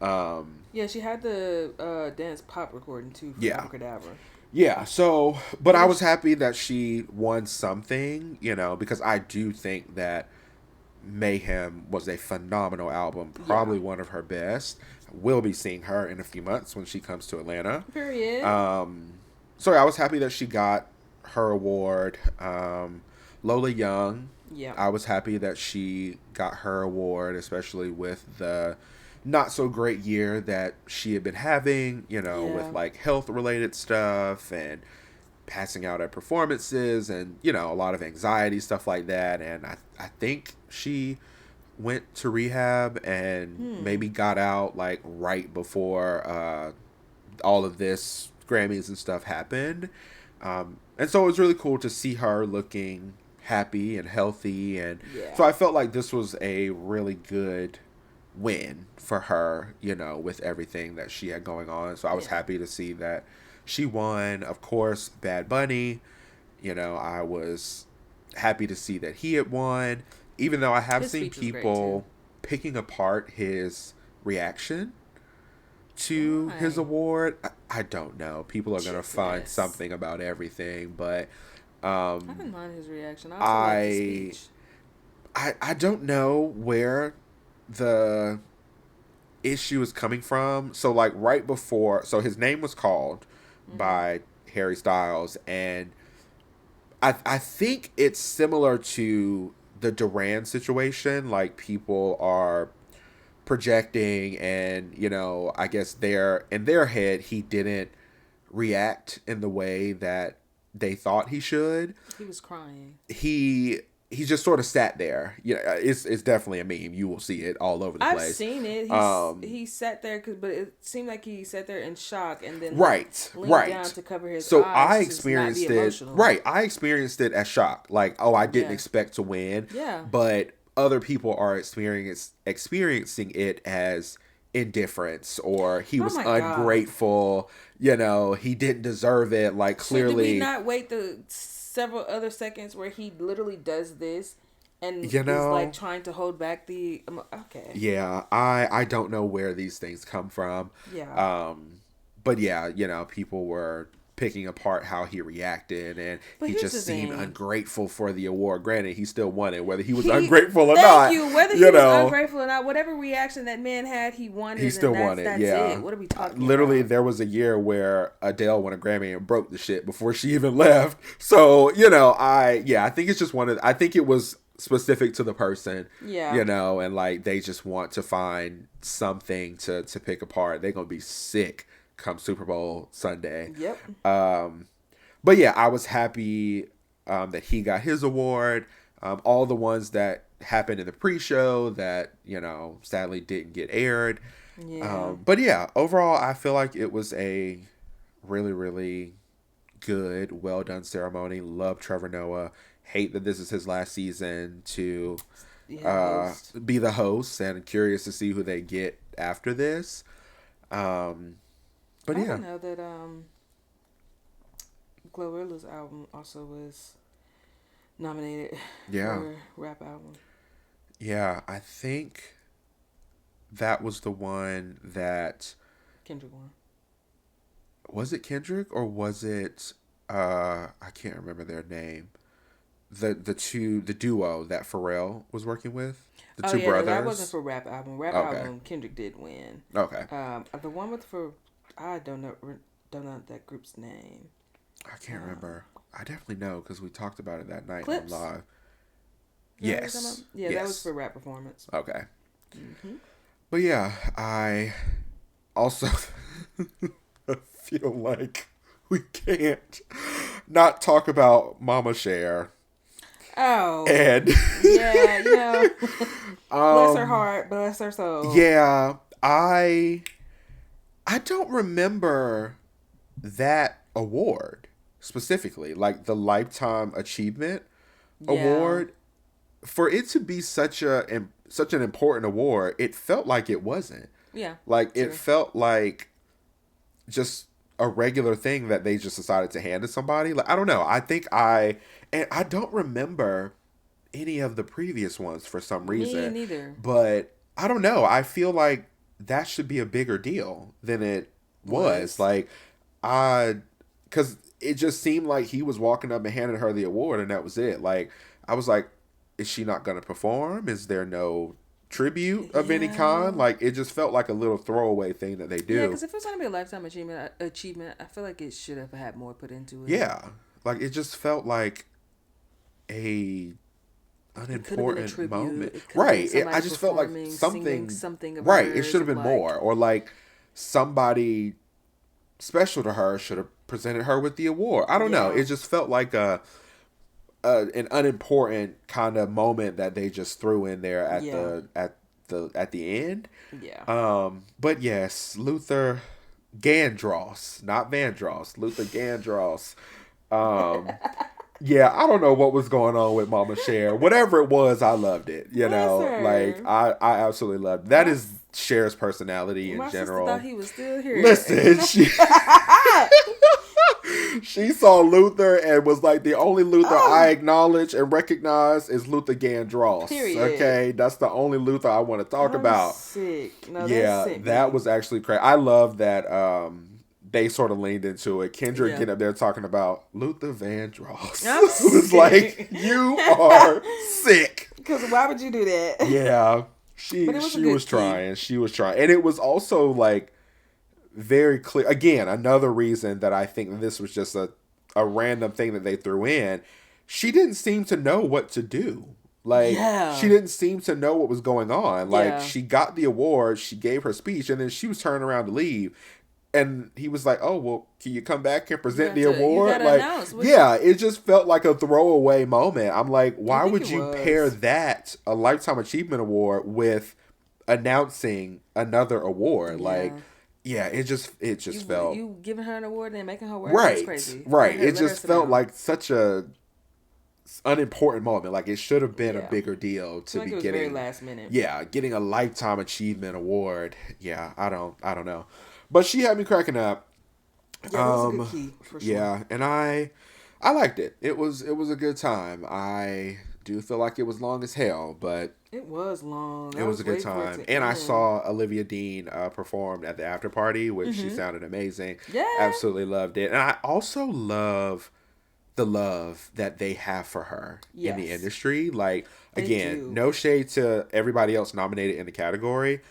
She had the dance pop recording too for Abracadabra. Yeah, so, but I was happy that she won something, you know, because I do think that Mayhem was a phenomenal album, probably one of her best. We'll be seeing her in a few months when she comes to Atlanta. Period. So I was happy that she got her award. Lola Young, I was happy that she got her award, especially with the not so great year that she had been having, you know, with like health related stuff and passing out at performances and, you know, a lot of anxiety, stuff like that. And I think she went to rehab and maybe got out like right before all of this Grammys and stuff happened. And so it was really cool to see her looking happy and healthy. And so I felt like this was a really good win for her, you know, with everything that she had going on. So I was happy to see that she won. Of course, Bad Bunny, you know, I was happy to see that he had won, even though I have seen people picking apart his reaction to his award. I don't know. People are going to find something about everything, but I didn't mind his reaction. I don't know where the issue is coming from. So like right before, so his name was called by Harry Styles, and I think it's similar to the Duran situation. Like people are projecting, and you know, I guess in their head he didn't react in the way that they thought he should. He was crying. He just sort of sat there. It's definitely a meme. You will see it all over the place. I've seen it. He sat there, but it seemed like he sat there in shock and then leaned down to cover his eyes. So I experienced it. Right, I experienced it as shock. Like, oh, I didn't expect to win. Yeah. But other people are experiencing it as indifference, or he was ungrateful. God. He didn't deserve it. Like, clearly. So did we not wait the several other seconds where he literally does this and is like trying to hold back the okay. Yeah, I don't know where these things come from. Yeah. But yeah, people were picking apart how he reacted, and he just seemed ungrateful for the award. Granted, he still won it, whether he was ungrateful or not. Thank you. Whether he was ungrateful or not, whatever reaction that man had, he won it. He still won it. That's it. What are we talking Literally, about? there was a year where Adele won a Grammy and broke the shit before she even left. So, I think it's just I think it was specific to the person. Yeah. And like they just want to find something to pick apart. They're gonna be sick come Super Bowl Sunday. Yep. But yeah, I was happy that he got his award. All the ones that happened in the pre-show that, sadly didn't get aired. Yeah. But yeah, overall, I feel like it was a really, really good, well done ceremony. Love Trevor Noah. Hate that this is his last season to be the host, and curious to see who they get after this. But I didn't know that Glorilla's album also was nominated for rap album. Yeah, I think that was the one that Kendrick won. Was it Kendrick or was it I can't remember their name. The duo that Pharrell was working with. The two brothers. No, that wasn't for rap album. Rap album Kendrick did win. Okay. The one with I don't know that group's name. I can't remember. I definitely know because we talked about it that night Clips? on live. Yes. Yes. That was for rap performance. Okay. Mm-hmm. But yeah, I also feel like we can't not talk about Mama Cher. Oh. And yeah, bless her heart, bless her soul. Yeah, I don't remember that award specifically, like the Lifetime Achievement Award. For it to be such an important award, it felt like it wasn't. Yeah. Like it felt like just a regular thing that they just decided to hand to somebody. Like I don't know. I don't remember any of the previous ones for some reason. Me neither. But I don't know. I feel like that should be a bigger deal than it was. Like because it just seemed like he was walking up and handing her the award and that was it. Like I was like, is she not going to perform? Is there no tribute of any kind? Like it just felt like a little throwaway thing that they do. Yeah, because if it's going to be a Lifetime achievement, I feel like it should have had more put into it. Yeah, like it just felt like a unimportant moment. Right. I just felt like something right. It should have been more, or like somebody special to her should have presented her with the award. I don't know. It just felt like an unimportant kind of moment that they just threw in there at the end. Yeah. But yes, Luther Vandross, not Vandross, Luther Vandross. Yeah, I don't know what was going on with Mama Cher. Whatever it was, I loved it. Like I absolutely loved it. That is Cher's personality in general. My sister thought he was still here. Listen, she saw Luther and was like, the only Luther I acknowledge and recognize is Luther Vandross. Period. Okay, that's the only Luther I want to talk about. Sick. No, yeah, sick, that was actually crazy. I love that. They sort of leaned into it. Kendrick getting up there talking about Luther Vandross. It was like, you are sick. Because why would you do that? Yeah, she was trying. She was trying, and it was also like very clear. Again, another reason that I think that this was just a random thing that they threw in. She didn't seem to know what to do. Like, she didn't seem to know what was going on. Like, she got the award, she gave her speech, and then she was turning around to leave. And he was like, "Oh, well, can you come back and present the award?" Like, yeah, it just felt like a throwaway moment. I'm like, why would you pair that, a Lifetime Achievement Award, with announcing another award? Like, yeah, it just felt, you giving her an award and making her work. Right, that's crazy. Right. It just felt like such a unimportant moment. Like, it should have been a bigger deal to be getting, very last minute. Yeah, getting a Lifetime Achievement Award. Yeah, I don't know. But she had me cracking up. Yeah, that was a good key, for sure. Yeah, and I liked it. It was a good time. I do feel like it was long as hell, but it was long. It was a good time. And I saw Olivia Dean perform at the after party, which she sounded amazing. Yeah. Absolutely loved it. And I also love the love that they have for her in the industry. Like, again, no shade to everybody else nominated in the category,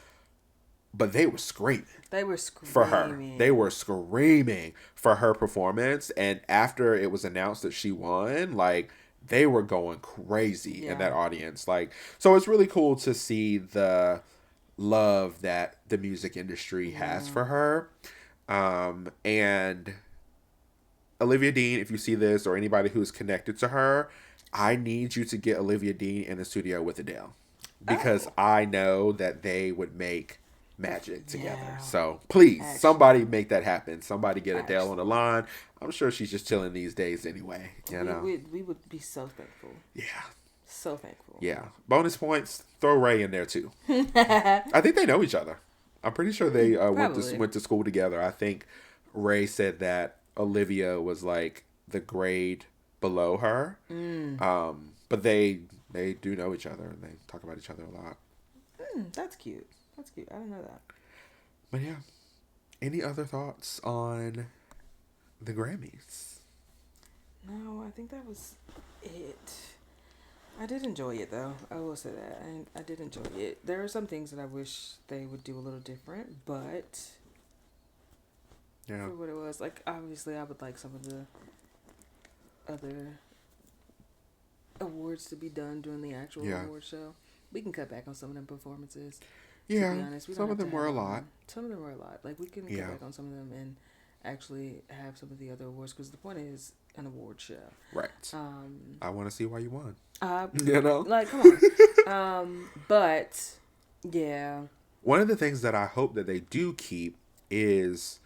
but they were screaming. They were screaming for her. They were screaming for her performance. And after it was announced that she won, like, they were going crazy in that audience. Like, so it's really cool to see the love that the music industry has for her. And Olivia Dean, if you see this, or anybody who's connected to her, I need you to get Olivia Dean in the studio with Adele, because I know that they would make magic together. Yeah. So please, somebody make that happen. Somebody get Adele on the line. I'm sure she's just chilling these days anyway. You know, we would be so thankful. Yeah, so thankful. Yeah, bonus points. Throw Ray in there too. I think they know each other. I'm pretty sure they went to school together. I think Ray said that Olivia was like the grade below her. But they do know each other, and they talk about each other a lot. That's cute. That's cute. I didn't know that. But yeah, any other thoughts on the Grammys? No, I think that was it. I did enjoy it, though. I will say that. I did enjoy it. There are some things that I wish they would do a little different, but for what it was, like, obviously I would like some of the other awards to be done during the actual award show. We can cut back on some of them performances. Yeah, to be honest, some of them were a lot. Some of them were a lot. Like, we can cut back on some of them and actually have some of the other awards, because the point is an award show. Right. I want to see why you won. Like, come on. But yeah. One of the things that I hope that they do keep is,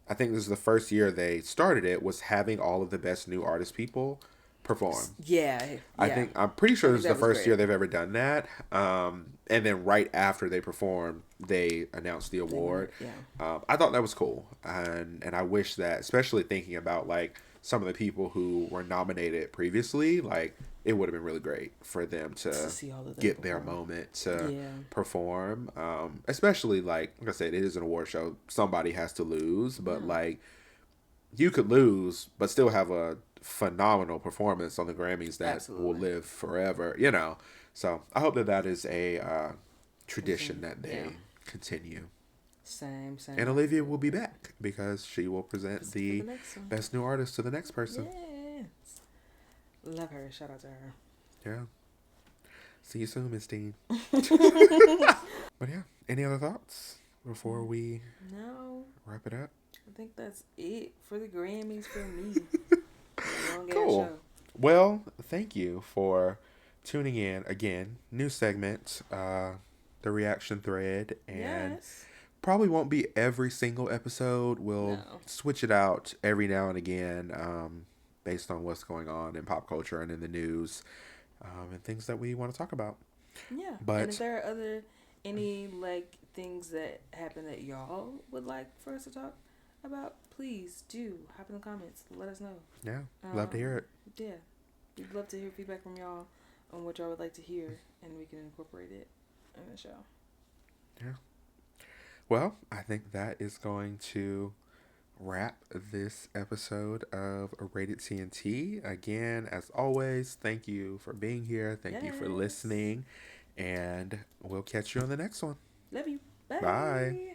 I think this is the first year they started it, was having all of the best new artist people perform. I'm pretty sure this is the first year they've ever done that. And then right after they performed, they announced the award. I thought that was cool, and I wish that, especially thinking about like some of the people who were nominated previously, like, it would have been really great for them to get their moment to perform. Especially like I said, it is an award show. Somebody has to lose, but like, you could lose but still have a phenomenal performance on the Grammys that will live forever, you know. So I hope that is a tradition that they continue. Same. And Olivia will be back, because she will present the best new artist to the next person. Yes. Love her. Shout out to her. Yeah. See you soon, Miss Dean. But yeah, any other thoughts before we wrap it up? I think that's it for the Grammys for me. Cool. Well, thank you for tuning in. Again, new segment, the reaction thread, and probably won't be every single episode. We'll switch it out every now and again, based on what's going on in pop culture and in the news, and things that we want to talk about. Yeah. But and if there are any like things that happen that y'all would like for us to talk about, please do hop in the comments. Let us know. Yeah, love to hear it. Yeah, we'd love to hear feedback from y'all on what y'all would like to hear, and we can incorporate it in the show. Yeah. Well, I think that is going to wrap this episode of Rated T&T. Again, as always, thank you for being here. Thank you for listening, and we'll catch you on the next one. Love you. Bye. Bye.